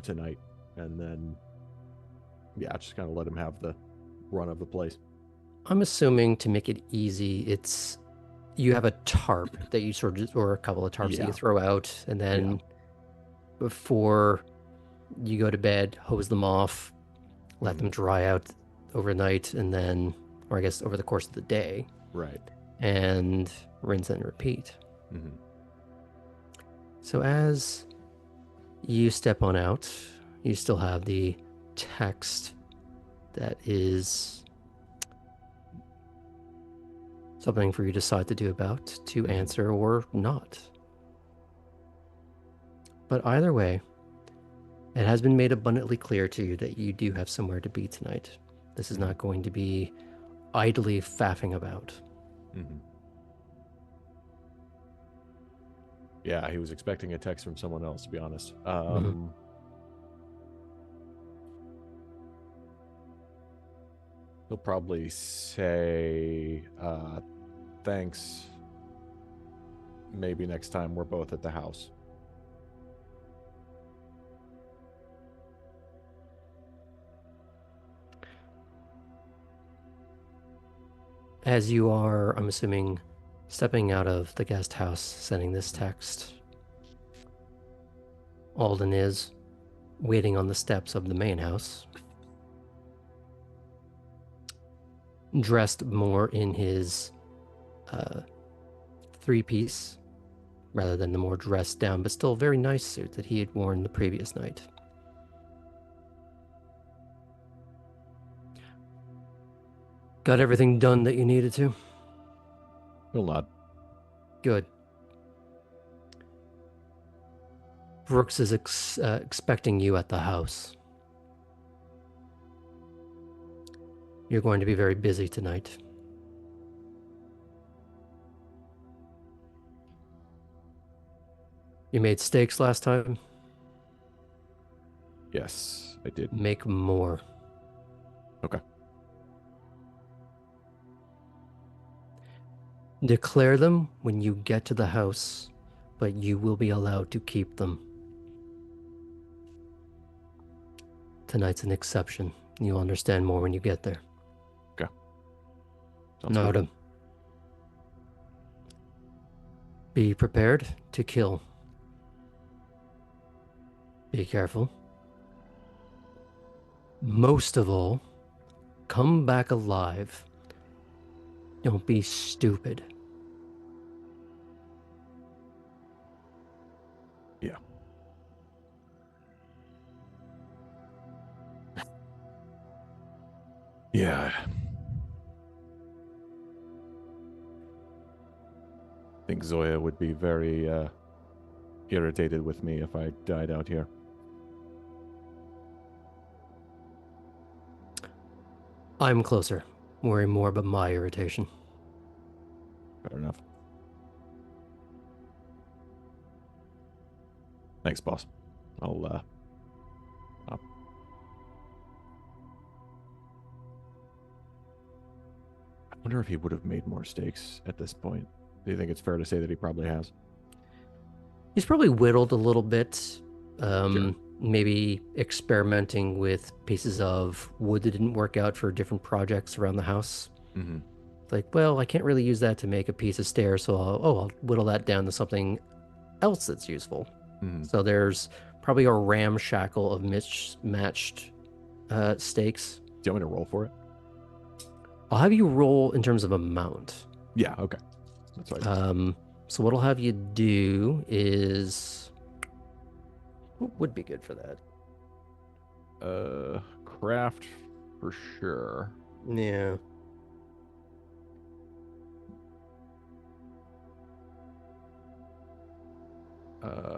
tonight, and then yeah, just kind of let him have the run of the place. I'm assuming to make it easy, you have a tarp that you sort of, or a couple of tarps that you throw out, and then before you go to bed, hose them off, let them dry out overnight, and then, or I guess over the course of the day. Right. And rinse and repeat. So as you step on out, you still have the text that is something for you to decide to do about, to answer or not. But either way, it has been made abundantly clear to you that you do have somewhere to be tonight. This is not going to be idly faffing about. Yeah, he was expecting a text from someone else, to be honest. He'll probably say, thanks maybe next time we're both at the house. As you are, I'm assuming, stepping out of the guest house, sending this text, Alden is waiting on the steps of the main house, dressed more in his three-piece rather than the more dressed down but still very nice suit that he had worn the previous night. Got everything done that you needed to? He'll nod. Good. Brooks is expecting you at the house. You're going to be very busy tonight. You made steaks last time? Yes, I did. Make more. Okay. Declare them when you get to the house, but you will be allowed to keep them. Tonight's an exception. You'll understand more when you get there. Okay. Sounds good. Artem. Be prepared to kill. Be careful. Most of all, come back alive. Don't be stupid. Yeah. Yeah. I think Zoya would be very irritated with me if I died out here. I'm closer, worry more about my irritation. Fair enough. Thanks, boss. I wonder if he would have made more steaks at this point. Do you think it's fair to say that he probably has? He's probably whittled a little bit, Sure. maybe experimenting with pieces of wood that didn't work out for different projects around the house. Mm-hmm. Like, well, I can't really use that to make a piece of stair, so I'll whittle that down to something else that's useful. Mm-hmm. So there's probably a ramshackle of mismatched steaks. Do you want me to roll for it? I'll have you roll in terms of amount. Yeah, okay. That's right. So what I'll have you do is... What would be good for that? Craft for sure. Yeah.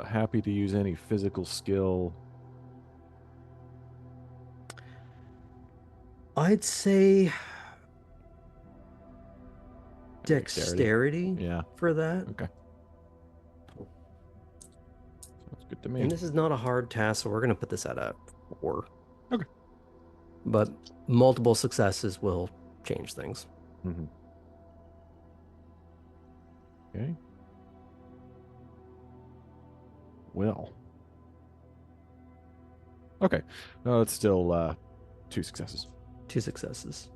Happy to use any physical skill. I'd say dexterity Yeah. for that. Okay. Sounds good to me. And this is not a hard task, so we're going to put this at a 4. Okay. But multiple successes will change things. Mm-hmm. Okay. Well. Okay. No, it's still 2 successes. 2 successes.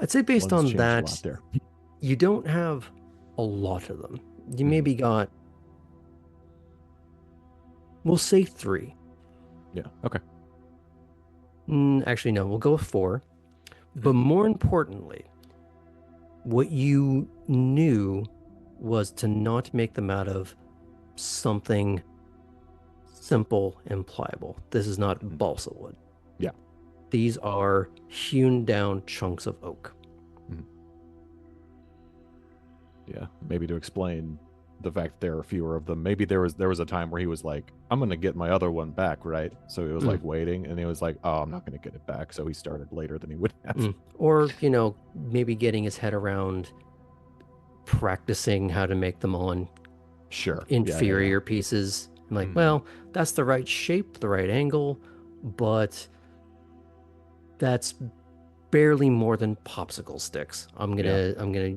I'd say based One's on changed a that, lot there. you don't have a lot of them. You maybe got, we'll say 3. Yeah. Okay. Actually, no, we'll go with 4. But more importantly, what you knew was to not make them out of something simple and pliable. This is not balsa wood. Yeah. These are hewn down chunks of oak. Yeah. Maybe to explain the fact that there are fewer of them. Maybe there was a time where he was like, I'm gonna get my other one back, right? So he was like waiting, and he was like, oh, I'm not gonna get it back. So he started later than he would have. Or, maybe getting his head around practicing how to make them on Sure. inferior pieces. I'm like, well, that's the right shape, the right angle, but that's barely more than popsicle sticks. I'm gonna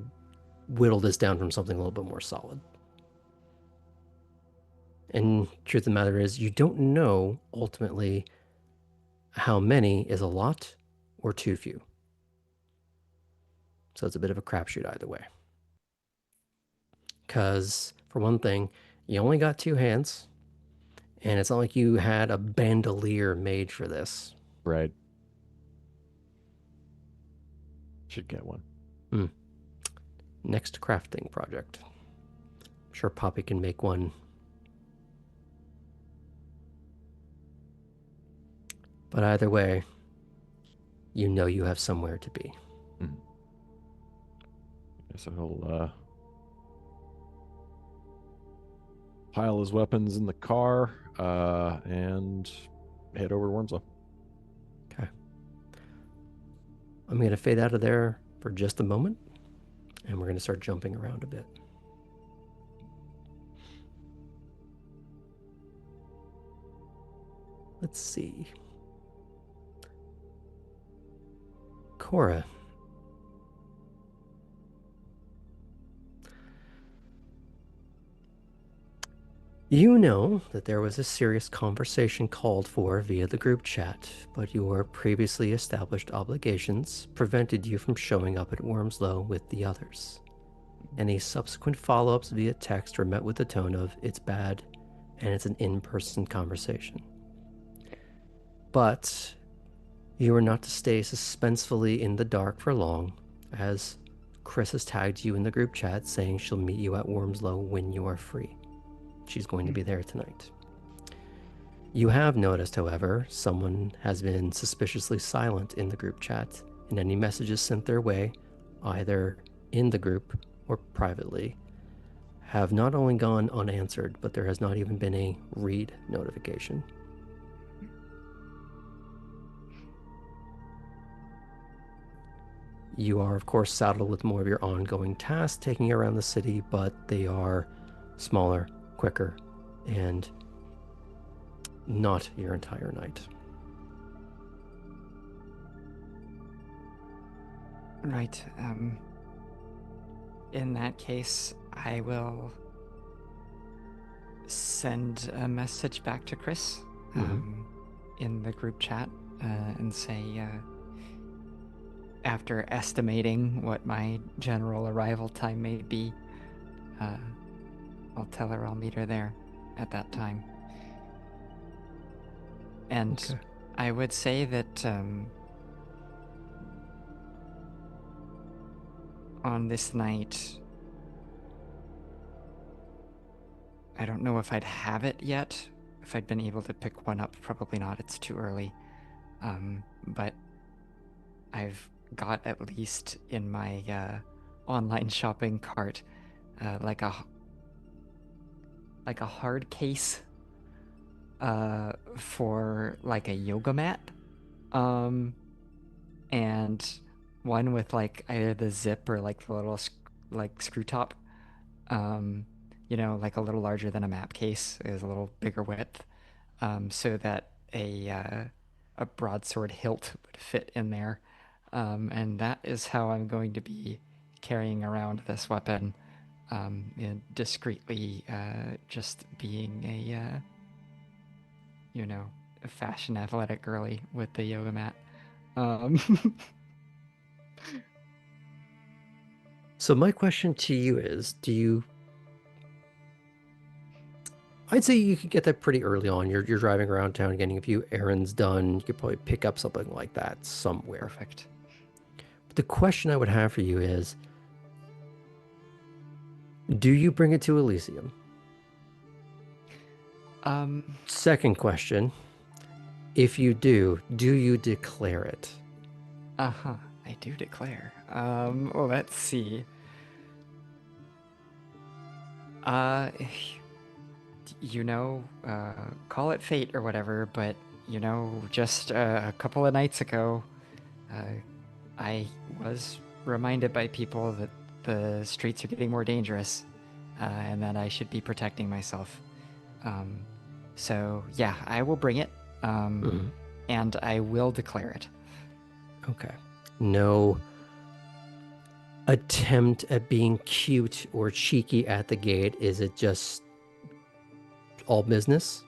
whittle this down from something a little bit more solid. And truth of the matter is, you don't know ultimately how many is a lot or too few. So it's a bit of a crapshoot either way. Because, for one thing, you only got 2 hands, and it's not like you had a bandolier made for this. Right. Should get one. Next crafting project. I'm sure Poppy can make one. But either way, you know you have somewhere to be. So he'll pile his weapons in the car and head over to Wormslow. Okay. I'm going to fade out of there for just a moment, and we're going to start jumping around a bit. Let's see. Cora. You know that there was a serious conversation called for via the group chat, but your previously established obligations prevented you from showing up at Wormslow with the others. Any subsequent follow-ups via text were met with the tone of, it's bad, and it's an in-person conversation. But you are not to stay suspensefully in the dark for long, as Chris has tagged you in the group chat saying she'll meet you at Wormslow when you are free. She's going to be there tonight. You have noticed, however, someone has been suspiciously silent in the group chat, and any messages sent their way, either in the group or privately, have not only gone unanswered, but there has not even been a read notification. You are, of course, saddled with more of your ongoing tasks taking you around the city, but they are smaller, quicker, and not your entire night. Right. In that case, I will send a message back to Chris in the group chat and say, after estimating what my general arrival time may be, I'll tell her I'll meet her there at that time. And Okay. I would say that on this night, I don't know if I'd have it yet, if I'd been able to pick one up. Probably not, it's too early. But I've got at least in my online shopping cart like a hard case for like a yoga mat, and one with like either the zip or like the little like screw top, you know, like a little larger than a map case, is a little bigger width, so that a broadsword hilt would fit in there, and that is how I'm going to be carrying around this weapon, and discreetly, just being a you know, a fashion athletic girly with the yoga mat. So my question to you is, I'd say you could get that pretty early on. You're driving around town getting a few errands done. You could probably pick up something like that somewhere. Perfect. But the question I would have for you is, do you bring it to Elysium? Second question, if you do you declare it? Uh-huh, I do declare. Well, let's see. You know, call it fate or whatever, but, you know, just a couple of nights ago, I was reminded by people that the streets are getting more dangerous, and that I should be protecting myself. So, yeah, I will bring it, and I will declare it. Okay. No attempt at being cute or cheeky at the gate. Is it just all business?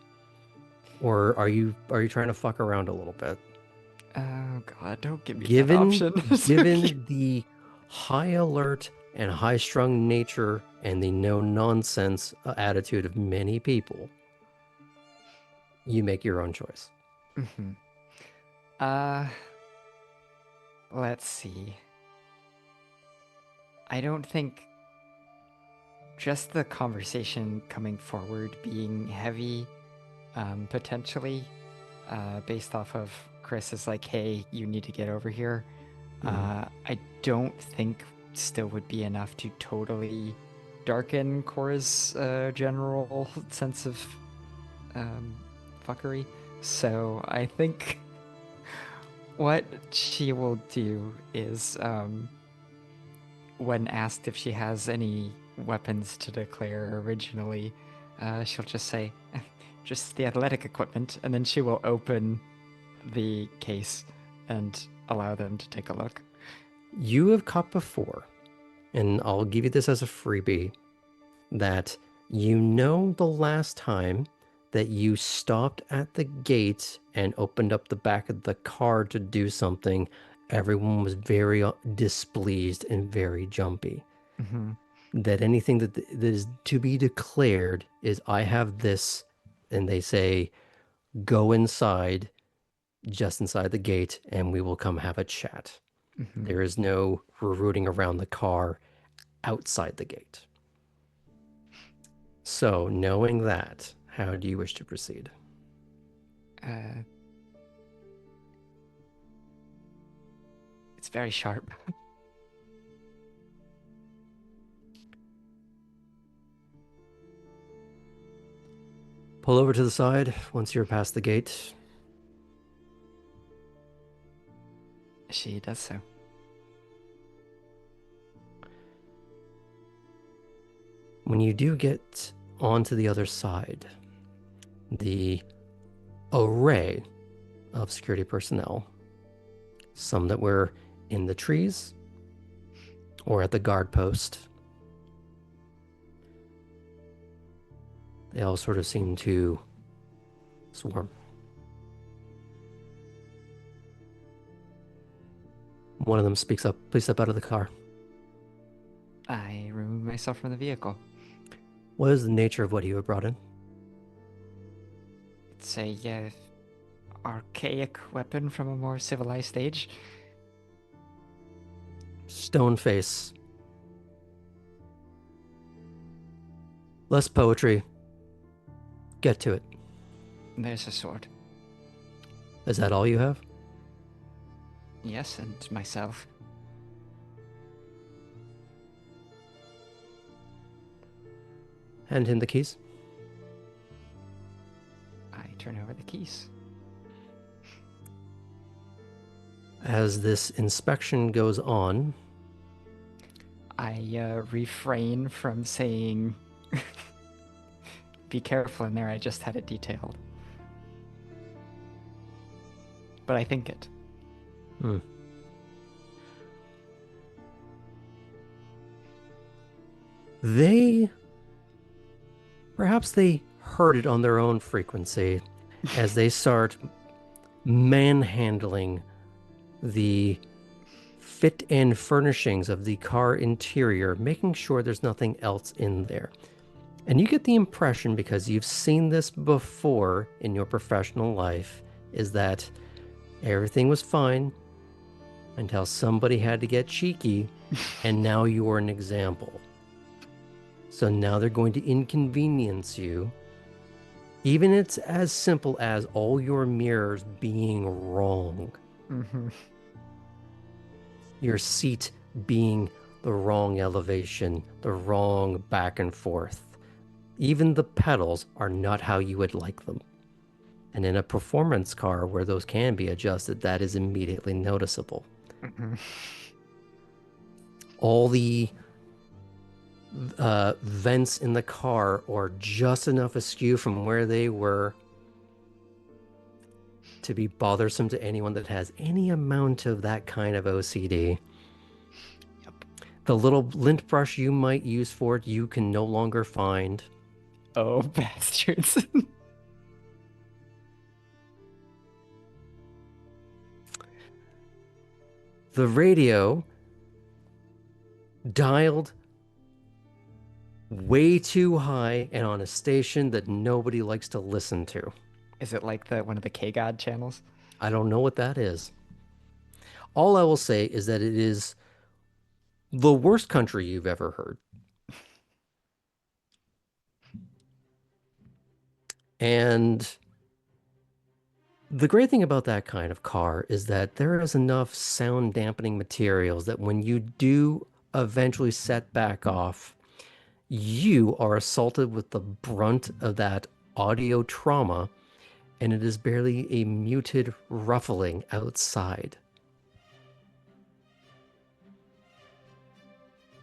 Or are you trying to fuck around a little bit? Oh God, don't give me that Given option. given the high alert and high strung nature and the no nonsense attitude of many people, you make your own choice. Mm-hmm. Let's see. I don't think just the conversation coming forward being heavy, potentially, based off of Chris is like, hey, you need to get over here. I don't think still would be enough to totally darken Cora's general sense of fuckery. So I think what she will do is, when asked if she has any weapons to declare originally, she'll just say, just the athletic equipment, and then she will open the case and allow them to take a look. You have caught before, and I'll give you this as a freebie, that you know the last time that you stopped at the gate and opened up the back of the car to do something, everyone was very displeased and very jumpy. Mm-hmm. That anything that is to be declared is, I have this, and they say, go inside, just inside the gate, and we will come have a chat. Mm-hmm. There is no rooting around the car outside the gate. So, knowing that, how do you wish to proceed? It's very sharp. Pull over to the side once you're past the gate. She does so. When you do get onto the other side, the array of security personnel, some that were in the trees or at the guard post, they all sort of seem to swarm. One of them speaks up. Please step out of the car. I remove myself from the vehicle. What is the nature of what you have brought in? It's a archaic weapon from a more civilized age. Stone face. Less poetry. Get to it. There's a sword. Is that all you have? Yes, and myself. Hand him the keys. I turn over the keys. As this inspection goes on, I refrain from saying, be careful in there, I just had it detailed. But I think it. Perhaps they heard it on their own frequency as they start manhandling the fit and furnishings of the car interior, making sure there's nothing else in there. And you get the impression, because you've seen this before in your professional life, is that everything was fine until somebody had to get cheeky, and now you're an example. So now they're going to inconvenience you. Even it's as simple as all your mirrors being wrong. Mm-hmm. Your seat being the wrong elevation, the wrong back and forth. Even the pedals are not how you would like them. And in a performance car where those can be adjusted, that is immediately noticeable. Mm-hmm. All the vents in the car are just enough askew from where they were. to be bothersome to anyone that has any amount of that kind of OCD. Yep. The little lint brush you might use for it, you can no longer find. Oh, bastards. The radio dialed way too high and on a station that nobody likes to listen to. Is it like one of the K-God channels? I don't know what that is. All I will say is that it is the worst country you've ever heard. And the great thing about that kind of car is that there is enough sound dampening materials that when you do eventually set back off, you are assaulted with the brunt of that audio trauma, and it is barely a muted ruffling outside.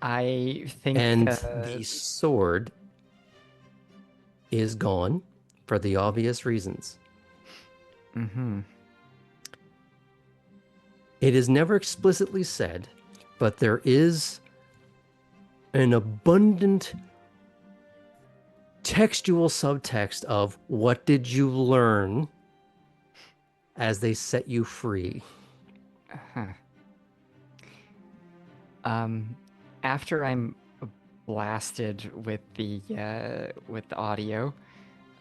I think And the sword is gone for the obvious reasons. Mm-hmm. It is never explicitly said, but there is an abundant textual subtext of what did you learn as they set you free. Huh. After I'm blasted with the audio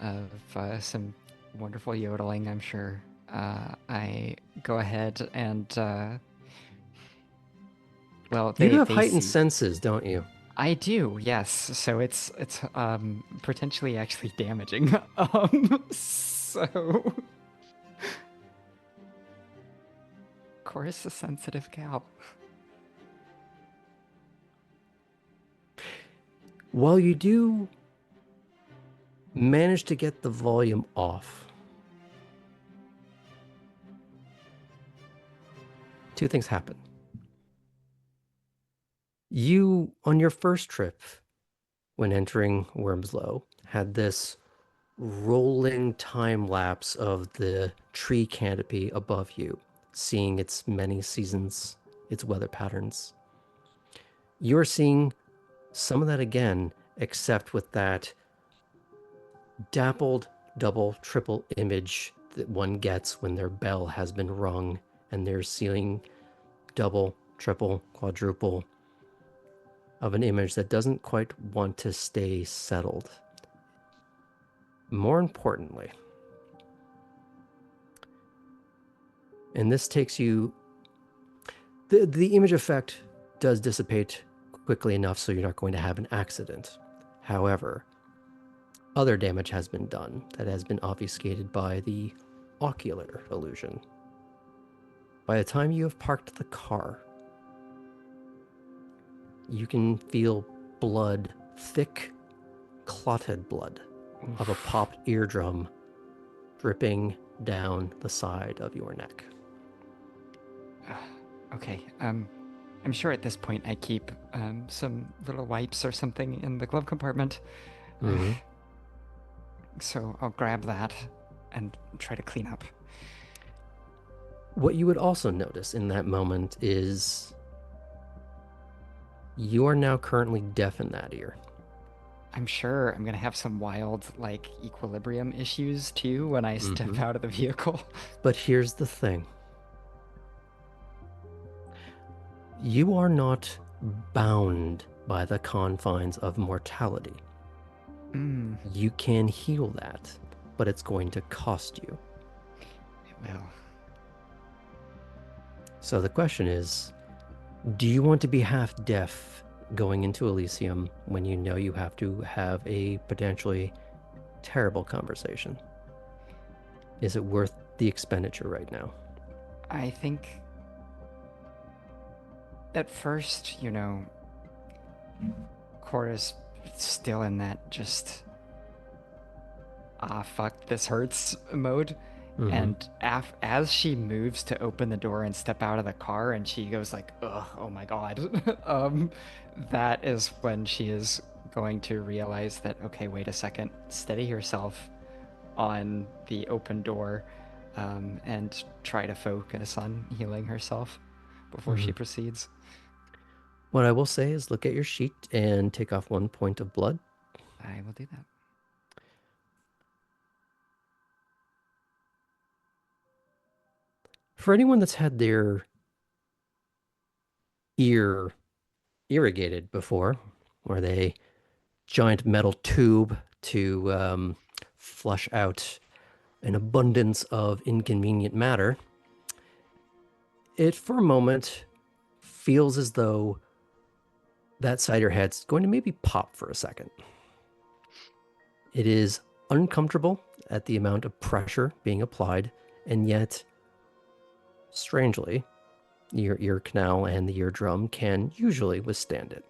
of some wonderful yodeling, I'm sure, I go ahead and well, You they have heightened see... senses, don't you? I do, yes. So it's potentially actually damaging. So Cora's a sensitive gal. While you do manage to get the volume off, two things happen. You, on your first trip, when entering Wormslow, had this rolling time lapse of the tree canopy above you, seeing its many seasons, its weather patterns. You're seeing some of that again, except with that dappled double, triple image that one gets when their bell has been rung and they're seeing double, triple, quadruple of an image that doesn't quite want to stay settled. More importantly, and this takes you, the image effect does dissipate quickly enough so you're not going to have an accident. However, other damage has been done that has been obfuscated by the ocular illusion. By the time you have parked the car, you can feel blood, thick, clotted blood of a popped eardrum dripping down the side of your neck. Okay, I'm sure at this point I keep some little wipes or something in the glove compartment. Mm-hmm. So I'll grab that and try to clean up. What you would also notice in that moment is you are now currently deaf in that ear. I'm sure I'm gonna have some wild, equilibrium issues too when I step out of the vehicle. But here's the thing. You are not bound by the confines of mortality. You can heal that, but it's going to cost you. It will. So the question is, do you want to be half deaf going into Elysium when you know you have to have a potentially terrible conversation? Is it worth the expenditure right now? I think at first, Cora's still in that just, fuck, this hurts mode. Mm-hmm. And as she moves to open the door and step out of the car and she goes like, ugh, oh my god, that is when she is going to realize that, okay, wait a second, steady yourself on the open door, and try to focus on healing herself before she proceeds. What I will say is look at your sheet and take off 1 point of blood. I will do that. For anyone that's had their ear irrigated before, where they giant metal tube to flush out an abundance of inconvenient matter, it for a moment feels as though that side of your head's going to maybe pop for a second. It is uncomfortable at the amount of pressure being applied, and yet, strangely, your ear canal and the eardrum can usually withstand it.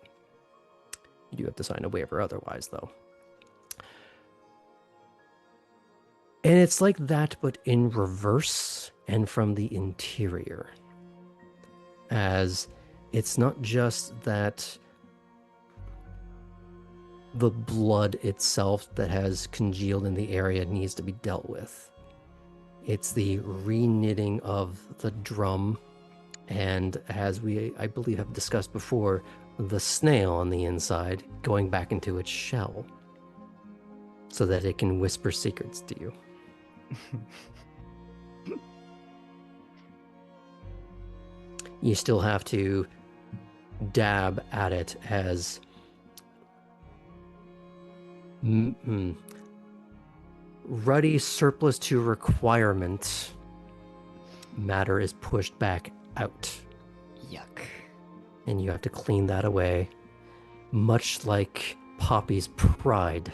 You do have to sign a waiver otherwise, though. And it's like that, but in reverse and from the interior. As it's not just that the blood itself that has congealed in the area needs to be dealt with. It's the reknitting of the drum, and as I believe have discussed before, the snail on the inside going back into its shell so that it can whisper secrets to you. You still have to dab at it as ruddy surplus to requirement matter is pushed back out. Yuck. And you have to clean that away, much like Poppy's pride.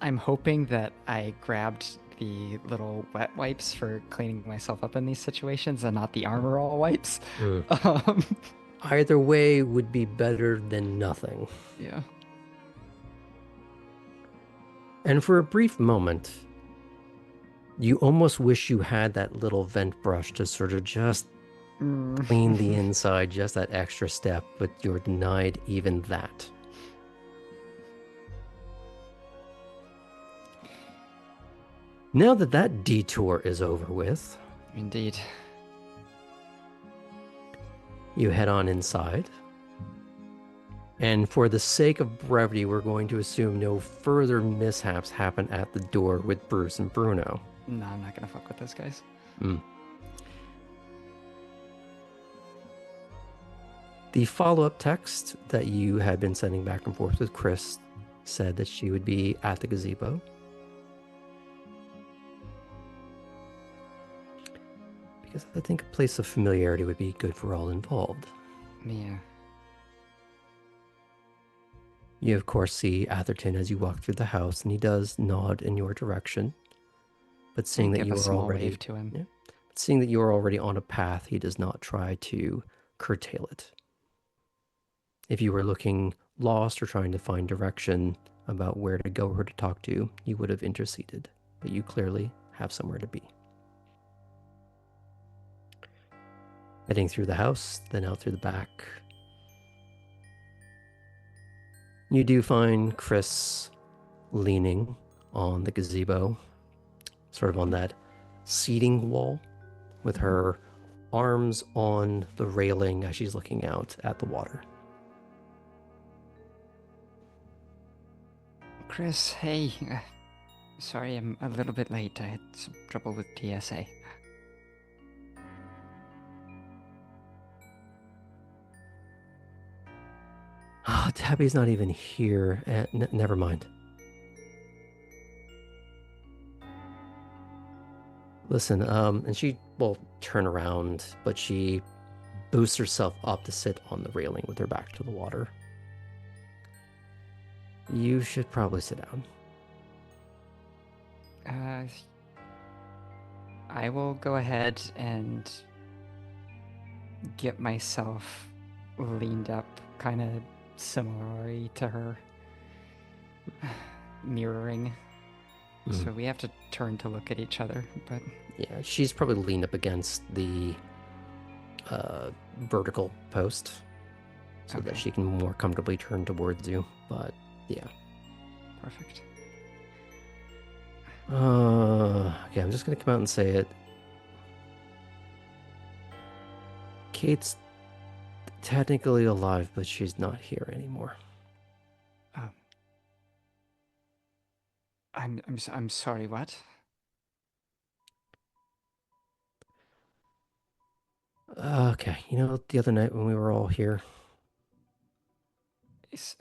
I'm hoping that I grabbed the little wet wipes for cleaning myself up in these situations and not the armor all wipes. Either way would be better than nothing. Yeah. And for a brief moment, you almost wish you had that little vent brush to sort of just clean the inside, just that extra step, but you're denied even that. Now that that detour is over with, Indeed. you head on inside. And for the sake of brevity, we're going to assume no further mishaps happen at the door with Bruce and Bruno. No, I'm not gonna fuck with those guys. The follow-up text that you had been sending back and forth with Chris said that she would be at the gazebo. Because I think a place of familiarity would be good for all involved. Yeah. You, of course, see Atherton as you walk through the house, and he does nod in your direction. But seeing that Give you a are small already wave to him. Yeah, but seeing that you are already on a path, he does not try to curtail it. If you were looking lost or trying to find direction about where to go or who to talk to, you would have interceded. But you clearly have somewhere to be. Heading through the house, then out through the back. You do find Chris leaning on the gazebo, sort of on that seating wall, with her arms on the railing as she's looking out at the water. Chris, hey. Sorry I'm a little bit late. I had some trouble with TSA. Oh, Tabby's not even here. Never mind. Listen, and she will turn around, but she boosts herself up to sit on the railing with her back to the water. You should probably sit down. I will go ahead and get myself leaned up, kind of similarly to her, mirroring. So we have to turn to look at each other, but yeah, she's probably leaned up against the vertical post so that she can more comfortably turn towards you. But yeah, perfect. Okay, I'm just gonna come out and say it. Kate's technically alive, but she's not here anymore. Um, I'm sorry. What? Okay, you know, the other night when we were all here, Is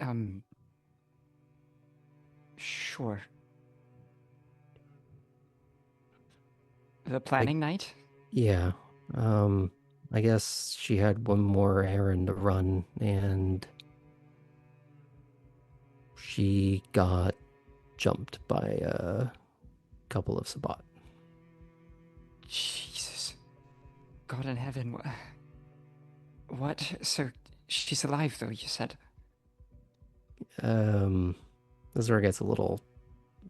sure. The like, planning night? yeah, um, I guess she had one more errand to run, and she got jumped by a couple of Sabbat. Jesus. God in heaven. What? So she's alive, though, you said? This is where it gets a little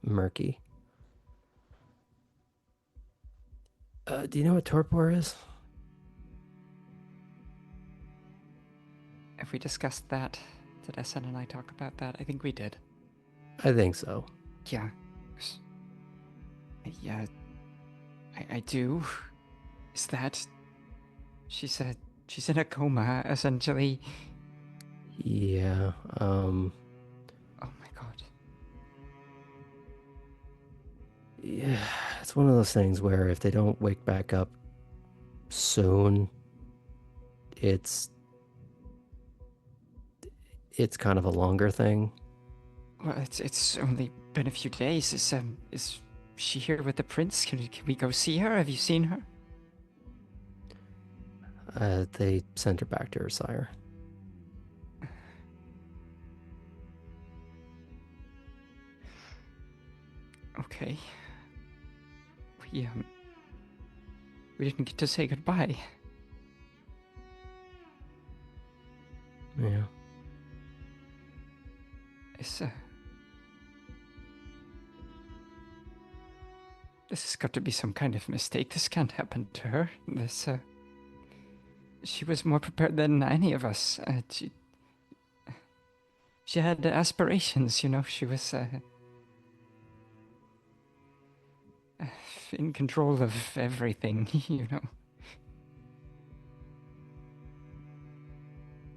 murky. Do you know what torpor is? Have we discussed that? Did SN and I talk about that? I think we did. I think so. Yeah. Yeah. I do. Is that... She's in a coma, essentially. Yeah, Oh my god. yeah, it's one of those things where if they don't wake back up soon, it's kind of a longer thing. Well, it's only been a few days. Is she here with the prince? Can we go see her? Have you seen her? They sent her back to her sire. Okay. We didn't get to say goodbye. Yeah. It's this has got to be some kind of mistake. This can't happen to her. She was more prepared than any of us. She had aspirations, you know. She was in control of everything, you know.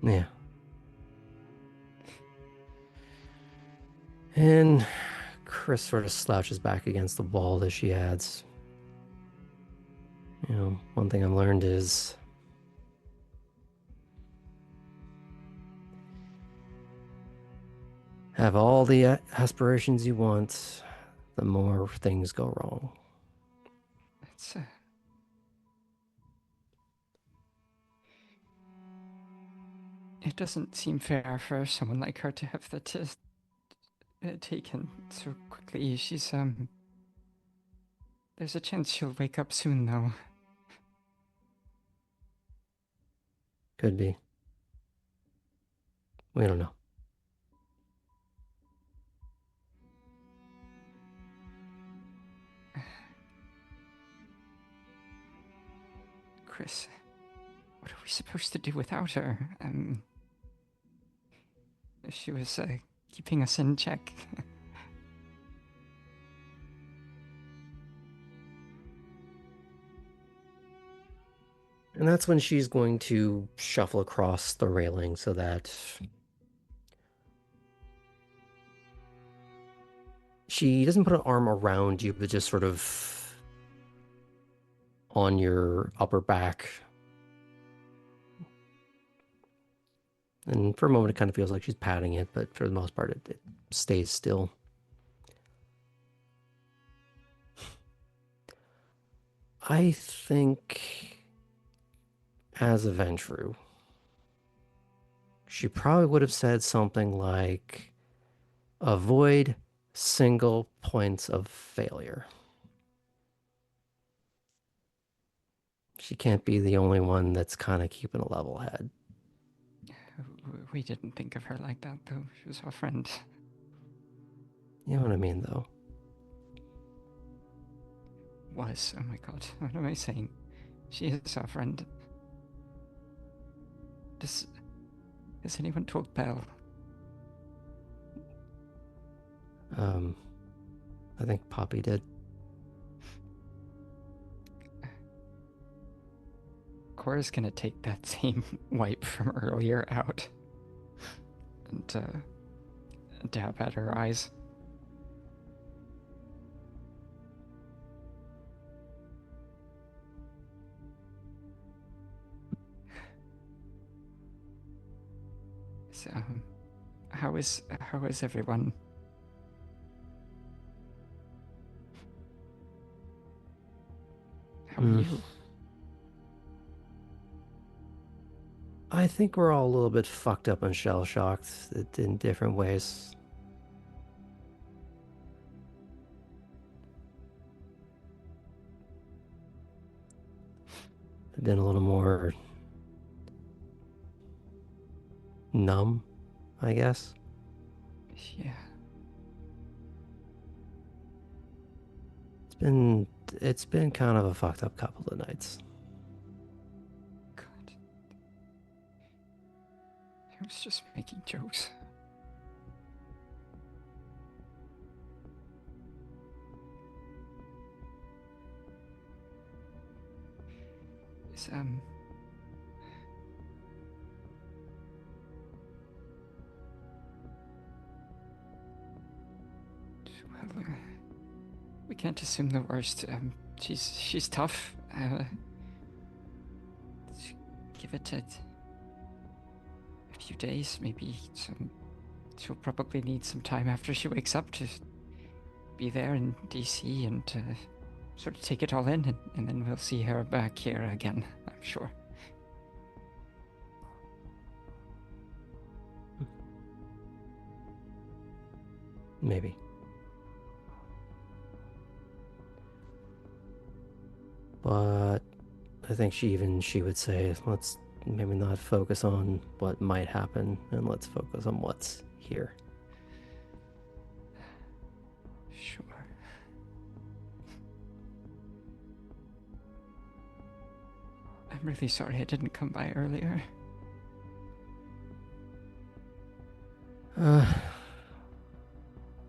Yeah. And Chris sort of slouches back against the wall as she adds, you know, one thing I've learned is have all the aspirations you want, the more things go wrong. It's it doesn't seem fair for someone like her to have that taken so quickly. She's there's a chance she'll wake up soon, though. Could be. We don't know. Chris, what are we supposed to do without her? She was keeping us in check. And that's when she's going to shuffle across the railing so that she doesn't put an arm around you, but just sort of on your upper back. And for a moment, it kind of feels like she's patting it, but for the most part, it stays still. I think as a Ventru, she probably would have said something like, avoid single points of failure. She can't be the only one that's kind of keeping a level head. We didn't think of her like that, though. She was our friend. You know what I mean, though? Was. Oh my god. What am I saying? She is our friend. Has anyone told Belle? I think Poppy did. Cora's gonna take that same wipe from earlier out and dab at her eyes. So, how is everyone? How are you? I think we're all a little bit fucked up and shell-shocked in different ways. I've been a little more numb, I guess. Yeah. It's been kind of a fucked up couple of nights. God. I was just making jokes. Is, well, we can't assume the worst. She's tough. Give it a few days, maybe some. She'll probably need some time after she wakes up to be there in DC and sort of take it all in, and then we'll see her back here again, I'm sure. Maybe. But I think she would say, let's maybe not focus on what might happen and let's focus on what's here. Sure. I'm really sorry I didn't come by earlier.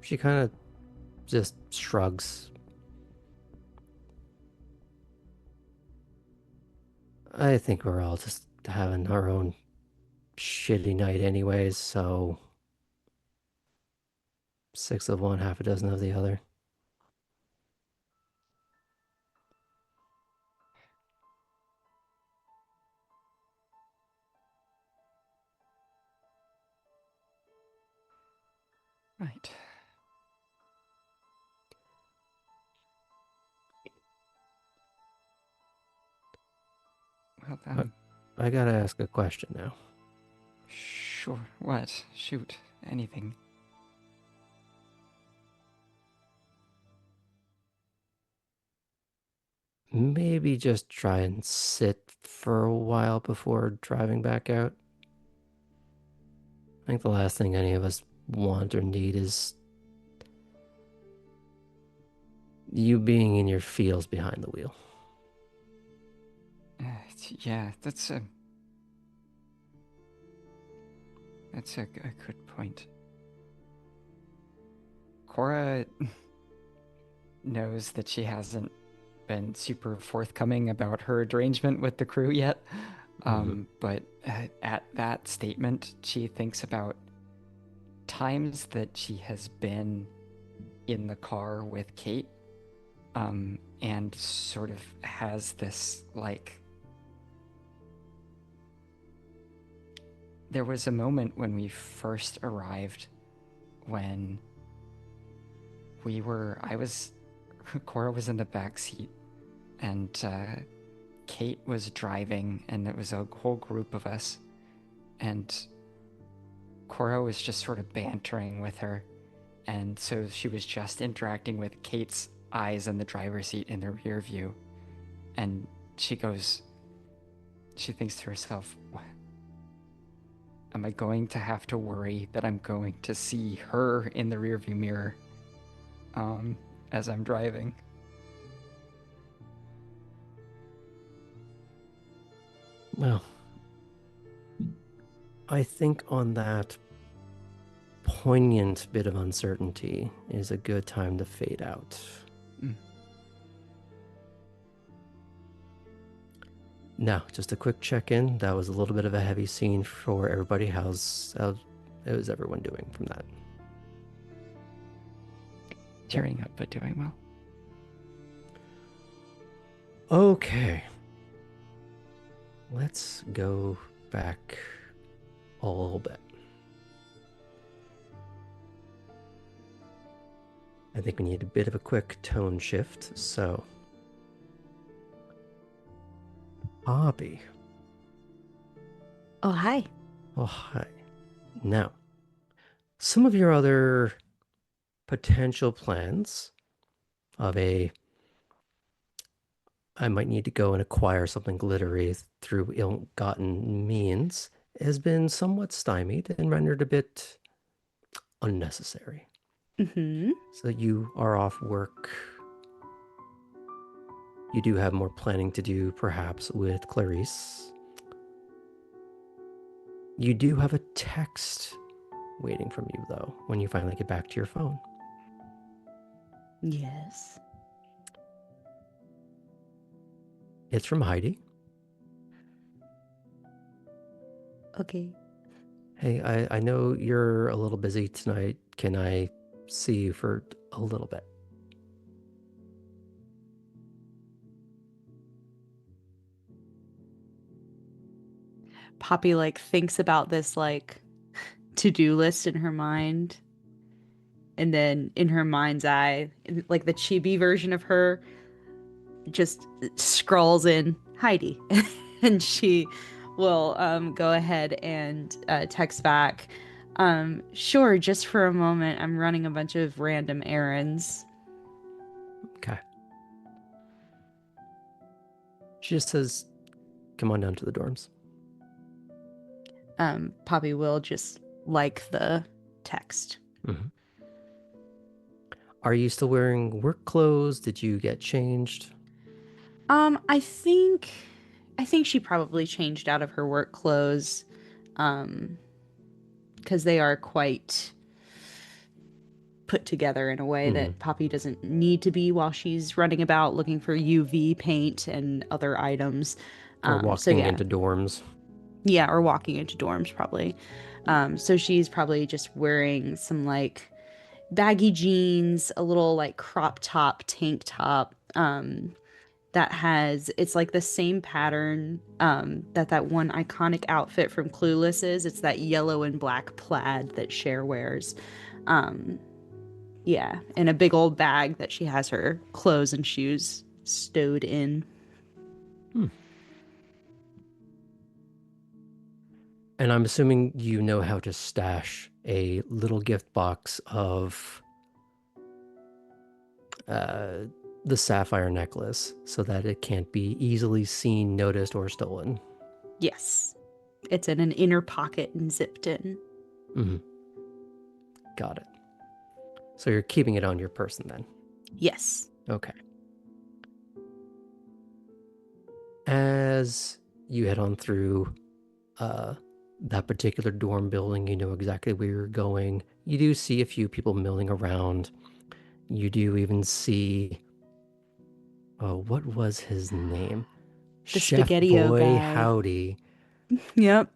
She kind of just shrugs. I think we're all just having our own shitty night anyways, so 6 of one, half a dozen of the other. Right. Well, I gotta ask a question now. Sure. What? Shoot. Anything. Maybe just try and sit for a while before driving back out. I think the last thing any of us want or need is you being in your feels behind the wheel. Yeah, that's a good point. Cora knows that she hasn't been super forthcoming about her arrangement with the crew yet. But at that statement, she thinks about times that she has been in the car with Kate, and sort of has this, like, there was a moment when we first arrived when Cora was in the back seat and Kate was driving, and it was a whole group of us, and Cora was just sort of bantering with her, and so she was just interacting with Kate's eyes in the driver's seat in the rear view, and she thinks to herself, am I going to have to worry that I'm going to see her in the rearview mirror as I'm driving? Well, I think on that poignant bit of uncertainty is a good time to fade out. No, just a quick check-in. That was a little bit of a heavy scene for everybody. How's everyone doing from that? Tearing up, but doing well. Okay. Let's go back a little bit. I think we need a bit of a quick tone shift, so... Poppy. Oh, hi. Oh, hi. Now, some of your other potential plans of I might need to go and acquire something glittery through ill-gotten means has been somewhat stymied and rendered a bit unnecessary. Mm-hmm. So you are off work. You do have more planning to do, perhaps, with Clarice. You do have a text waiting from you, though, when you finally get back to your phone. Yes. It's from Heidi. Okay. Hey, I know you're a little busy tonight. Can I see you for a little bit? Poppy thinks about this to-do list in her mind, and then in her mind's eye, the chibi version of her just scrawls in Heidi, and she will go ahead and text back. Sure, just for a moment. I'm running a bunch of random errands. Okay. She just says, come on down to the dorms. Poppy will just like the text. Mm-hmm. Are you still wearing work clothes? Did you get changed? I think she probably changed out of her work clothes, because they are quite put together in a way that Poppy doesn't need to be while she's running about looking for UV paint and other items. Or walking into dorms. Yeah, or walking into dorms probably. So she's probably just wearing some baggy jeans, a little crop top, tank top, that it's the same pattern that one iconic outfit from Clueless is. It's that yellow and black plaid that Cher wears. Yeah, and a big old bag that she has her clothes and shoes stowed in. And I'm assuming you know how to stash a little gift box of the sapphire necklace so that it can't be easily seen, noticed, or stolen. Yes. It's in an inner pocket and zipped in. Mm-hmm. Got it. So you're keeping it on your person then? Yes. Okay. As you head on through that particular dorm building, you know exactly where you're going. You do see a few people milling around. You do even see... Oh, what was his name? The Chef Spaghetti-O Boy guy. Howdy. Yep.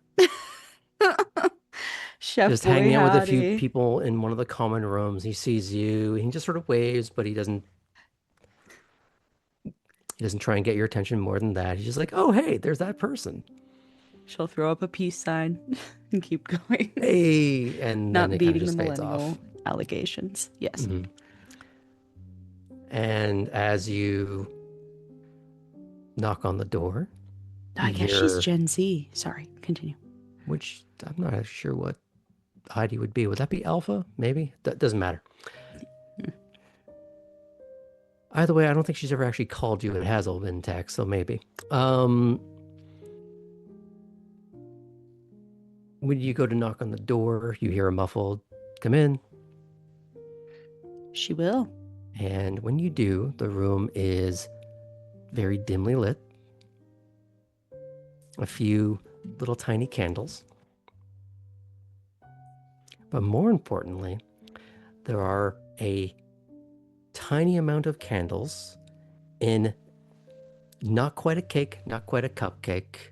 Chef Just Boy hanging out with a few Howdy. people in one of the common rooms. He sees you. He just sort of waves, but he doesn't try and get your attention more than that. He's just like, oh, hey, there's that person. She'll throw up a peace sign and keep going. Hey, and then Not it kind of beating the just fades millennial off. allegations. Yes. Mm-hmm. And as you knock on the door, I guess she's Gen Z. Sorry, continue. Which I'm not sure what Heidi would be. Would that be Alpha? Maybe? That doesn't matter. Either way, I don't think she's ever actually called you. It has all been text, so maybe. When you go to knock on the door, you hear a muffled, come in. She will. And when you do, the room is very dimly lit. A few little tiny candles. But more importantly, there are a tiny amount of candles in Not quite a cake, not quite a cupcake.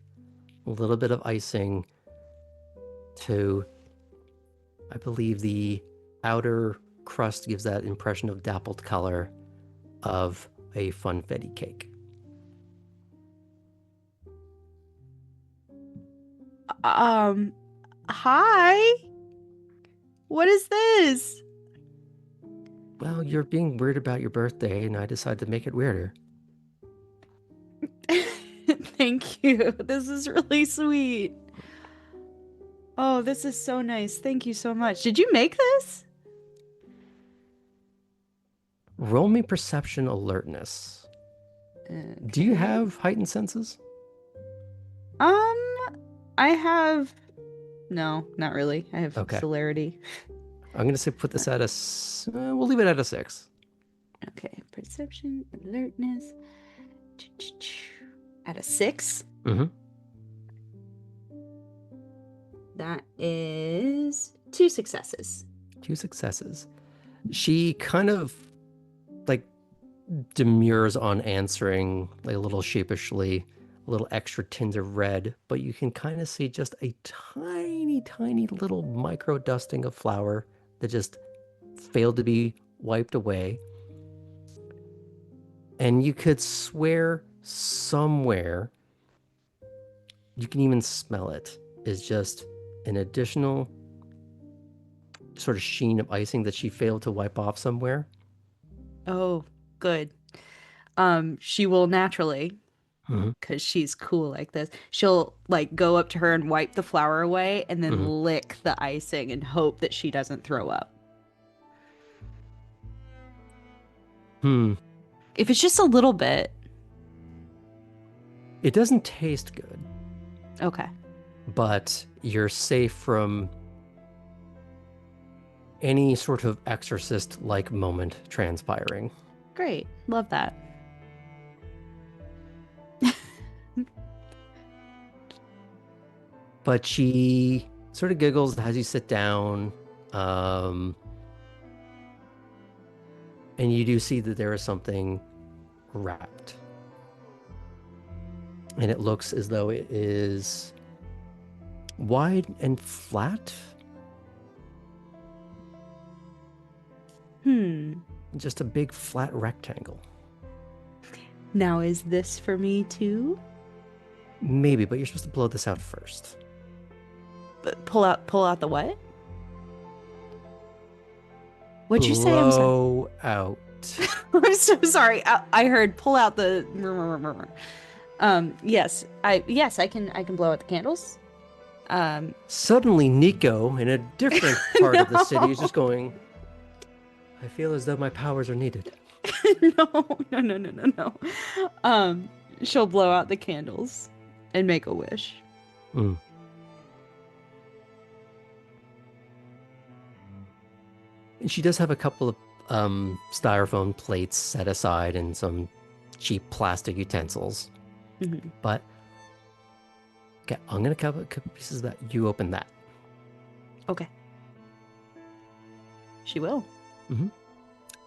A little bit of icing to, I believe the outer crust gives that impression of dappled color of a funfetti cake. Hi. What is this? Well, you're being weird about your birthday, and I decided to make it weirder. Thank you. This is really sweet. Oh, this is so nice. Thank you so much. Did you make this? Roll me perception alertness. Do you have heightened senses? I have... No, not really. I have Okay. celerity. I'm going to say put this at a... we'll leave it at a 6. Okay, perception, alertness. At a 6? Mm-hmm. That is 2 successes. 2 successes. She kind of, like, demurs on answering, like, a little sheepishly, a little extra tint of red, but you can kind of see just a tiny, tiny little micro dusting of flour that just failed to be wiped away. And you could swear somewhere, you can even smell it, is just an additional sort of sheen of icing that she failed to wipe off somewhere. Oh, good. She will naturally, Mm-hmm. because she's cool like this, she'll like go up to her and wipe the flour away and then Mm-hmm. lick the icing and hope that she doesn't throw up. If it's just a little bit. It doesn't taste good, Okay. but you're safe from any sort of exorcist-like moment transpiring. Great. Love that. But she sort of giggles as you sit down, and you do see that there is something wrapped. And it looks as though it is wide and flat. Just a big flat rectangle. Now, is this for me too? Maybe, but you're supposed to blow this out first. But pull out the what? What'd you say? I'm sorry. Blow out. I'm so sorry. I heard pull out the. Yes, I can blow out the candles. Suddenly, Nico, in a different part of the city, is just going, I feel as though my powers are needed. No. She'll blow out the candles and make a wish. Mm. And she does have a couple of styrofoam plates set aside and some cheap plastic utensils. Mm-hmm. But okay, I'm gonna cut a couple pieces of that. You open that. Okay. She will. Mm-hmm.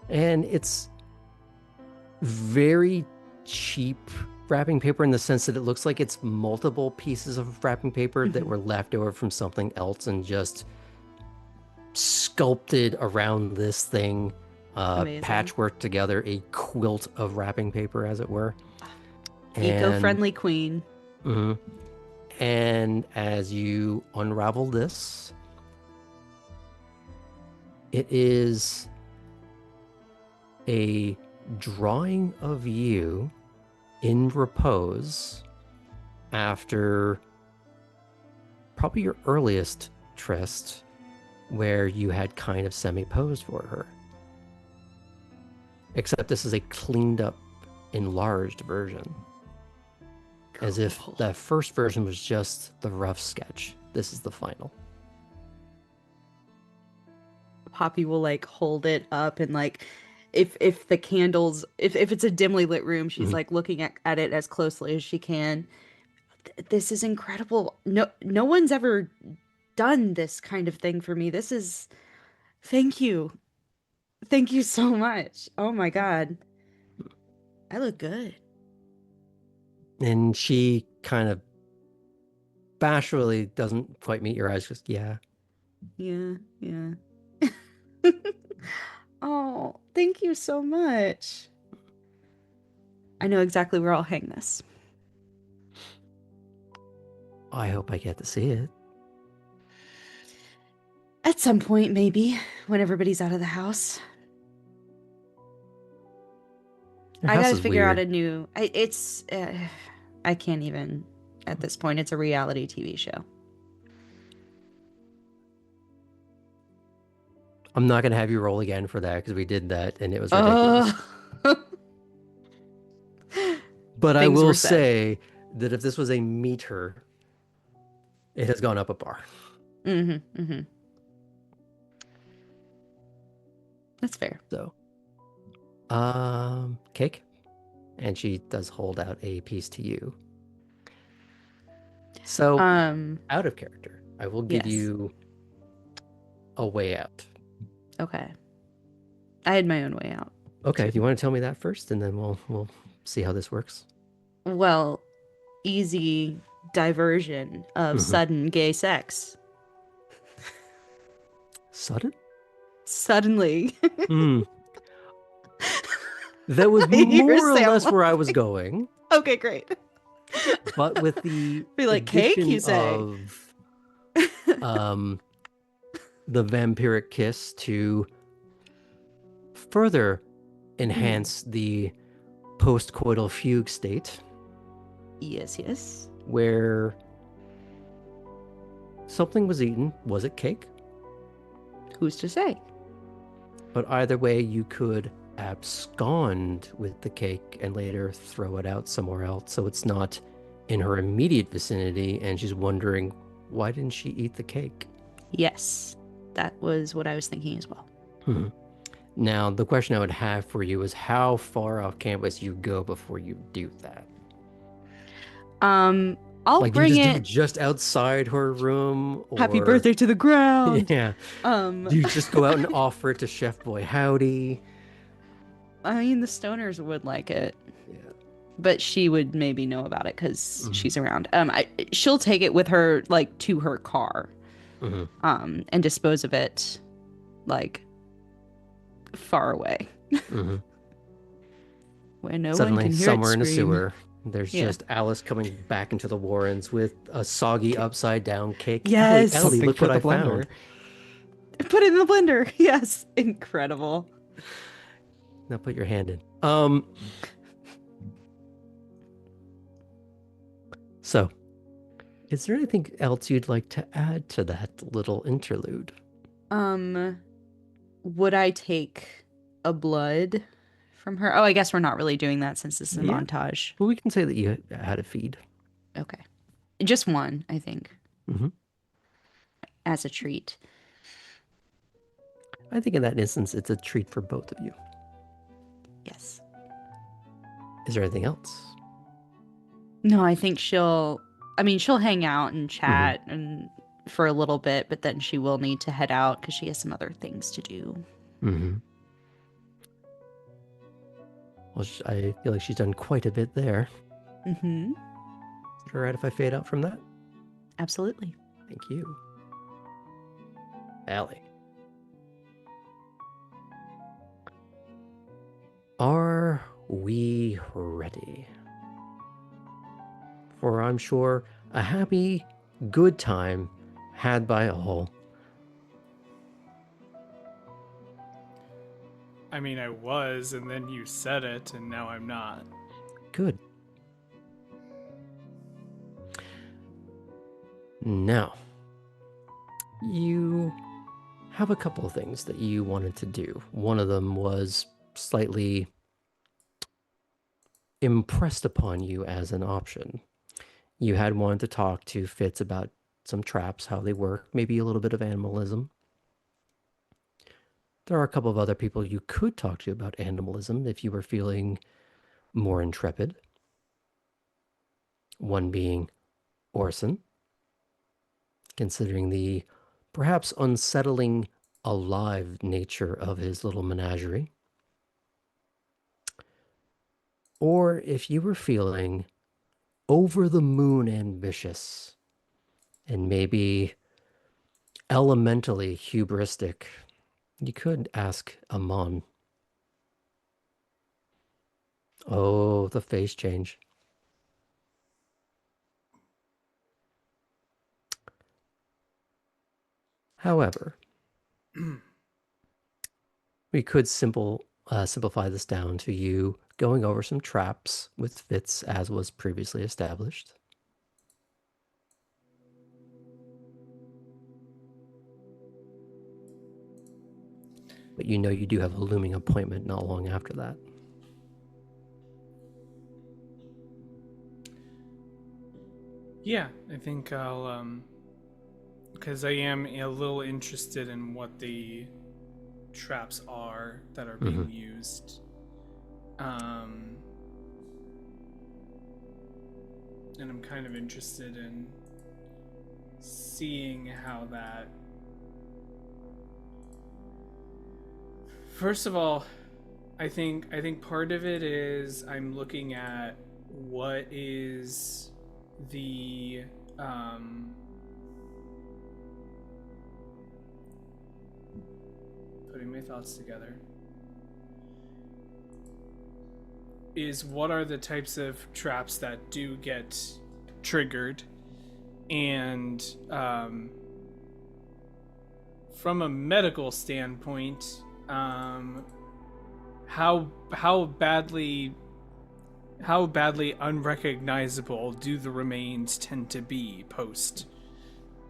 And it's very cheap wrapping paper in the sense that it looks like it's multiple pieces of wrapping paper that were left over from something else and just sculpted around this thing, patchwork together a quilt of wrapping paper, as it were. Eco-friendly queen. Mm-hmm. And as you unravel this, it is a drawing of you in repose after probably your earliest tryst, where you had kind of semi-posed for her. Except this is a cleaned up, enlarged version. Cool. As if that first version was just the rough sketch. This is the final. Poppy will like hold it up and like if the candles if it's a dimly lit room, she's like looking at it as closely as she can. This is incredible. No one's ever done this kind of thing for me. This is thank you so much. Oh my god, I look good. And she kind of bashfully doesn't quite meet your eyes. Just, yeah. Yeah. Oh, thank you so much. I know exactly where I'll hang this. I hope I get to see it. At some point, maybe, when everybody's out of the house. Your I house gotta is figure out weird. a new. I can't even. At this point, it's a reality TV show. I'm not going to have you roll again for that because we did that and it was ridiculous. But I Things will were said. say that if this was a meter, it has gone up a bar. Mm-hmm. That's fair. So, cake. And she does hold out a piece to you. So, out of character, I will give yes. you a way out. Okay. I had my own way out. Okay, do you want to tell me that first, and then we'll see how this works? Well, easy diversion of sudden gay sex. Sudden? Suddenly. That was more or less where I was going. Okay, great. But with the Be like cake, you say? Of the vampiric kiss to further enhance the post-coital fugue state. Yes. Where something was eaten. Was it cake? Who's to say? But either way, you could abscond with the cake and later throw it out somewhere else, so it's not in her immediate vicinity, and she's wondering, why didn't she eat the cake? Yes, that was what I was thinking as well. Now, the question I would have for you is how far off campus you go before you do that. I'll like, bring do you it do just outside her room. Or... Happy birthday to the ground. Yeah. Do you just go out and offer it to Chef Boy Howdy? I mean, the stoners would like it. Yeah. But she would maybe know about it because she's around. She'll take it with her, like, to her car, and dispose of it, like, far away, where no Suddenly, one can hear somewhere it in a scream. sewer, there's just Alice coming back into the Warrens with a soggy upside down cake. Yes, Ellie, look what I found. Put it in the blender. Yes, incredible. Now put your hand in. So, is there anything else you'd like to add to that little interlude? Would I take a blood from her? Oh, I guess we're not really doing that since this is a montage. Well, we can say that you had a feed. Okay. Just one, I think. As a treat. I think in that instance, it's a treat for both of you. Yes. Is there anything else? No, I think she'll hang out and chat and for a little bit, but then she will need to head out because she has some other things to do. Well, I feel like she's done quite a bit there. Is it all right if I fade out from that? Absolutely. Thank you. Allie. Are we ready? For, I'm sure, a happy, good time had by all. I mean, I was, and then you said it, and now I'm not. Good. Now, you have a couple of things that you wanted to do. One of them was slightly impressed upon you as an option. You had wanted to talk to Fitz about some traps, how they work, maybe a little bit of animalism. There are a couple of other people you could talk to about animalism if you were feeling more intrepid. One being Orson, considering the perhaps unsettling alive nature of his little menagerie. Or if you were feeling over the moon ambitious and maybe elementally hubristic, you could ask Amon. Oh, the face change. However, we could simplify this down to you going over some traps with Fitz as was previously established. But you know you do have a looming appointment not long after that. Yeah, I think I'll, because I am a little interested in what the traps are that are being used. And I'm kind of interested in seeing how that... First of all, I think part of it is I'm looking at what is the putting my thoughts together, is what are the types of traps that do get triggered, and from a medical standpoint, how badly unrecognizable do the remains tend to be post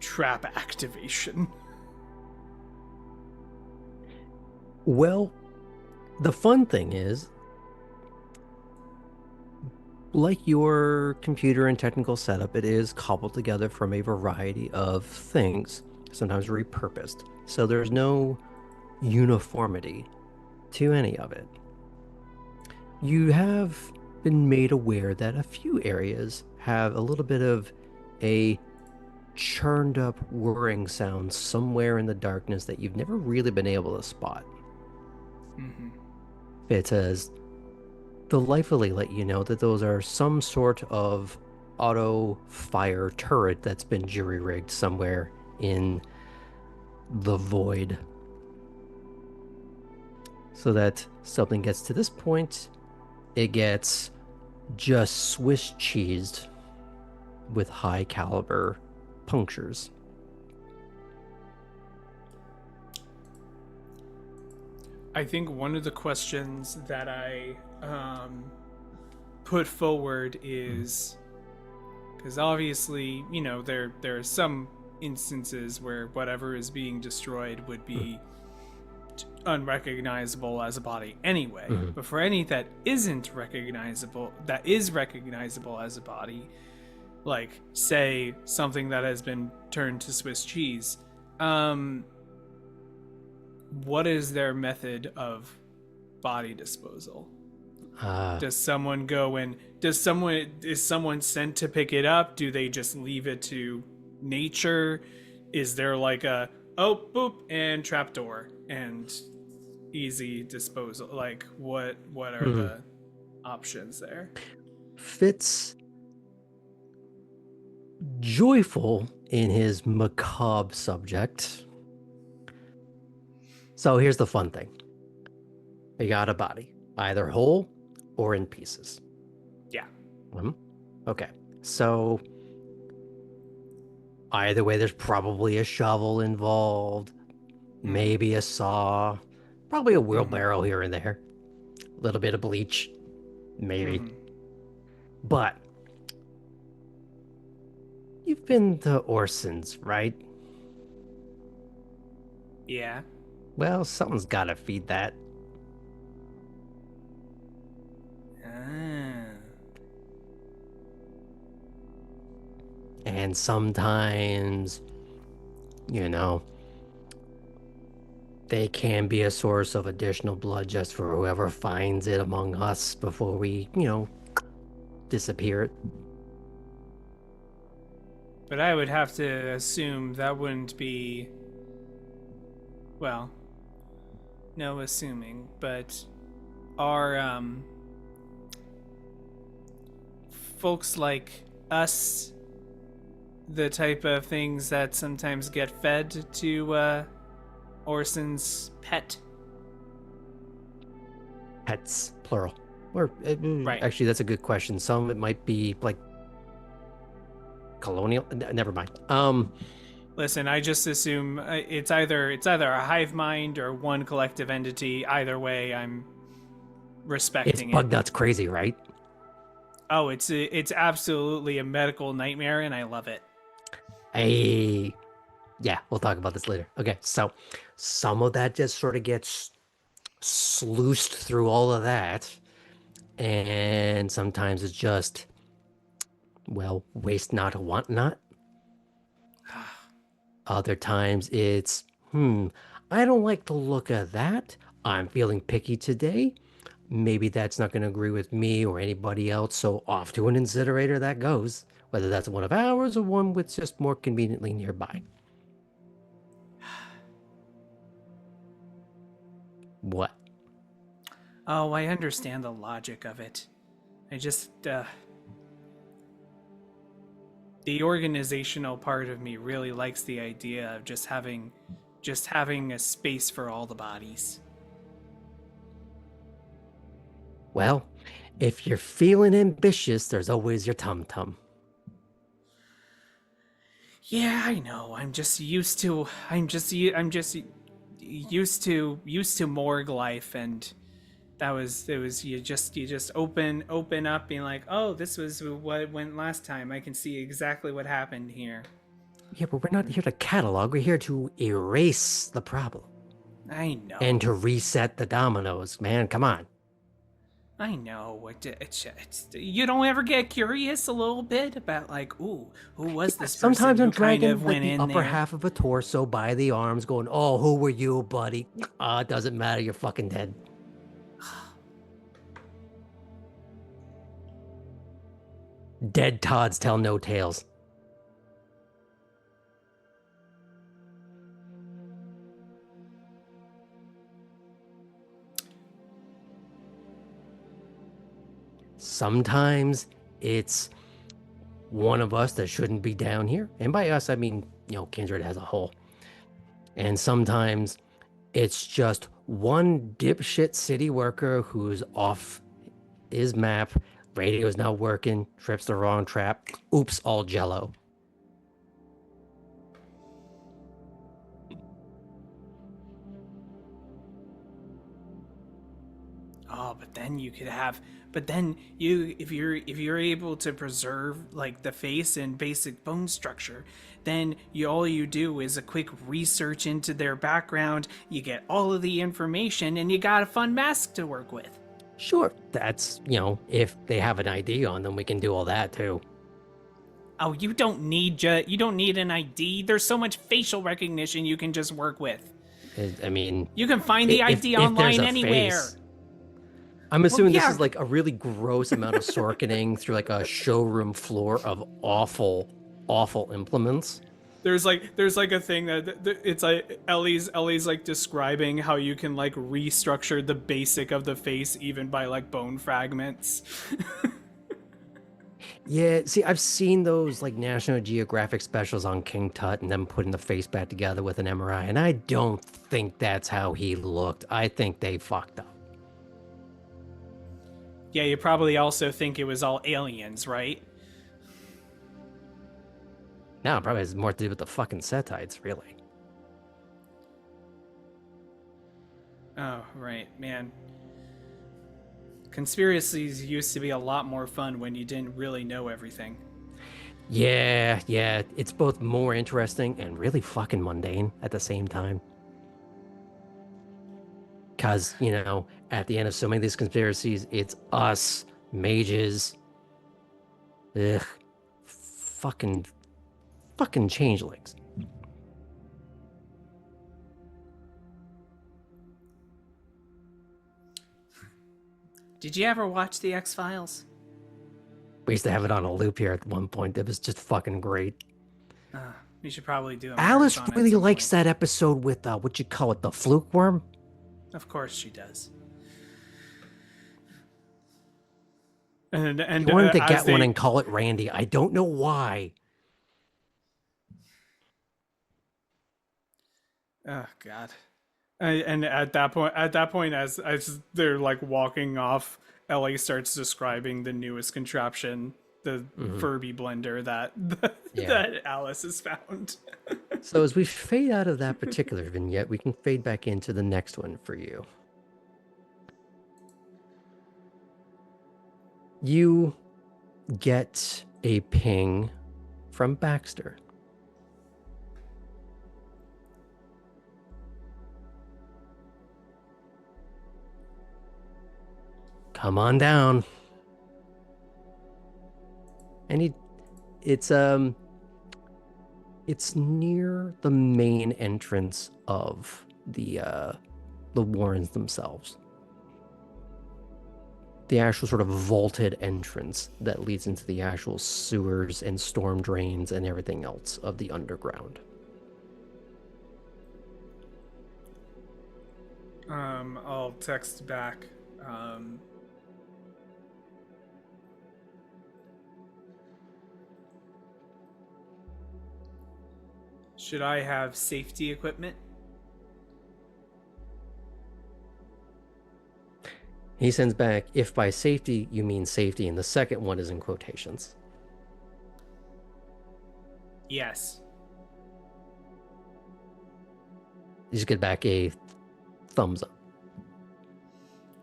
trap activation? Well, the fun thing is, like your computer and technical setup, it is cobbled together from a variety of things, sometimes repurposed. So there's no uniformity to any of it. You have been made aware that a few areas have a little bit of a churned up whirring sound somewhere in the darkness that you've never really been able to spot. It says delightfully let you know that those are some sort of auto fire turret that's been jury rigged somewhere in the void. So that something gets to this point, it gets just Swiss cheesed with high caliber punctures. I think one of the questions that I put forward is, because obviously, you know, there are some instances where whatever is being destroyed would be unrecognizable as a body anyway. But for any that isn't recognizable, that is recognizable as a body, like say something that has been turned to Swiss cheese, what is their method of body disposal? Does someone go and is someone sent to pick it up? Do they just leave it to nature? Is there like a boop and trapdoor and easy disposal? Like what are the options there? Fitz, joyful in his macabre subject. So here's the fun thing. You got a body, either whole or in pieces. Yeah. Okay. So either way, there's probably a shovel involved, maybe a saw, probably a wheelbarrow here and there, a little bit of bleach, maybe. But you've been to Orson's, right? Yeah. Well, someone's got to feed that. And sometimes, you know, they can be a source of additional blood just for whoever finds it among us before we, you know, disappear it. But I would have to assume that wouldn't be... Well, no assuming, but are folks like us the type of things that sometimes get fed to Orson's pet? Pets, plural. Or Right. actually, that's a good question. Some of it might be like colonial. Never mind. Listen, I just assume it's either a hive mind or one collective entity. Either way, I'm It's respecting bug it. nuts crazy, right? Oh, it's absolutely a medical nightmare, and I love it. Hey, yeah, we'll talk about this later. Okay, so some of that just sort of gets sluiced through all of that, and sometimes it's just, well, waste not, want not. Other times it's, I don't like the look of that. I'm feeling picky today. Maybe that's not going to agree with me or anybody else, so off to an incinerator that goes, whether that's one of ours or one that's just more conveniently nearby. What? Oh, I understand the logic of it. I just the organizational part of me really likes the idea of just having a space for all the bodies. Well, if you're feeling ambitious, there's always your tum-tum. Yeah, I know. I'm just used to used to morgue life, and that was it was you just open up being like, "Oh, this was what went last time. I can see exactly what happened here." Yeah, but we're not here to catalog. We're here to erase the problem. I know. And to reset the dominoes, man. Come on. I know. You don't ever get curious a little bit about like, ooh, who was this person Sometimes I'm who kind dragging of went the in upper there? half of a torso by the arms, going, "Oh, who were you, buddy? It doesn't matter. You're fucking dead." Dead Tods tell no tales. Sometimes it's one of us that shouldn't be down here. And by us, I mean, Kindred as a whole. And sometimes it's just one dipshit city worker who's off his map, radio's not working, trips the wrong trap, oops, all jello. Oh, but then you could have, but then you, if you're able to preserve like the face and basic bone structure, then all you do is a quick research into their background. You get all of the information, and you got a fun mask to work with. Sure, that's, if they have an ID on them, we can do all that too. Oh, you don't need an ID. There's so much facial recognition you can just work with. I mean, You can find the ID if there's online a anywhere. face, I'm assuming yeah. this is like a really gross amount of sorkening through like a showroom floor of awful implements. There's like a thing that it's like Ellie's like describing how you can like restructure the basic of the face even by like bone fragments. Yeah, see, I've seen those like National Geographic specials on King Tut and them putting the face back together with an MRI, and I don't think that's how he looked. I think they fucked up. Yeah, you probably also think it was all aliens, right? No, it probably has more to do with the fucking Setites, really. Oh, right, man. Conspiracies used to be a lot more fun when you didn't really know everything. Yeah, it's both more interesting and really fucking mundane at the same time. Because, at the end of so many of these conspiracies, it's us, mages, fucking changelings. Did you ever watch The X-Files? We used to have it on a loop here at one point. It was just fucking great. We should probably do it. Alice really likes that episode with, what you call it, the fluke worm? Of course she does. And He wanted to as get one they, and call it Randy. I don't know why. oh God. And at that point, as they're like walking off, Ellie starts describing the newest contraption, the Furby blender that Yeah. that Alice has found. So as we fade out of that particular vignette, we can fade back into the next one for you. You get a ping from Baxter. Come on down. And it's near the main entrance of the Warrens themselves. The actual sort of vaulted entrance that leads into the actual sewers and storm drains and everything else of the underground. I'll text back. Should I have safety equipment? He sends back, if by safety you mean safety, and the second one is in quotations. Yes. You just get back a thumbs up.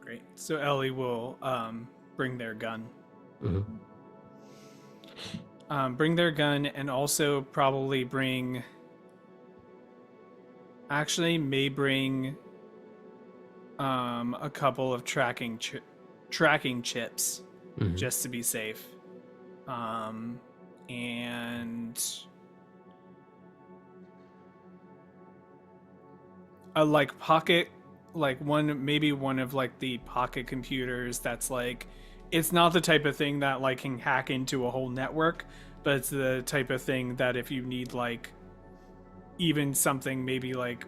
Great. So Ellie will bring their gun. Bring their gun, and also probably bring. Actually, may bring a couple of tracking chips, just to be safe. And a like pocket, like maybe one of like the pocket computers that's like, it's not the type of thing that like can hack into a whole network, but it's the type of thing that if you need like even something maybe like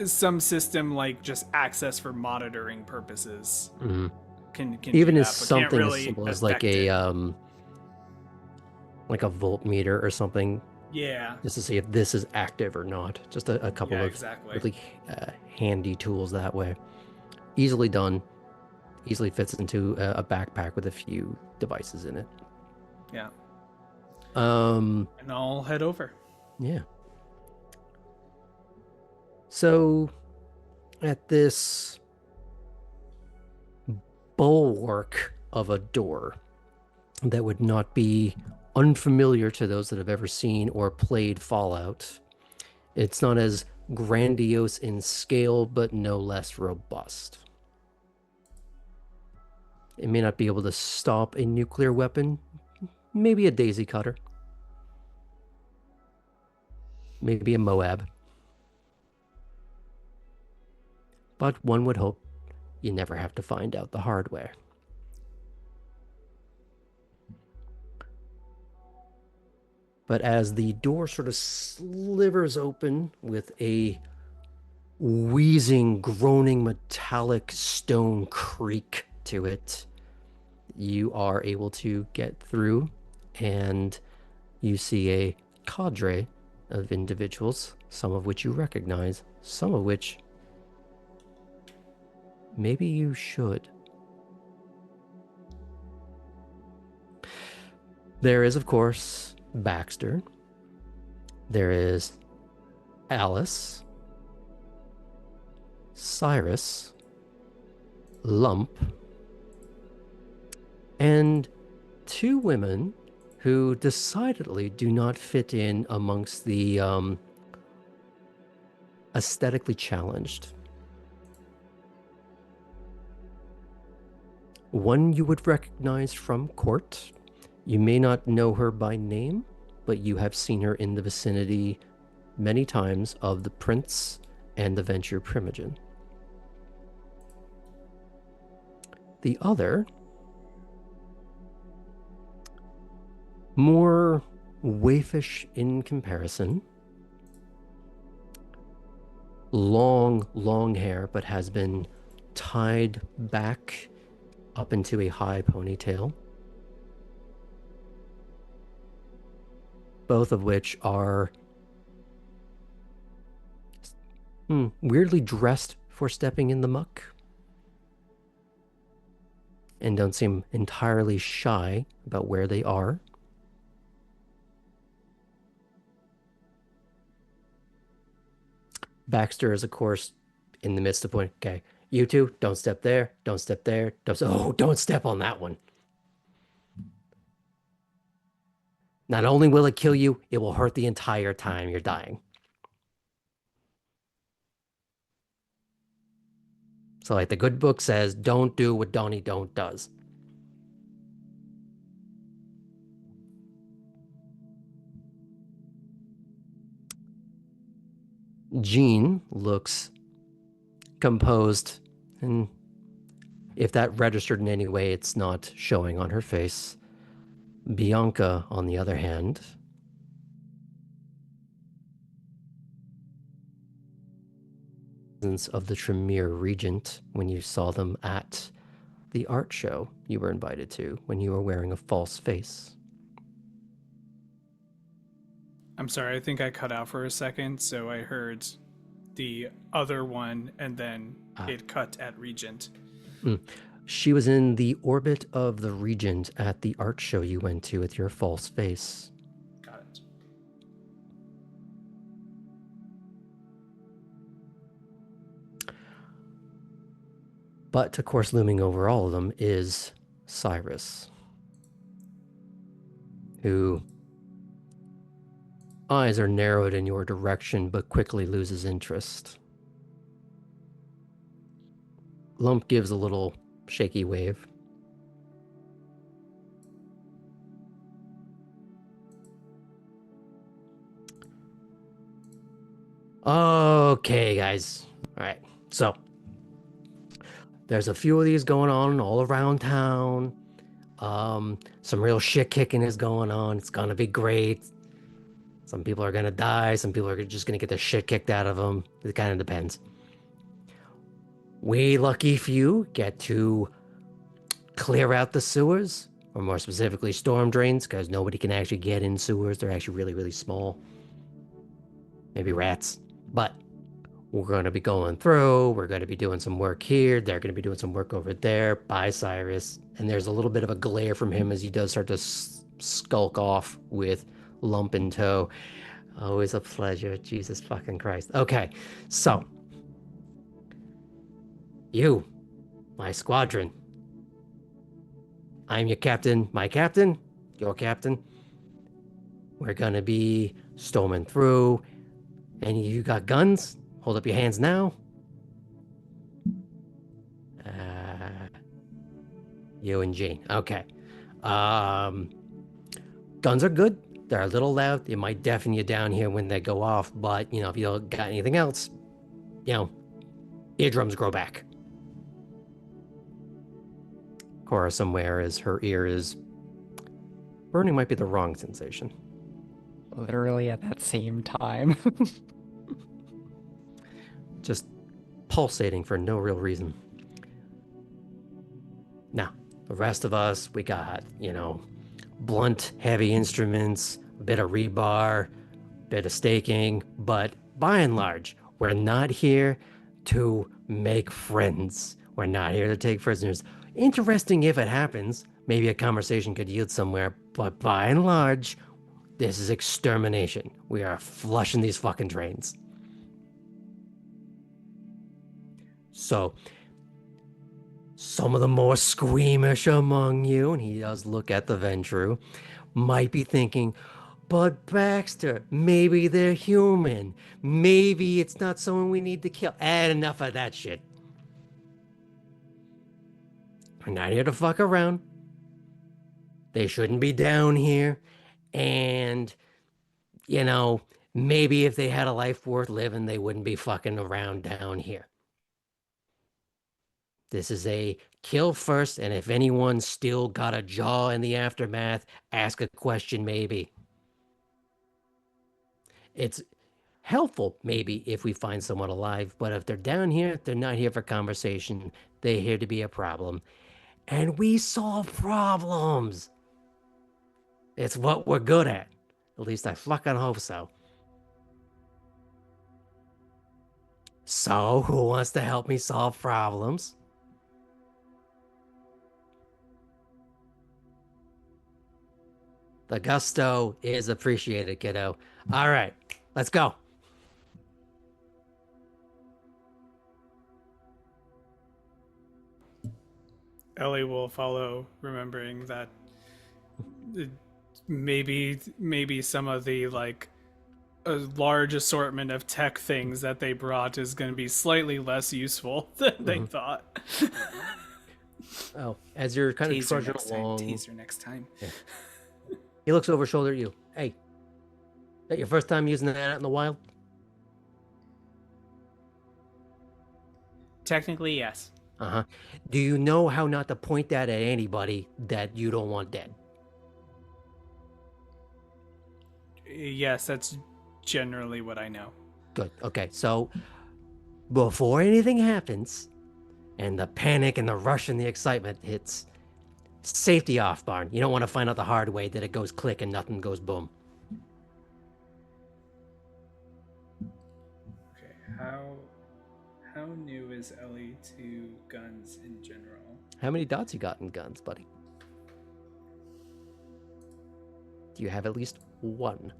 some system like just access for monitoring purposes can even do as that, but something really as simple as like a voltmeter or something, yeah, just to see if this is active or not. Just a couple of exactly. really handy tools that way. Easily done. Easily fits into a backpack with a few devices in it. Yeah. And I'll head over. Yeah. So, at this bulwark of a door that would not be unfamiliar to those that have ever seen or played Fallout, it's not as grandiose in scale, but no less robust. It may not be able to stop a nuclear weapon, maybe a daisy cutter, maybe a Moab. But one would hope you never have to find out the hard way. But as the door sort of slivers open with a wheezing, groaning, metallic stone creak to it, you are able to get through, and you see a cadre of individuals, some of which you recognize, some of which maybe you should. There is, of course, Baxter. There is Alice, Cyrus, Lump, and two women who decidedly do not fit in amongst the aesthetically challenged. One you would recognize from court. You may not know her by name, but you have seen her in the vicinity many times of the Prince and the Venture Primogen. The other, more waifish in comparison, long hair, but has been tied back up into a high ponytail, both of which are weirdly dressed for stepping in the muck and don't seem entirely shy about where they are. Baxter is, of course, in the midst of point. Okay, you two, don't step there, don't step there, don't step on that one. Not only will it kill you, it will hurt the entire time you're dying. So like the good book says, don't do what Donnie don't does. Jean looks composed, and if that registered in any way, it's not showing on her face. Bianca, on the other hand, of the Tremere Regent when you saw them at the art show you were invited to when you were wearing a false face. I'm sorry, I think I cut out for a second, so I heard the other one and then it cut at Regent. She was in the orbit of the Regent at the art show you went to with your false face. Got it. But of course, looming over all of them is Cyrus, who eyes are narrowed in your direction but quickly loses interest. Lump gives a little shaky wave. Okay, guys. All right. So there's a few of these going on all around town. Some real shit kicking is going on. It's gonna be great. Some people are gonna die. Some people are just gonna get the shit kicked out of them. It kind of depends. We lucky few get to clear out the sewers, or more specifically storm drains, because nobody can actually get in sewers. They're actually really, really small. Maybe rats. But we're going to be going through. We're going to be doing some work here. They're going to be doing some work over there. Bye, Cyrus. And there's a little bit of a glare from him as he does start to skulk off with Lump in tow. Always a pleasure. Jesus fucking Christ. Okay, so you, my squadron. I'm your captain, my captain, your captain. We're gonna be storming through. Any of you got guns? Hold up your hands now. You and Jean. Okay. Guns are good. They're a little loud. They might deafen you down here when they go off, but, you know, if you don't got anything else, you know, eardrums grow back. Cora somewhere as her ear is burning might be the wrong sensation. Literally at that same time. Just pulsating for no real reason. Now, the rest of us, we got, you know, blunt, heavy instruments, a bit of rebar, a bit of staking, but by and large, we're not here to make friends. We're not here to take prisoners. Interesting if it happens. Maybe a conversation could yield somewhere, but by and large, this is extermination. We are flushing these fucking drains. So, some of the more squeamish among you, and he does look at the Ventru, might be thinking, but Baxter, maybe they're human. Maybe it's not someone we need to kill. Enough of that shit. We're not here to fuck around. They shouldn't be down here. And, you know, maybe if they had a life worth living, they wouldn't be fucking around down here. This is a kill first, and if anyone's still got a jaw in the aftermath, ask a question maybe. It's helpful maybe if we find someone alive, but if they're down here, they're not here for conversation. They're here to be a problem. and we solve problems. It's what we're good at. At least I fucking hope so. So, who wants to help me solve problems? The gusto is appreciated, kiddo. All right, let's go. Ellie will follow, remembering that maybe some of the like a large assortment of tech things that they brought is going to be slightly less useful than they thought. Oh, as you're kind of Teaser trudging next along, time. Teaser next time. Yeah. He looks over his shoulder at you. Hey, that your first time using that out in the wild? Technically, yes. Uh-huh. Do you know how not to point that at anybody that you don't want dead? Yes, that's generally what I know. Good. Okay, so before anything happens and the panic and the rush and the excitement hits, safety off, Barn. You don't want to find out the hard way that it goes click and nothing goes boom. Okay, how new is Ellie to guns in general? How many dots you got in guns, buddy? Do you have at least one?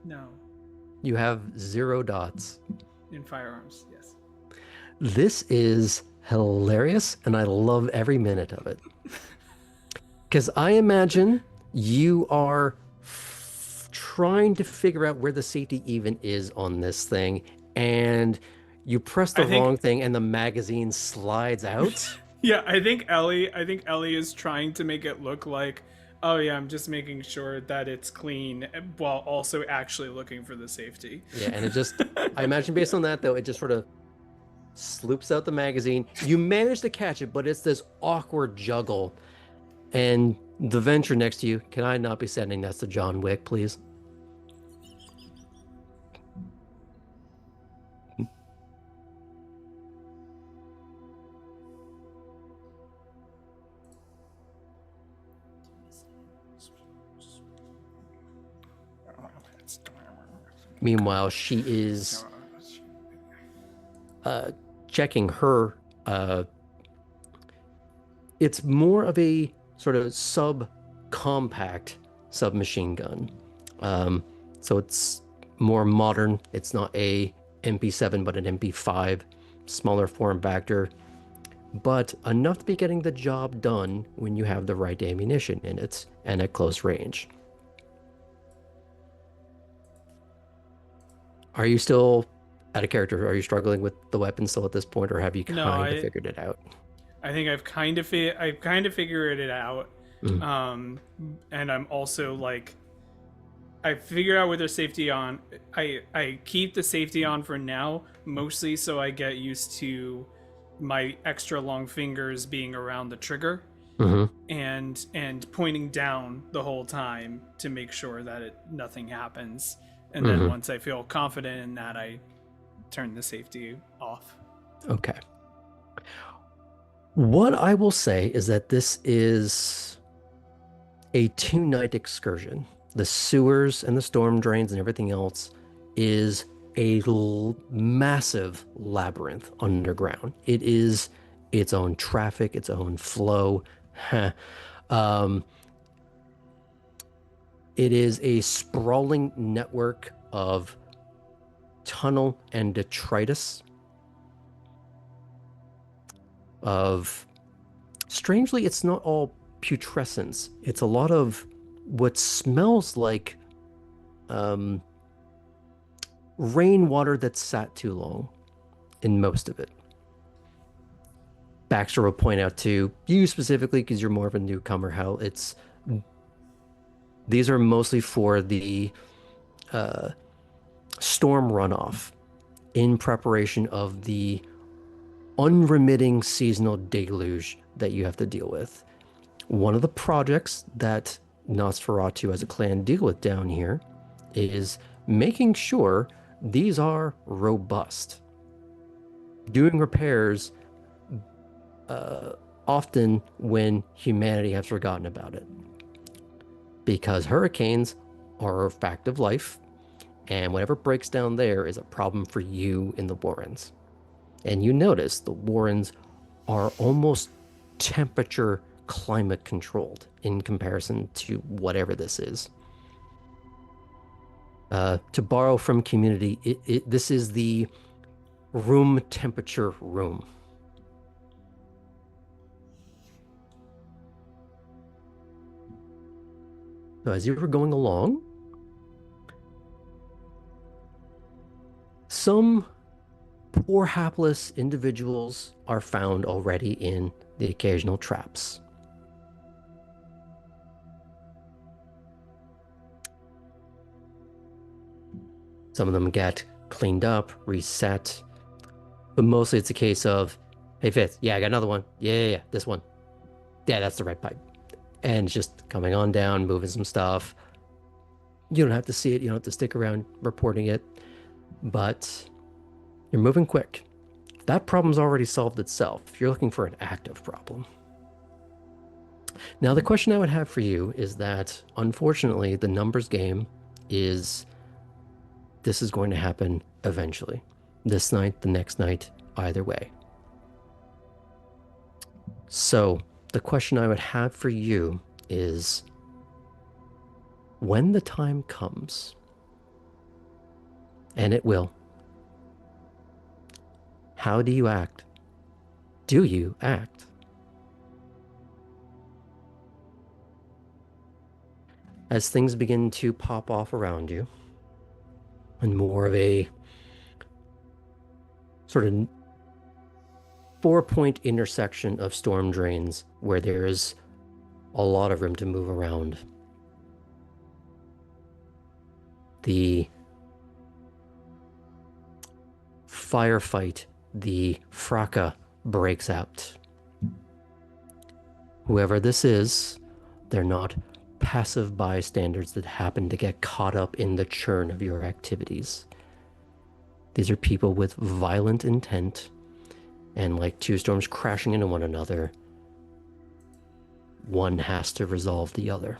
No. You have 0 dots. In firearms, yes. This is hilarious, and I love every minute of it. Because I imagine you are trying to figure out where the safety even is on this thing, and you press the wrong thing, and the magazine slides out. Yeah, I think Ellie is trying to make it look like, oh yeah, I'm just making sure that it's clean while also actually looking for the safety. Yeah, and it just, I imagine based on that though, it just sort of sloops out the magazine. You manage to catch it, but it's this awkward juggle. And the venture next to you, can I not be sending that to John Wick, please? Meanwhile, she is checking her. It's more of a sort of subcompact submachine gun. So it's more modern. It's not a MP7, but an MP5, smaller form factor, but enough to be getting the job done when you have the right ammunition in it and at close range. Are you still out of character? Are you struggling with the weapon still at this point, or have you kind of figured it out? I think I've kind of figured it out. Mm. And I'm also like, I figured out with their safety on. I keep the safety on for now, mostly so I get used to my extra long fingers being around the trigger, and pointing down the whole time to make sure that nothing happens. And then once I feel confident in that, I turn the safety off. Okay. What I will say is that this is a 2-night excursion. The sewers and the storm drains and everything else is a massive labyrinth underground. It is its own traffic, its own flow. It is a sprawling network of tunnel and detritus. Strangely, it's not all putrescence. It's a lot of what smells like rainwater that's sat too long in most of it. Baxter will point out to you specifically, because you're more of a newcomer, how these are mostly for the storm runoff in preparation of the unremitting seasonal deluge that you have to deal with. One of the projects that Nosferatu as a clan deal with down here is making sure these are robust. Doing repairs often when humanity has forgotten about it. Because hurricanes are a fact of life, and whatever breaks down there is a problem for you in the Warrens. And you notice the Warrens are almost temperature climate controlled in comparison to whatever this is. To borrow from community, this is the room temperature room. So as you were going along, some poor hapless individuals are found already in the occasional traps. Some of them get cleaned up, reset, but mostly it's a case of, hey, Fifth, yeah, I got another one. Yeah, this one. Yeah, that's the red pipe. And it's just coming on down, moving some stuff. You don't have to see it. You don't have to stick around reporting it, but you're moving quick. That problem's already solved itself. You're looking for an active problem. Now, the question I would have for you is that, unfortunately, the numbers game is, this is going to happen eventually. This night, the next night, either way. So, the question I would have for you is, when the time comes, and it will, how do you act? Do you act? As things begin to pop off around you, and more of a sort of 4-point intersection of storm drains where there's a lot of room to move around. The firefight, the fracas breaks out. Whoever this is, they're not passive bystanders that happen to get caught up in the churn of your activities. These are people with violent intent, and like two storms crashing into one another, one has to resolve the other.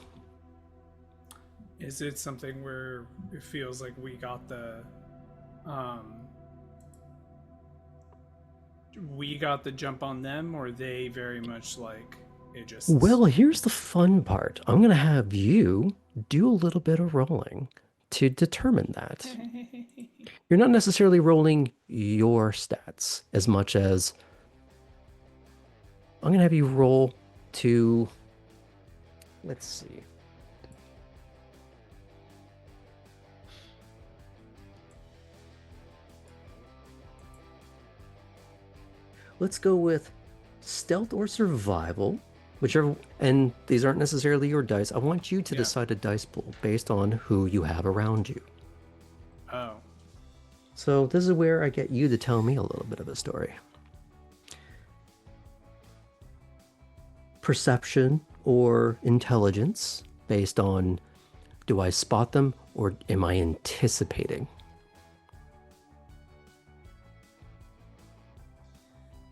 Is it something where it feels like we got the jump on them, or they very much like it just... Well, here's the fun part. I'm going to have you do a little bit of rolling to determine that. You're not necessarily rolling your stats as much as I'm going to have you roll to, let's see. Let's go with stealth or survival, whichever, and these aren't necessarily your dice. I want you to decide a dice pool based on who you have around you. Oh. So this is where I get you to tell me a little bit of a story. Perception or intelligence based on, do I spot them or am I anticipating?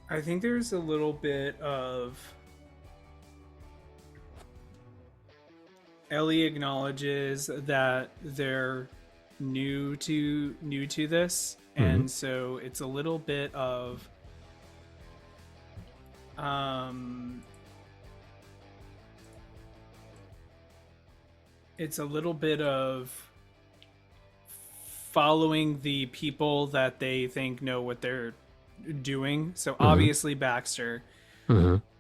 I think there's a little bit of... Ellie acknowledges that they're new to this, and so it's a little bit of following the people that they think know what they're doing. So obviously Baxter,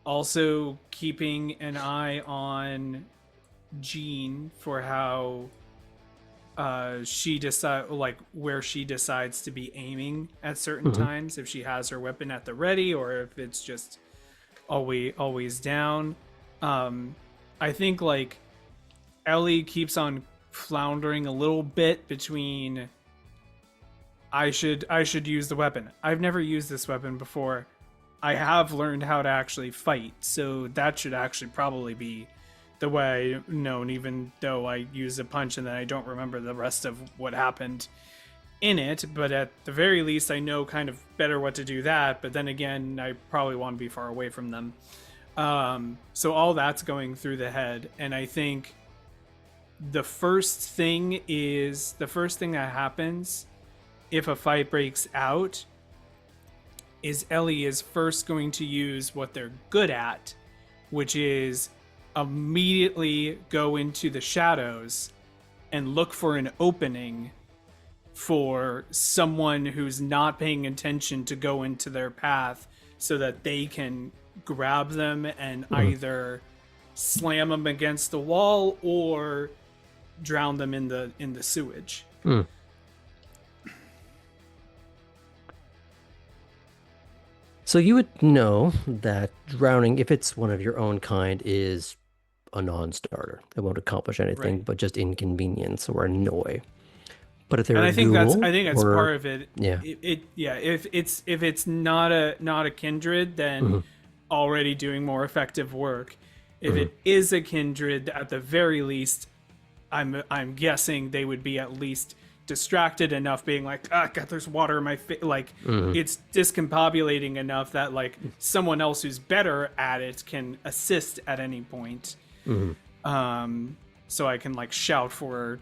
also keeping an eye on Jean for how she decide, like where she decides to be aiming at certain times, if she has her weapon at the ready or if it's just always down. I think like Ellie keeps on floundering a little bit between I should use the weapon. I've never used this weapon before. I have learned how to actually fight, so that should actually probably be the way I've known, even though I use a punch and then I don't remember the rest of what happened. in it, but at the very least I know kind of better what to do that. But then again, I probably want to be far away from them. So all that's going through the head, and I think the first thing that happens if a fight breaks out is Ellie is first going to use what they're good at, which is immediately go into the shadows and look for an opening for someone who's not paying attention to go into their path so that they can grab them and either slam them against the wall or drown them in the sewage. So you would know that drowning, if it's one of your own kind, is a non-starter. It won't accomplish anything Right. but just inconvenience or annoy. But if they're And a I think that's or, part of it. Yeah. If it's not a kindred, then already doing more effective work. If it is a kindred, at the very least, I'm guessing they would be at least distracted enough, being like, God, there's water in my face. Like, it's discombobulating enough that like someone else who's better at it can assist at any point. So I can like shout for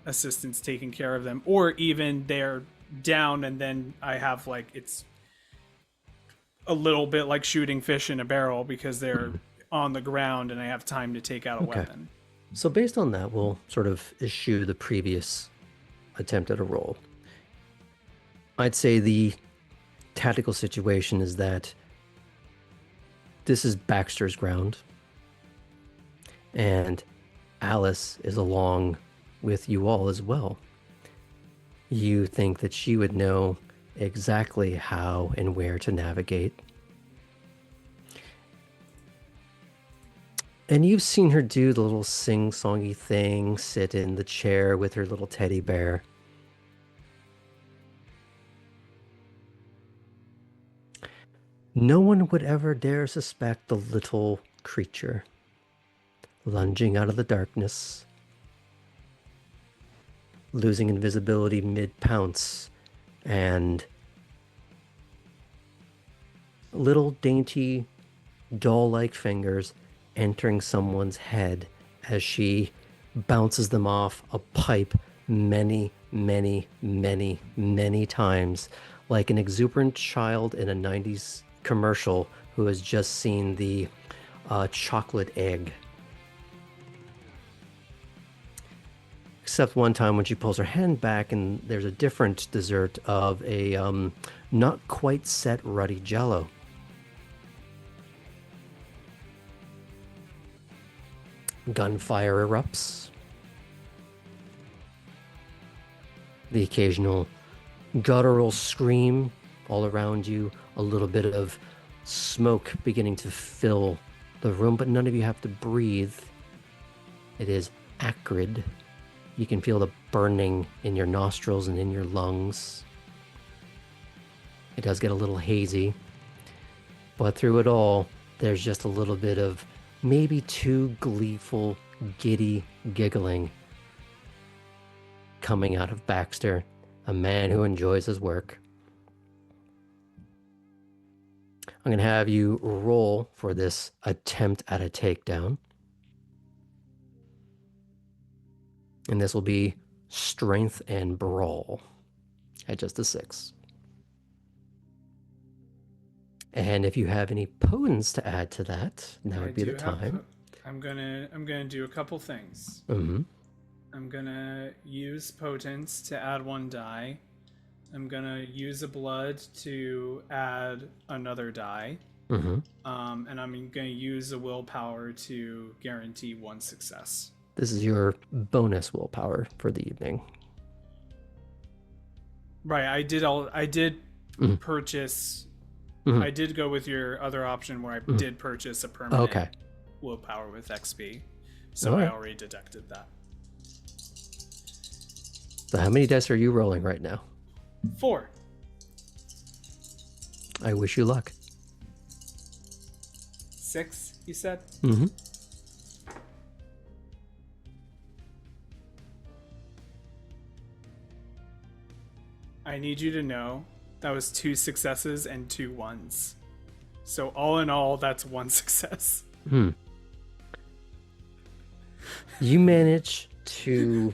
assistance taking care of them, or even they're down and then I have like, it's a little bit like shooting fish in a barrel because they're on the ground and I have time to take out a weapon. So based on that, we'll sort of eschew the previous attempt at a roll. I'd say the tactical situation is that this is Baxter's ground, and Alice is along with you all as well. You think that she would know exactly how and where to navigate. And you've seen her do the little sing-songy thing, sit in the chair with her little teddy bear. No one would ever dare suspect the little creature lunging out of the darkness, losing invisibility mid-pounce, and little dainty doll-like fingers entering someone's head as she bounces them off a pipe many, many, many, many times, like an exuberant child in a 90s commercial who has just seen the chocolate egg. Except one time when she pulls her hand back and there's a different dessert of a not quite set ruddy jello. Gunfire erupts. The occasional guttural scream all around you, a little bit of smoke beginning to fill the room, but none of you have to breathe. It is acrid. You can feel the burning in your nostrils and in your lungs. It does get a little hazy, but through it all, there's just a little bit of maybe too gleeful, giddy giggling coming out of Baxter, a man who enjoys his work. I'm going to have you roll for this attempt at a takedown. And this will be strength and brawl at just a 6. And if you have any potence to add to that, now would be the time. I'm gonna do a couple things. I'm gonna use potence to add 1 die. I'm gonna use a blood to add another die. And I'm gonna use a willpower to guarantee 1 success. This is your bonus willpower for the evening. Right, I did purchase. I did go with your other option where I did purchase a permanent willpower with XP. So I already deducted that. So how many dice are you rolling right now? 4. I wish you luck. 6, you said? I need you to know that was 2 successes and 2 1s. So all in all, that's 1 success. You manage to,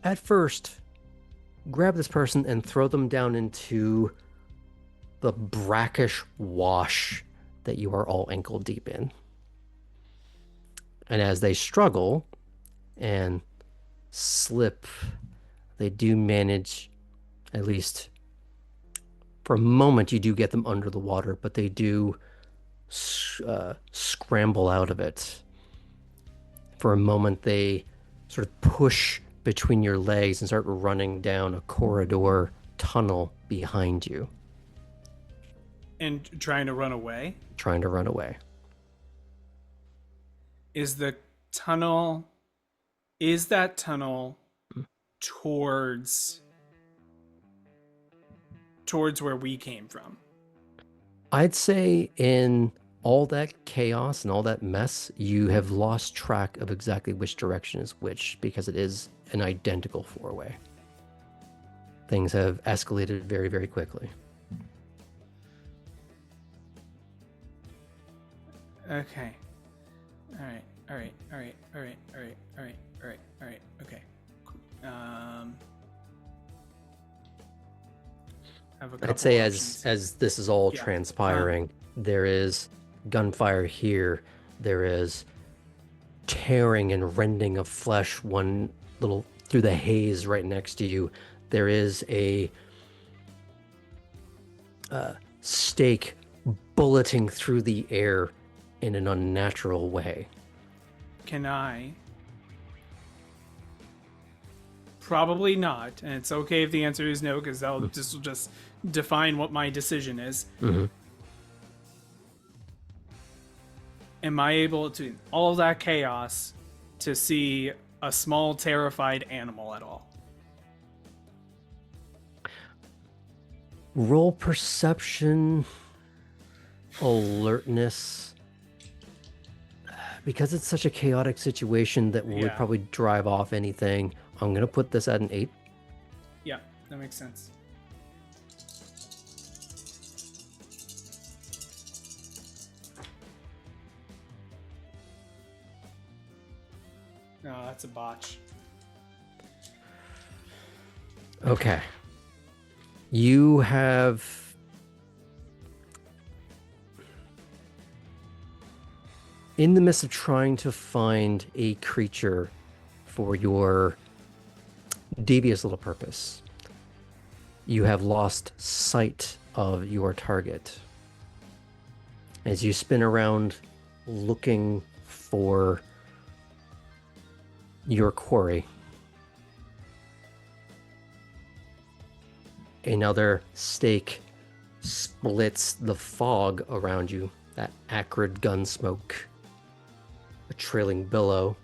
at first, grab this person and throw them down into the brackish wash that you are all ankle deep in. And as they struggle and slip, they do manage, at least for a moment, you do get them under the water, but they do scramble out of it. For a moment, they sort of push between your legs and start running down a corridor tunnel behind you. And trying to run away? Trying to run away. Is that tunnel towards where we came from? I'd say in all that chaos and all that mess, you have lost track of exactly which direction is which, because it is an identical 4-way. Things have escalated very, very quickly. Okay. All right. Okay. Cool. I'd say as this is all transpiring, there is gunfire here. There is tearing and rending of flesh one little through the haze right next to you. There is a stake bulleting through the air in an unnatural way. Can I? Probably not, and it's okay if the answer is no, because this will just define what my decision is. Mm-hmm. Am I able to, in all that chaos, to see a small, terrified animal at all? Roll perception, alertness. Because it's such a chaotic situation that would probably drive off anything, I'm going to put this at an 8. Yeah, that makes sense. No, that's a botch. Okay. You have... in the midst of trying to find a creature for your devious little purpose, you have lost sight of your target. As you spin around looking for your quarry, another stake splits the fog around you, that acrid gun smoke. A trailing billow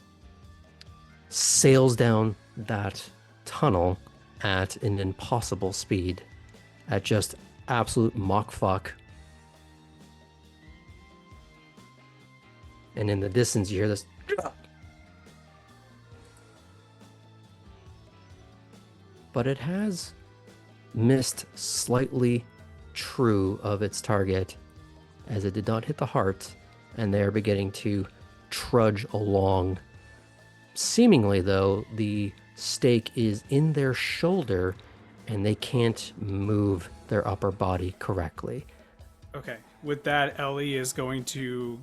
sails down that tunnel at an impossible speed, at just absolute Mach fuck. And in the distance, you hear this. But it has missed slightly true of its target, as it did not hit the heart, and they are beginning to trudge along. Seemingly, though, the stake is in their shoulder and they can't move their upper body correctly. Okay. With that, Ellie is going to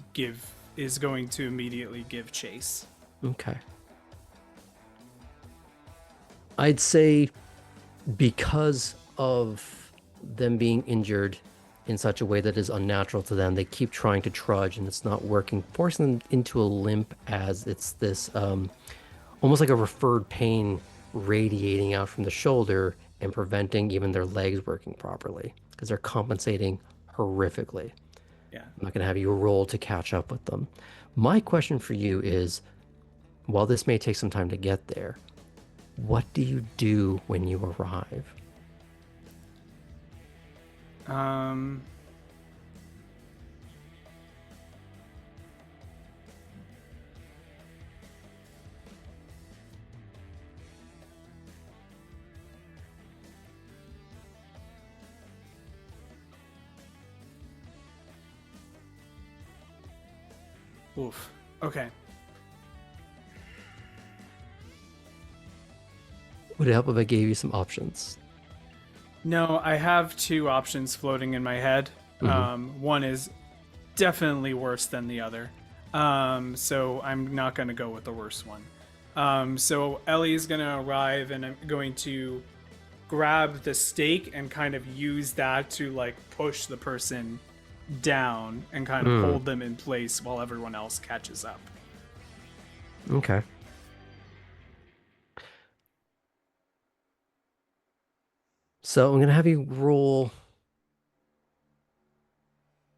immediately give chase. Okay. I'd say because of them being injured in such a way that is unnatural to them, they keep trying to trudge and it's not working, forcing them into a limp, as it's this almost like a referred pain radiating out from the shoulder and preventing even their legs working properly, because they're compensating horrifically. Yeah. I'm not going to have you roll to catch up with them. My question for you is, while this may take some time to get there, what do you do when you arrive? Oof. Okay. Would it help if I gave you some options? No, I have two options floating in my head. One is definitely worse than the other. So I'm not going to go with the worst one. So Ellie's going to arrive and I'm going to grab the stake and kind of use that to like push the person down and kind of hold them in place while everyone else catches up. Okay. So I'm going to have you roll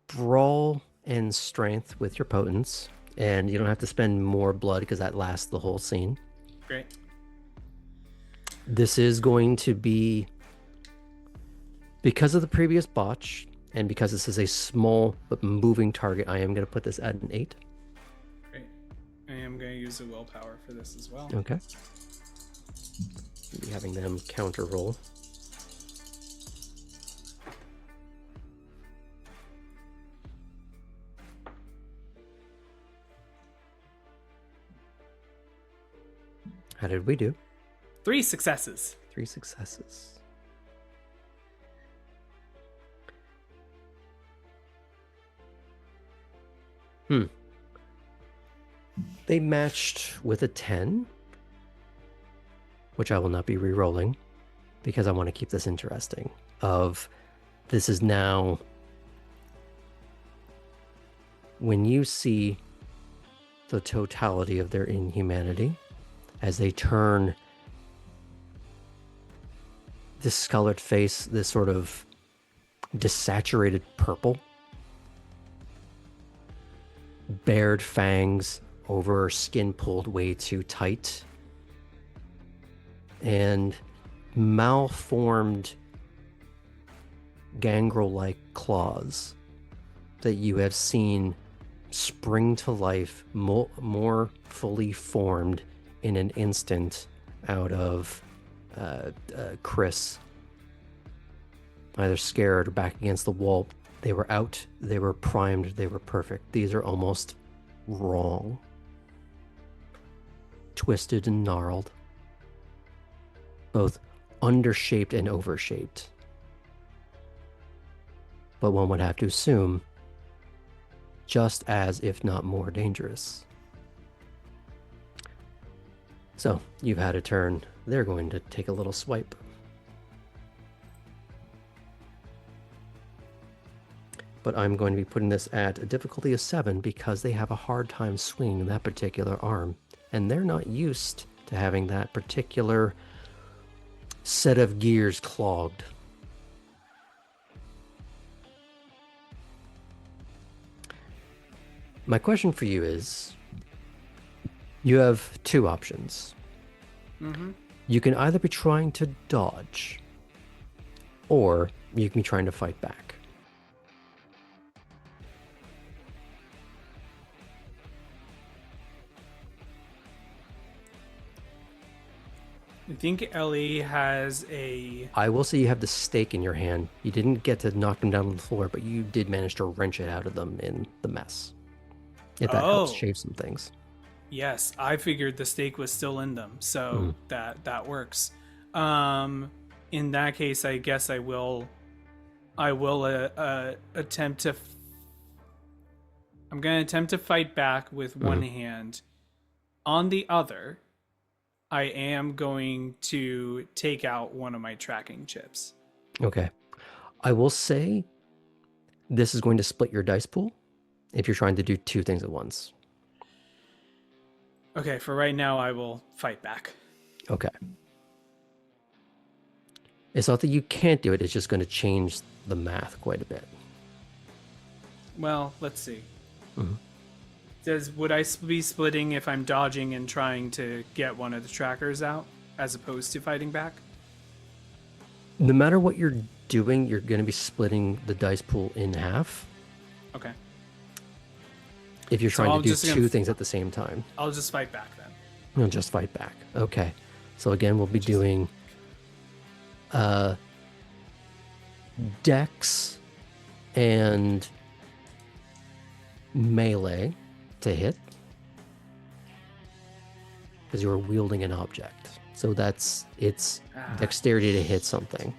brawl and strength with your potence, and you don't have to spend more blood because that lasts the whole scene. Great. This is going to be, because of the previous botch, and because this is a small but moving target, I am going to put this at an 8. Great. I am going to use a willpower for this as well. Okay. Be having them counter roll. How did we do? 3 successes. 3 successes. They matched with a 10, which I will not be re-rolling because I want to keep this interesting. This is now when you see the totality of their inhumanity as they turn this discolored face, this sort of desaturated purple, bared fangs over skin pulled way too tight, and malformed gangrel-like claws that you have seen spring to life more fully formed in an instant out of Chris, either scared or back against the wall. They were out, they were primed, they were perfect. These are almost wrong, twisted and gnarled, both undershaped and overshaped. But one would have to assume just as, if not more, dangerous. So, you've had a turn. They're going to take a little swipe. But I'm going to be putting this at a difficulty of 7 because they have a hard time swinging that particular arm. And they're not used to having that particular set of gears clogged. My question for you is, you have 2 options. You can either be trying to dodge, or you can be trying to fight back. I think Ellie has a... I will say you have the stake in your hand. You didn't get to knock them down on the floor, but you did manage to wrench it out of them in the mess. If that helps shave some things. Yes, I figured the stake was still in them, so that works. In that case, I guess I will attempt to. I'm gonna attempt to fight back with one hand. On the other, I am going to take out one of my tracking chips. Okay. I will say this is going to split your dice pool if you're trying to do 2 things at once. Okay, for right now, I will fight back. Okay. It's not that you can't do it, it's just going to change the math quite a bit. Well, let's see. Would I be splitting if I'm dodging and trying to get one of the trackers out, as opposed to fighting back? No matter what you're doing, you're going to be splitting the dice pool in half. Okay. If you're trying to do 2 things at the same time. I'll just fight back then. You'll just fight back. Okay. So again, we'll be doing Dex and melee. to hit. Because you're wielding an object. So it's dexterity to hit something.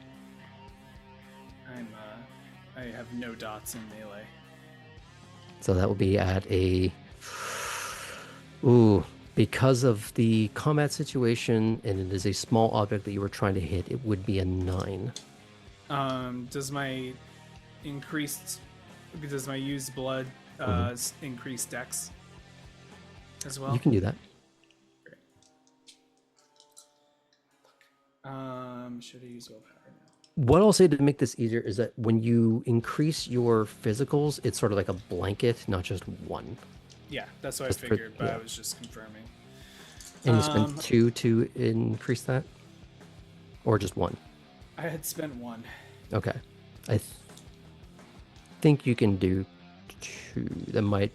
I have no dots in melee. So that will be at a... Ooh, because of the combat situation, and it is a small object that you were trying to hit, it would be a 9. Does my used blood increase dex as well? You can do that. Great. Should I use willpower now? What I'll say to make this easier is that when you increase your physicals, it's sort of like a blanket, not just one. Yeah, that's what Just I for- figured, but yeah. I was just confirming. And you spent 2 to increase that? Or just 1? I had spent 1. Okay. I think you can do 2. That might...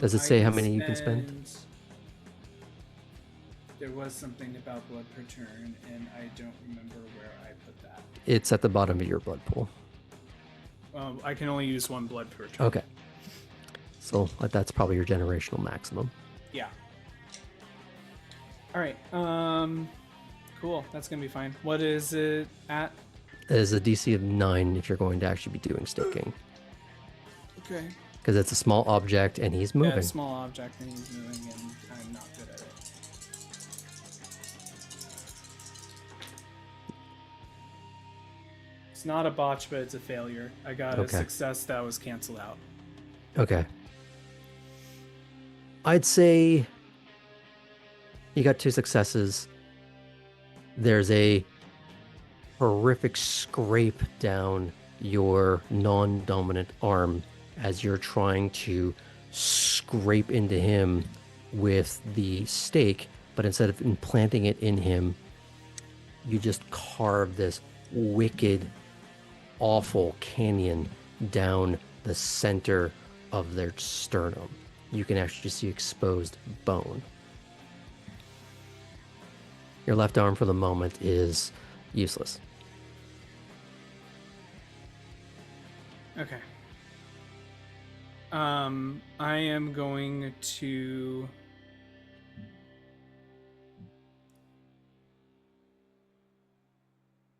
Does it say how many you can spend? There was something about blood per turn, and I don't remember where I put that. It's at the bottom of your blood pool. I can only use 1 blood per turn. Okay. So that's probably your generational maximum. Yeah. All right. Cool. That's gonna be fine. What is it at? It is a DC of 9 if you're going to actually be doing staking. Okay. Because it's a small object and he's moving. Yeah, small object and he's moving, and I'm not good at it. It's not a botch, but it's a failure. I got a Okay. success that was canceled out. Okay. I'd say you got 2 successes. There's a horrific scrape down your non-dominant arm as you're trying to scrape into him with the stake, but instead of implanting it in him, you just carve this wicked, awful canyon down the center of their sternum. You can actually see exposed bone. Your left arm for the moment is useless. Okay. I am going to...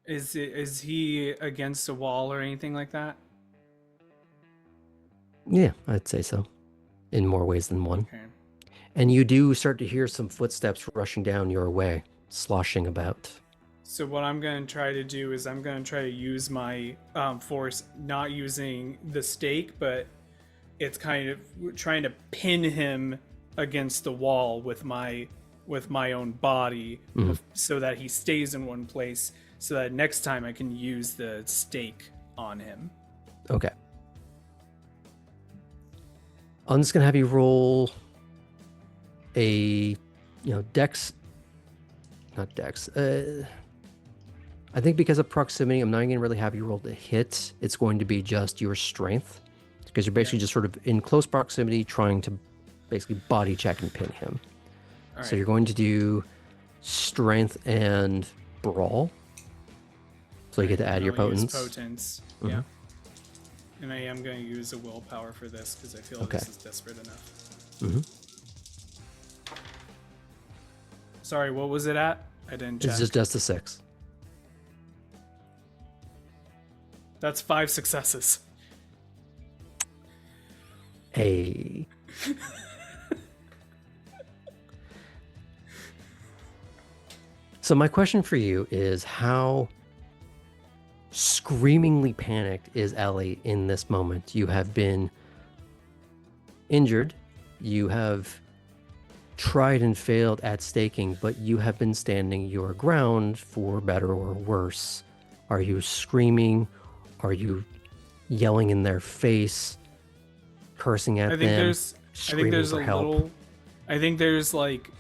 Is he against a wall or anything like that? Yeah, I'd say so. In more ways than one. Okay. And you do start to hear some footsteps rushing down your way, sloshing about. So what I'm going to try to do is I'm going to try to use my force, not using the stake, but it's kind of trying to pin him against the wall with my own body, so that he stays in one place, so that next time I can use the stake on him. Okay. I'm just going to have you roll a, dex, not dex. I think because of proximity, I'm not going to really have you roll the hit. It's going to be just your strength, because you're basically just sort of in close proximity trying to basically body check and pin him. All right. So you're going to do strength and brawl. So you get to add your I'll use potence. Potence, yeah. And I am going to use a willpower for this because I feel this is desperate enough. Sorry, what was it at? I didn't check. It's just a 6. That's 5 successes. Hey. So my question for you is, how screamingly panicked is Ellie in this moment? You have been injured. You have tried and failed at staking, but you have been standing your ground for better or worse. Are you screaming? Are you yelling in their face, cursing at them? I think there's for a help? little. I think there's like,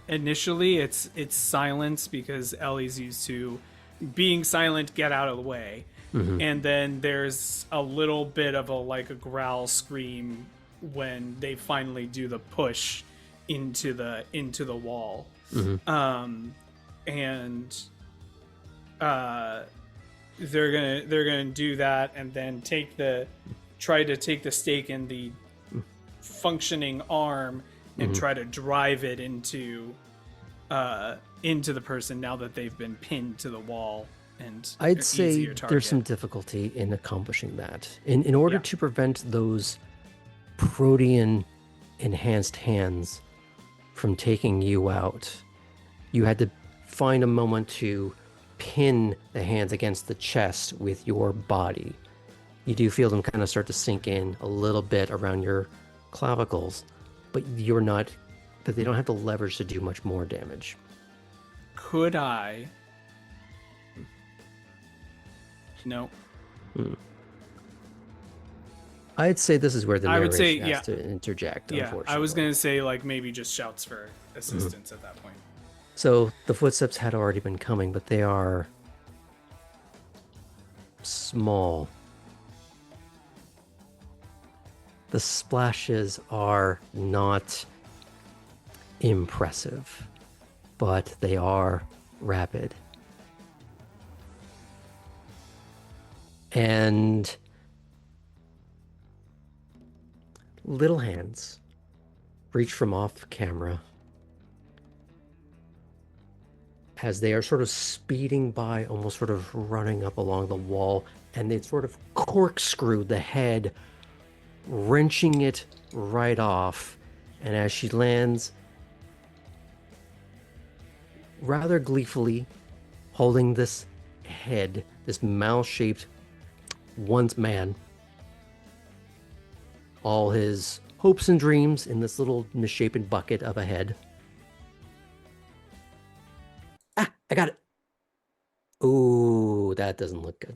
initially it's silence because Ellie's used to being silent, get out of the way, and then there's a little bit of a growl scream when they finally do the push into the wall, and they're gonna do that and then try to take the stake in the functioning arm and try to drive it into the person now that they've been pinned to the wall. And I'd say easier target. there's some difficulty in accomplishing that. In order Yeah. to prevent those protean enhanced hands from taking you out, you had to find a moment to pin the hands against the chest with your body. You do feel them kind of start to sink in a little bit around your clavicles, but they don't have the leverage to do much more damage. Could I? No. I'd say this is where the I would narration say, has to interject, unfortunately. I was going to say, like, maybe just shouts for assistance at that point. So the footsteps had already been coming, but they are small. The splashes are not impressive, but they are rapid. And little hands reach from off camera as they are sort of speeding by, almost sort of running up along the wall, and they sort of corkscrew the head, wrenching it right off. And as she lands, rather gleefully, holding this head, this mal-shaped once man, all his hopes and dreams in this little misshapen bucket of a head. Ah, I got it. Ooh, that doesn't look good.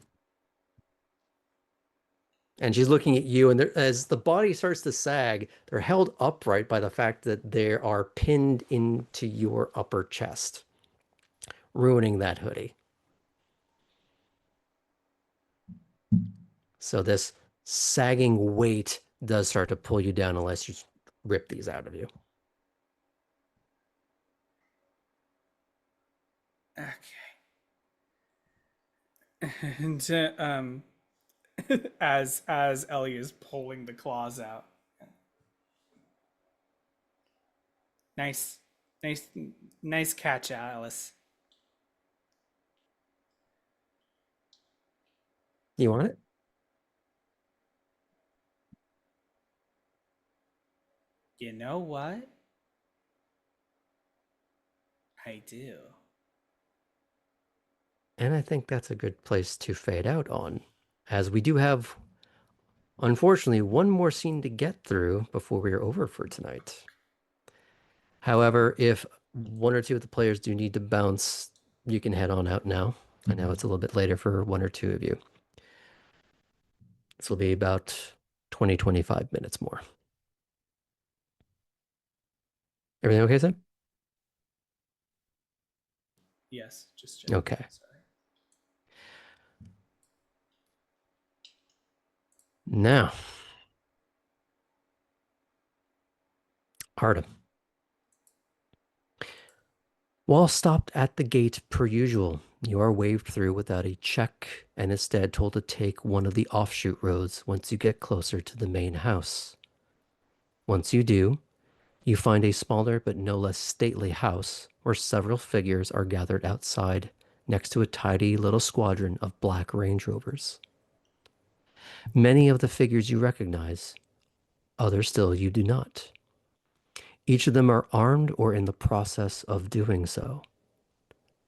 And she's looking at you, and as the body starts to sag, they're held upright by the fact that they are pinned into your upper chest, ruining that hoodie. So this sagging weight does start to pull you down unless you rip these out of you. Okay. And as Ellie is pulling the claws out. Nice catch, Alice. You want it? You know what? I do. And I think that's a good place to fade out on, as we do have, unfortunately, one more scene to get through before we are over for tonight. However, if one or two of the players do need to bounce, you can head on out now. I know it's a little bit later for one or two of you. This will be about 20, 25 minutes more. Everything okay, Sam? Yes, just checking. Okay. Sorry. Now, Artem. While stopped at the gate per usual, you are waved through without a check and instead told to take one of the offshoot roads once you get closer to the main house. Once you do, you find a smaller but no less stately house where several figures are gathered outside next to a tidy little squadron of black Range Rovers. Many of the figures you recognize, others still you do not. Each of them are armed or in the process of doing so.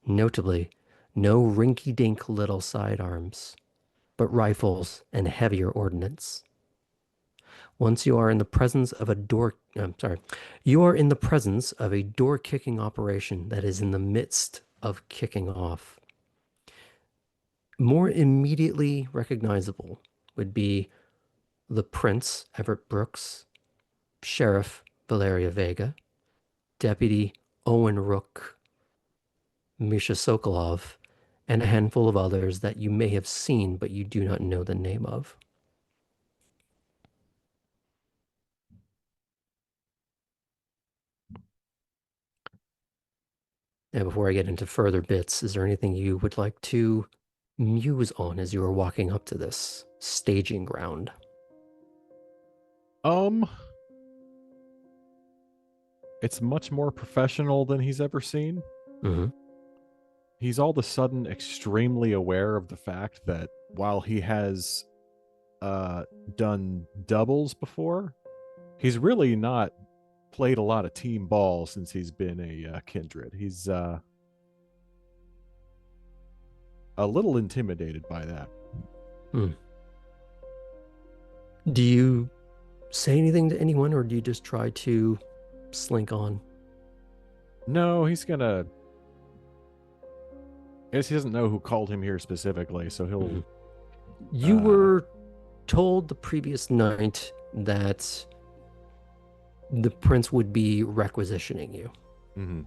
Notably, no rinky-dink little sidearms, but rifles and heavier ordnance. Once you are in the presence of a door-kicking operation that is in the midst of kicking off. More immediately recognizable would be the Prince Everett Brooks, Sheriff Valeria Vega, Deputy Owen Rook, Misha Sokolov, and a handful of others that you may have seen but you do not know the name of. And before I get into further bits, is there anything you would like to muse on as you are walking up to this staging ground? it's much more professional than he's ever seen. Mm-hmm. He's all of a sudden extremely aware of the fact that while he has done doubles before, he's really not played a lot of team ball since he's been a kindred. He's a little intimidated by that. Do you say anything to anyone, or do you just try to slink on? No, he's gonna. I guess he doesn't know who called him here specifically, so he'll. Mhm. You were told the previous night that the prince would be requisitioning you. Mm-hmm.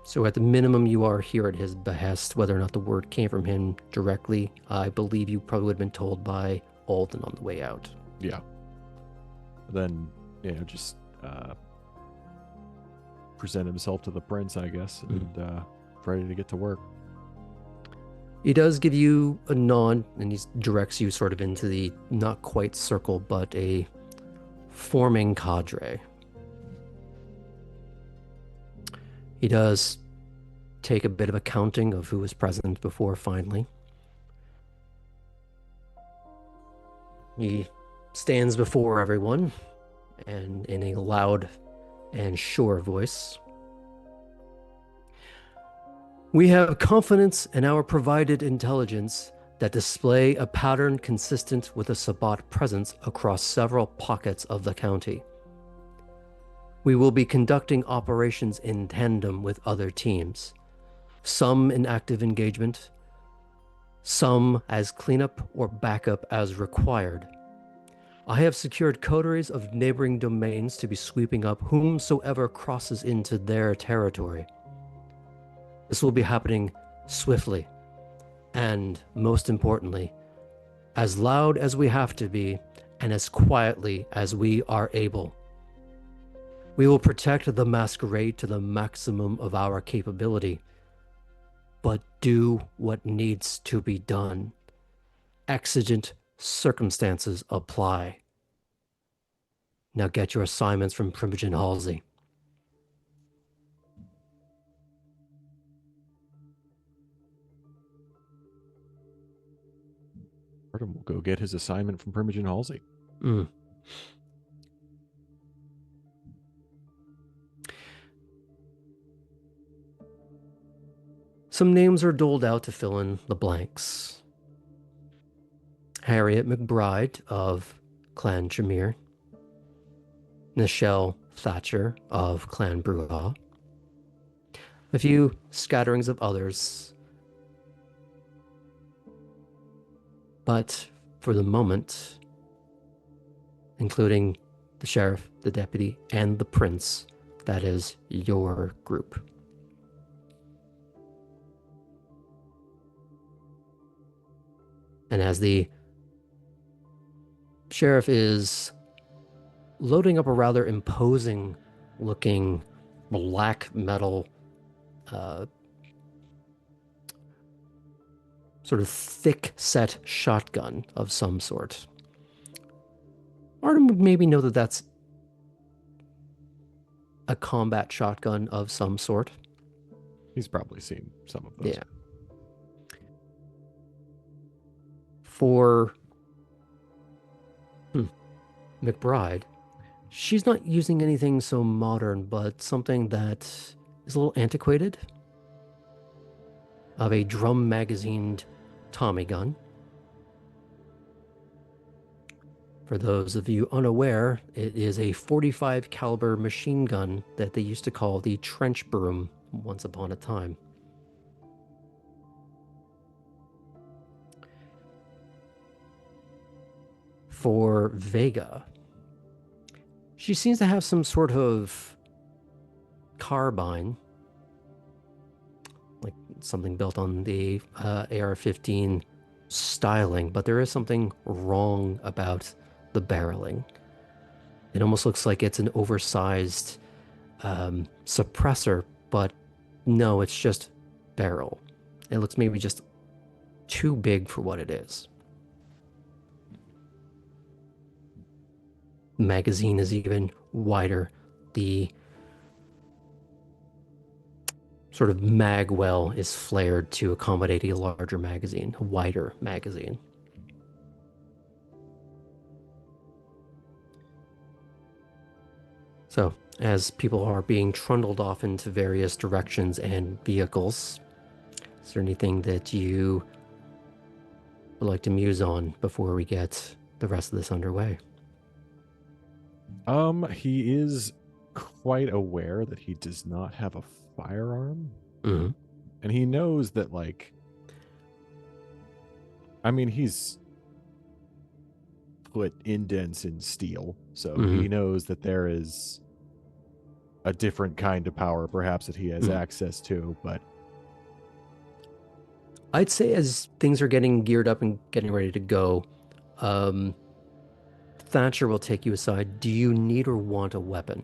So at the minimum, you are here at his behest. Whether or not the word came from him directly, I believe you probably would have been told by Alden on the way out. Yeah. Then, just present himself to the prince, I guess, and ready to get to work. He does give you a nod, and he directs you sort of into the not quite circle, but a forming cadre. He does take a bit of a counting of who was present before finally. He stands before everyone, and in a loud and sure voice, "We have confidence in our provided intelligence that display a pattern consistent with a Sabbat presence across several pockets of the county. We will be conducting operations in tandem with other teams, some in active engagement, some as cleanup or backup as required. I have secured coteries of neighboring domains to be sweeping up whomsoever crosses into their territory. This will be happening swiftly, and most importantly, as loud as we have to be, and as quietly as we are able. We will protect the masquerade to the maximum of our capability, but do what needs to be done. Exigent circumstances apply. Now get your assignments from Primogen Halsey." Artem will go get his assignment from Primogen Halsey. Some names are doled out to fill in the blanks. Harriet McBride of Clan Jameer. Nichelle Thatcher of Clan Bruja. A few scatterings of others. But for the moment, including the sheriff, the deputy, and the prince, that is your group. And as the sheriff is loading up a rather imposing looking black metal sort of thick set shotgun of some sort, Artem would maybe know that that's a combat shotgun of some sort. He's probably seen some of those. Yeah. For McBride, she's not using anything so modern, but something that is a little antiquated, of a drum magazined Tommy gun. For those of you unaware, it is a .45 caliber machine gun that they used to call the trench broom once upon a time. For Vega, she seems to have some sort of carbine, like something built on the AR-15 styling, but there is something wrong about the barreling. It almost looks like it's an oversized suppressor, but no, it's just barrel. It looks maybe just too big for what it is. Magazine is even wider, the sort of mag well is flared to accommodate a larger magazine, a wider magazine. So, as people are being trundled off into various directions and vehicles, is there anything that you would like to muse on before we get the rest of this underway? He is quite aware that he does not have a firearm. Mm-hmm. And he knows that, like, I mean, he's put indents in steel, so he knows that there is a different kind of power, perhaps, that he has access to, but I'd say as things are getting geared up and getting ready to go, Thatcher will take you aside. Do you need or want a weapon?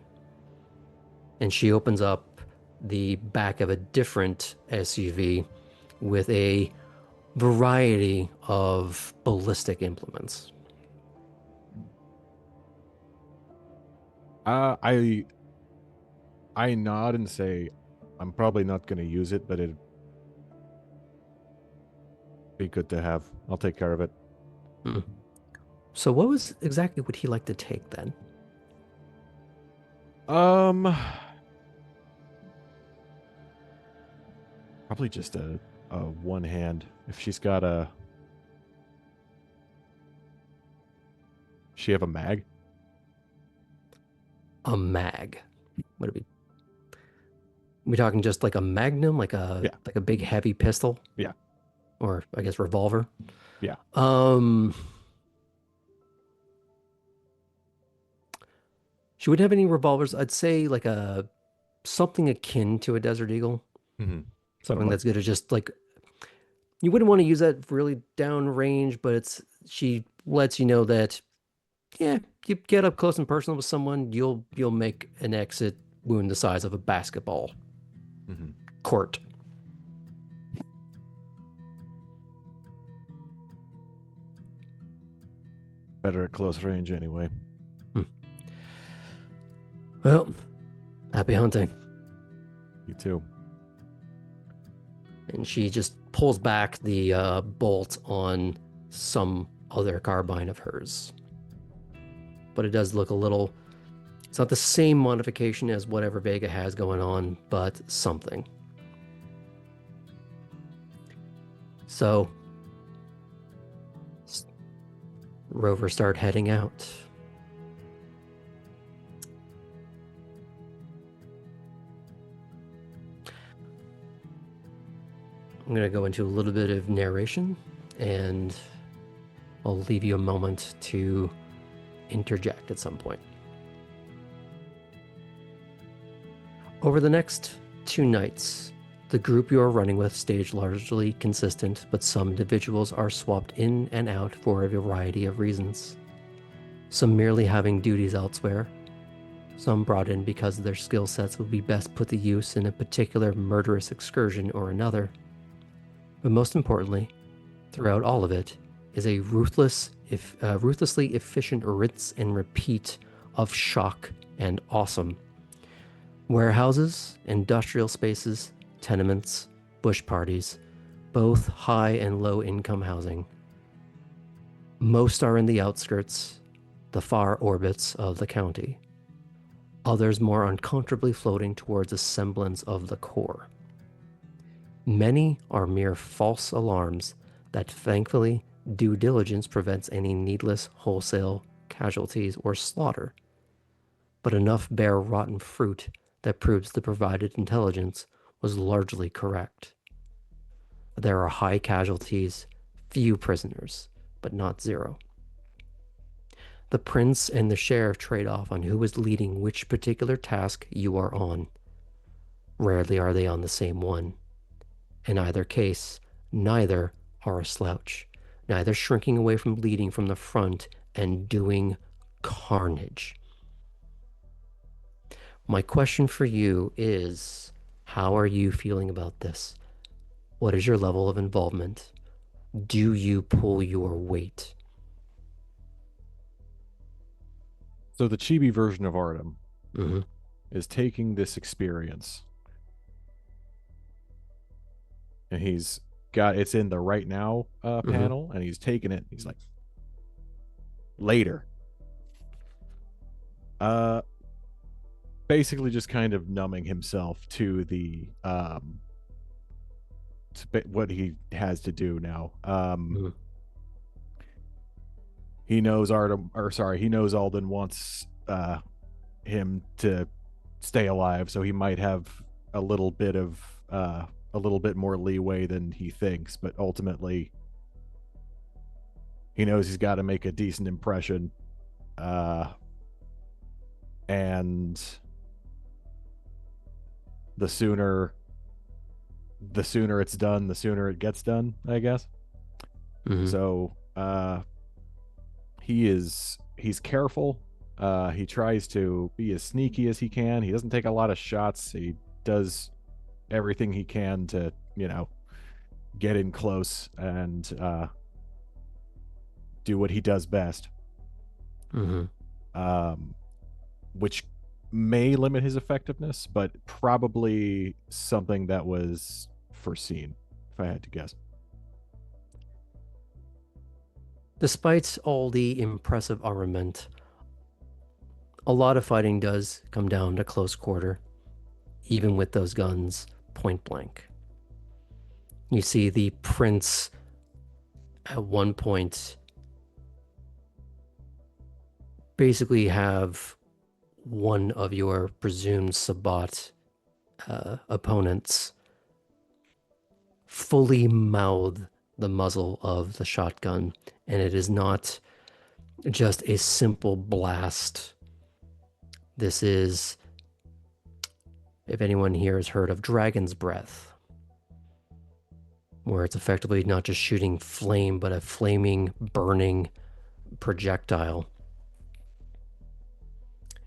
And she opens up the back of a different SUV with a variety of ballistic implements. I nod and say, I'm probably not going to use it, but it'd be good to have. I'll take care of it. So what was exactly would he like to take then? Probably just a one hand. If she's got a, she have a mag? A mag. Would it be? We talking just like a magnum, like a big heavy pistol? Yeah. Or I guess revolver? Yeah. She wouldn't have any revolvers. I'd say like something akin to a Desert Eagle. Something that's good to just like, you wouldn't want to use that really down range, but she lets you know that, yeah, you get up close and personal with someone, you'll make an exit wound the size of a basketball court. Better at close range anyway. Well, happy hunting. You too. And she just pulls back the bolt on some other carbine of hers. But it does look a little, it's not the same modification as whatever Vega has going on, but something. So, Rover start heading out. I'm going to go into a little bit of narration, and I'll leave you a moment to interject at some point. Over the next 2 nights, the group you are running with stayed largely consistent, but some individuals are swapped in and out for a variety of reasons. Some merely having duties elsewhere, some brought in because their skill sets would be best put to use in a particular murderous excursion or another. But most importantly, throughout all of it, is a ruthlessly efficient rinse and repeat of shock and awesome. Warehouses, industrial spaces, tenements, bush parties, both high and low income housing. Most are in the outskirts, the far orbits of the county. Others more uncomfortably floating towards a semblance of the core. Many are mere false alarms that, thankfully, due diligence prevents any needless wholesale casualties or slaughter, but enough bear rotten fruit that proves the provided intelligence was largely correct. There are high casualties, few prisoners, but not zero. The prince and the sheriff trade off on who is leading which particular task you are on. Rarely are they on the same one. In either case, neither are a slouch, neither shrinking away from leading from the front and doing carnage. My question for you is, how are you feeling about this? What is your level of involvement? Do you pull your weight? So the chibi version of Artem is taking this experience, and he's got it's in the right now panel, and he's taking it. He's like, later. Basically just kind of numbing himself to the what he has to do now. He knows he knows Alden wants him to stay alive, so he might have a little bit more leeway than he thinks, but ultimately he knows he's got to make a decent impression, and the sooner it's done, the sooner it gets done, I guess. So he's careful. He tries to be as sneaky as he can. He doesn't take a lot of shots. He does everything he can to, get in close and do what he does best. Which may limit his effectiveness, but probably something that was foreseen, if I had to guess. Despite all the impressive armament, a lot of fighting does come down to close quarter, even with those guns point blank. You see the prince at one point basically have one of your presumed Sabbat opponents fully mouth the muzzle of the shotgun, and it is not just a simple blast. This is, if anyone here has heard of Dragon's Breath, where it's effectively not just shooting flame, but a flaming, burning projectile.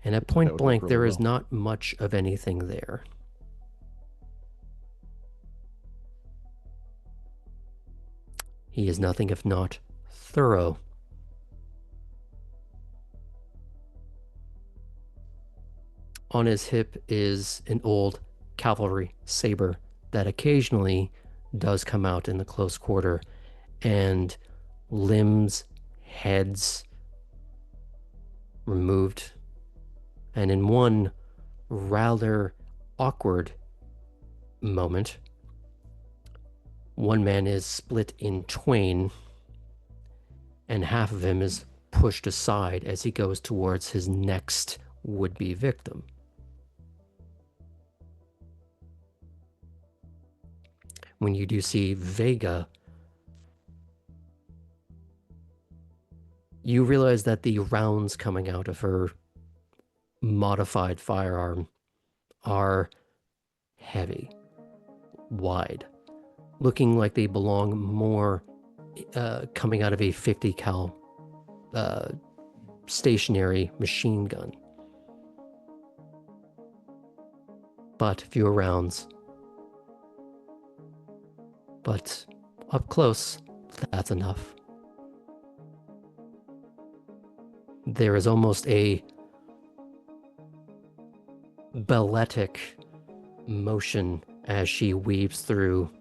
And at point blank, really there is not much of anything there. He is nothing if not thorough. On his hip is an old cavalry saber that occasionally does come out in the close quarter, and limbs, heads removed. And in one rather awkward moment, one man is split in twain, and half of him is pushed aside as he goes towards his next would-be victim. When you do see Vega, you realize that the rounds coming out of her modified firearm are heavy, wide, looking like they belong more coming out of a 50 cal stationary machine gun. But fewer rounds. But up close, that's enough. There is almost a balletic motion as she weaves through,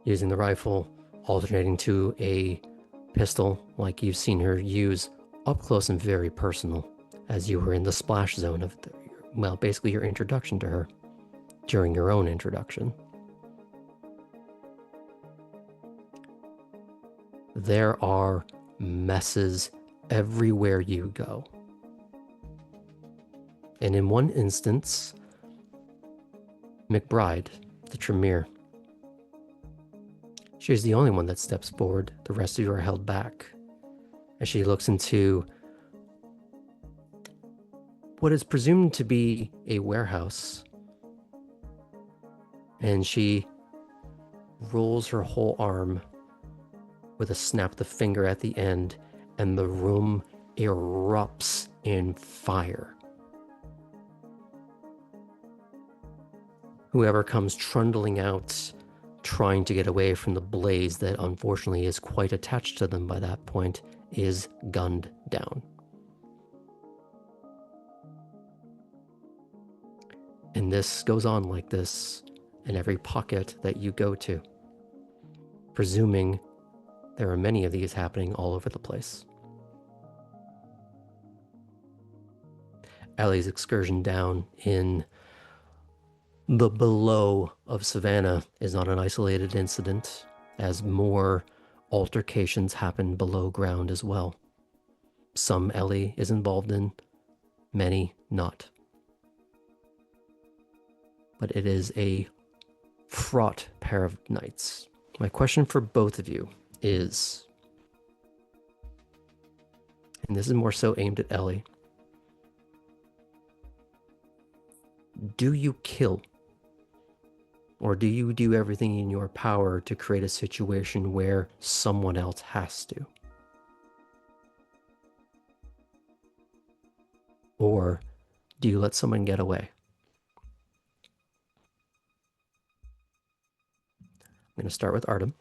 using the rifle, alternating to a pistol like you've seen her use up close and very personal as you were in the splash zone of, basically your introduction to her during your own introduction. There are messes everywhere you go. And in one instance, McBride, the Tremere, she's the only one that steps forward. The rest of you are held back as she looks into what is presumed to be a warehouse. And she rolls her whole arm with a snap of the finger at the end, and the room erupts in fire. Whoever comes trundling out, trying to get away from the blaze that unfortunately is quite attached to them by that point, is gunned down. And this goes on like this in every pocket that you go to, presuming there are many of these happening all over the place. Ellie's excursion down in the below of Savannah is not an isolated incident, as more altercations happen below ground as well. Some Ellie is involved in, many not. But it is a fraught pair of nights. My question for both of you is, and this is more so aimed at Ellie, do you kill? Or do you do everything in your power to create a situation where someone else has to? Or do you let someone get away? I'm going to start with Artem.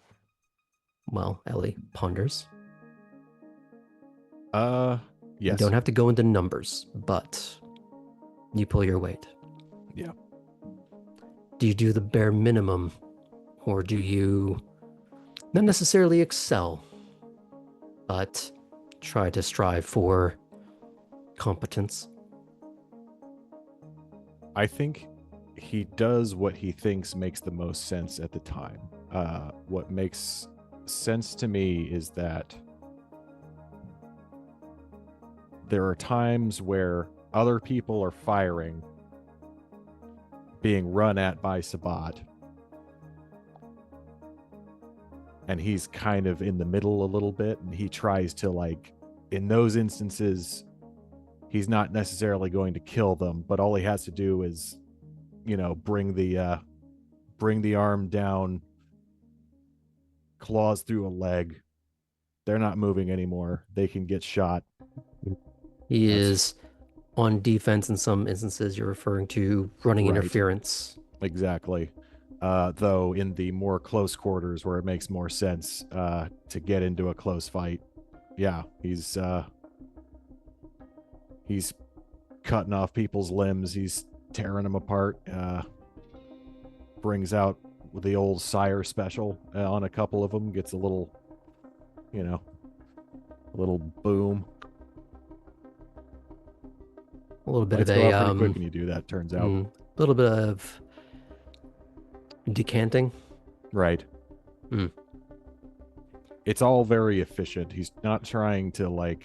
Well, Ellie ponders. Yes. You don't have to go into numbers, but you pull your weight. Yeah. Do you do the bare minimum, or do you not necessarily excel, but try to strive for competence? I think he does what he thinks makes the most sense at the time. What makes sense to me is that there are times where other people are firing, being run at by Sabbat, and he's kind of in the middle a little bit, and he tries to, like, in those instances, he's not necessarily going to kill them, but all he has to do is, you know, bring the arm down, claws through a leg. They're not moving anymore. They can get shot. He is on defense in some instances. You're referring to running Right. interference. Exactly. Though in the more close quarters where it makes more sense to get into a close fight, yeah, he's cutting off people's limbs. He's tearing them apart. Brings out the old sire special on a couple of them. Gets a little, you know, a little boom. A little bit Lights of go a out pretty quick when you do that. Turns out, a little bit of decanting. right. Mm. It's all very efficient. He's not trying to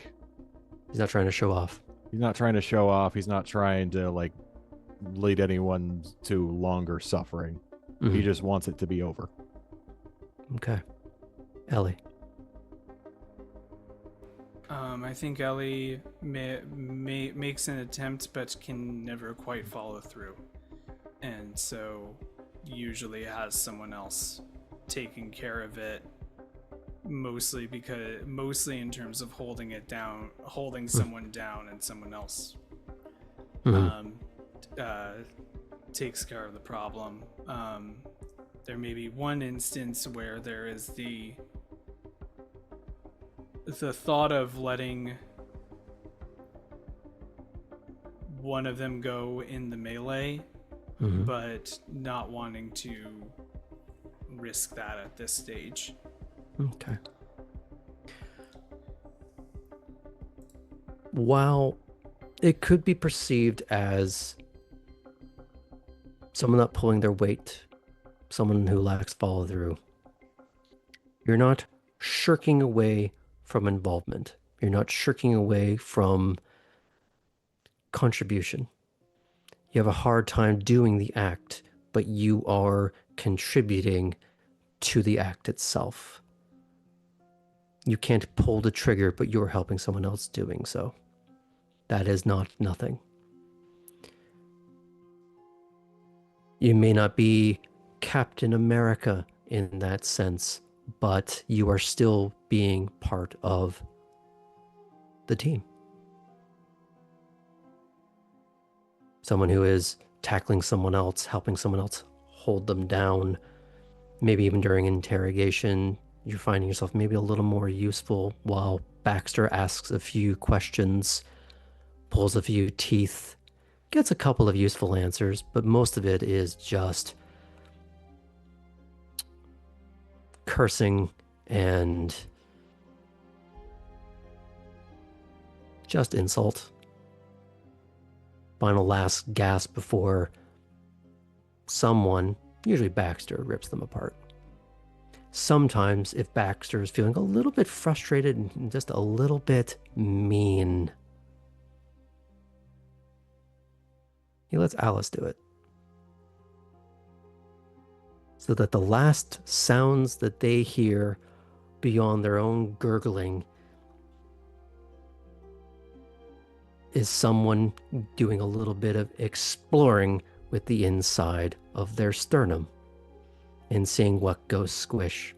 He's not trying to show off. He's not trying to show off. He's not trying to lead anyone to longer suffering. He just wants it to be over. Okay. Ellie. I think Ellie makes an attempt but can never quite follow through. And so usually has someone else taking care of it, mostly in terms of holding it down, holding someone down, and someone else takes care of the problem. There may be one instance where there is the thought of letting one of them go in the melee, but not wanting to risk that at this stage. Okay. While it could be perceived as someone not pulling their weight, someone who lacks follow through, you're not shirking away from involvement. You're not shirking away from contribution. You have a hard time doing the act, but you are contributing to the act itself. You can't pull the trigger, but you're helping someone else doing so. That is not nothing. You may not be Captain America in that sense, but you are still being part of the team. Someone who is tackling someone else, helping someone else hold them down, maybe even during interrogation, you're finding yourself maybe a little more useful while Baxter asks a few questions, pulls a few teeth, gets a couple of useful answers, but most of it is just cursing and just insult. Final last gasp before someone, usually Baxter, rips them apart. Sometimes, if Baxter is feeling a little bit frustrated and just a little bit mean, he lets Alice do it. So that the last sounds that they hear beyond their own gurgling is someone doing a little bit of exploring with the inside of their sternum and seeing what goes squish.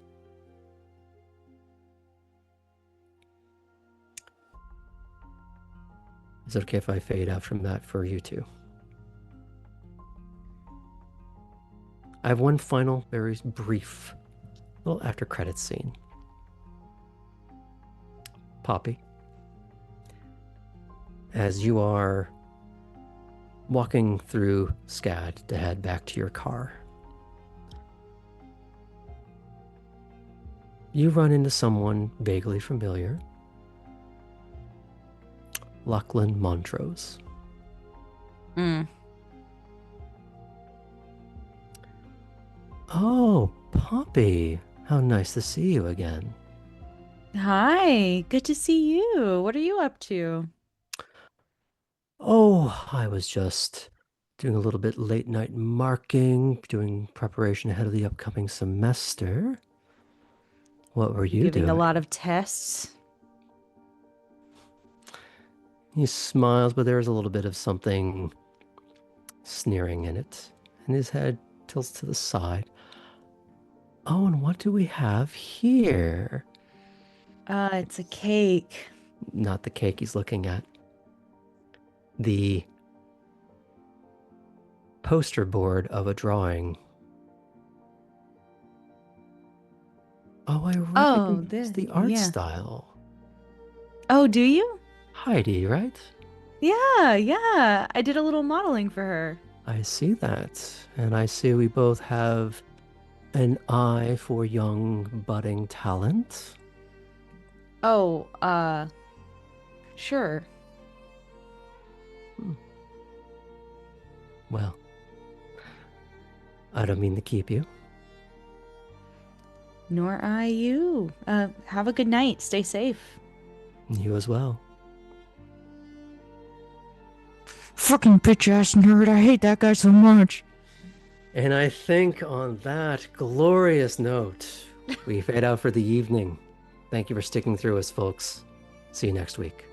Is it okay if I fade out from that for you two? I have one final, very brief, little after credits scene. Poppy, as you are walking through SCAD to head back to your car, you run into someone vaguely familiar. Lachlan Montrose. Oh, Poppy, how nice to see you again. Hi, good to see you. What are you up to? Oh, I was just doing a little bit late night marking, doing preparation ahead of the upcoming semester. What were you Giving doing? a lot of tests. He smiles, but there's a little bit of something sneering in it, and his head tilts to the side. Oh, and what do we have here? It's a cake. Not the cake he's looking at. The poster board of a drawing. Oh, I recognize the art yeah. style. Oh, do you? Heidi, right? Yeah. I did a little modeling for her. I see that. And I see we both have an eye for young budding talent. Oh, sure. Well, I don't mean to keep you. Nor I you. Have a good night. Stay safe. You as well. Fucking bitch ass nerd. I hate that guy so much. And I think on that glorious note, we fade out for the evening. Thank you for sticking through us, folks. See you next week.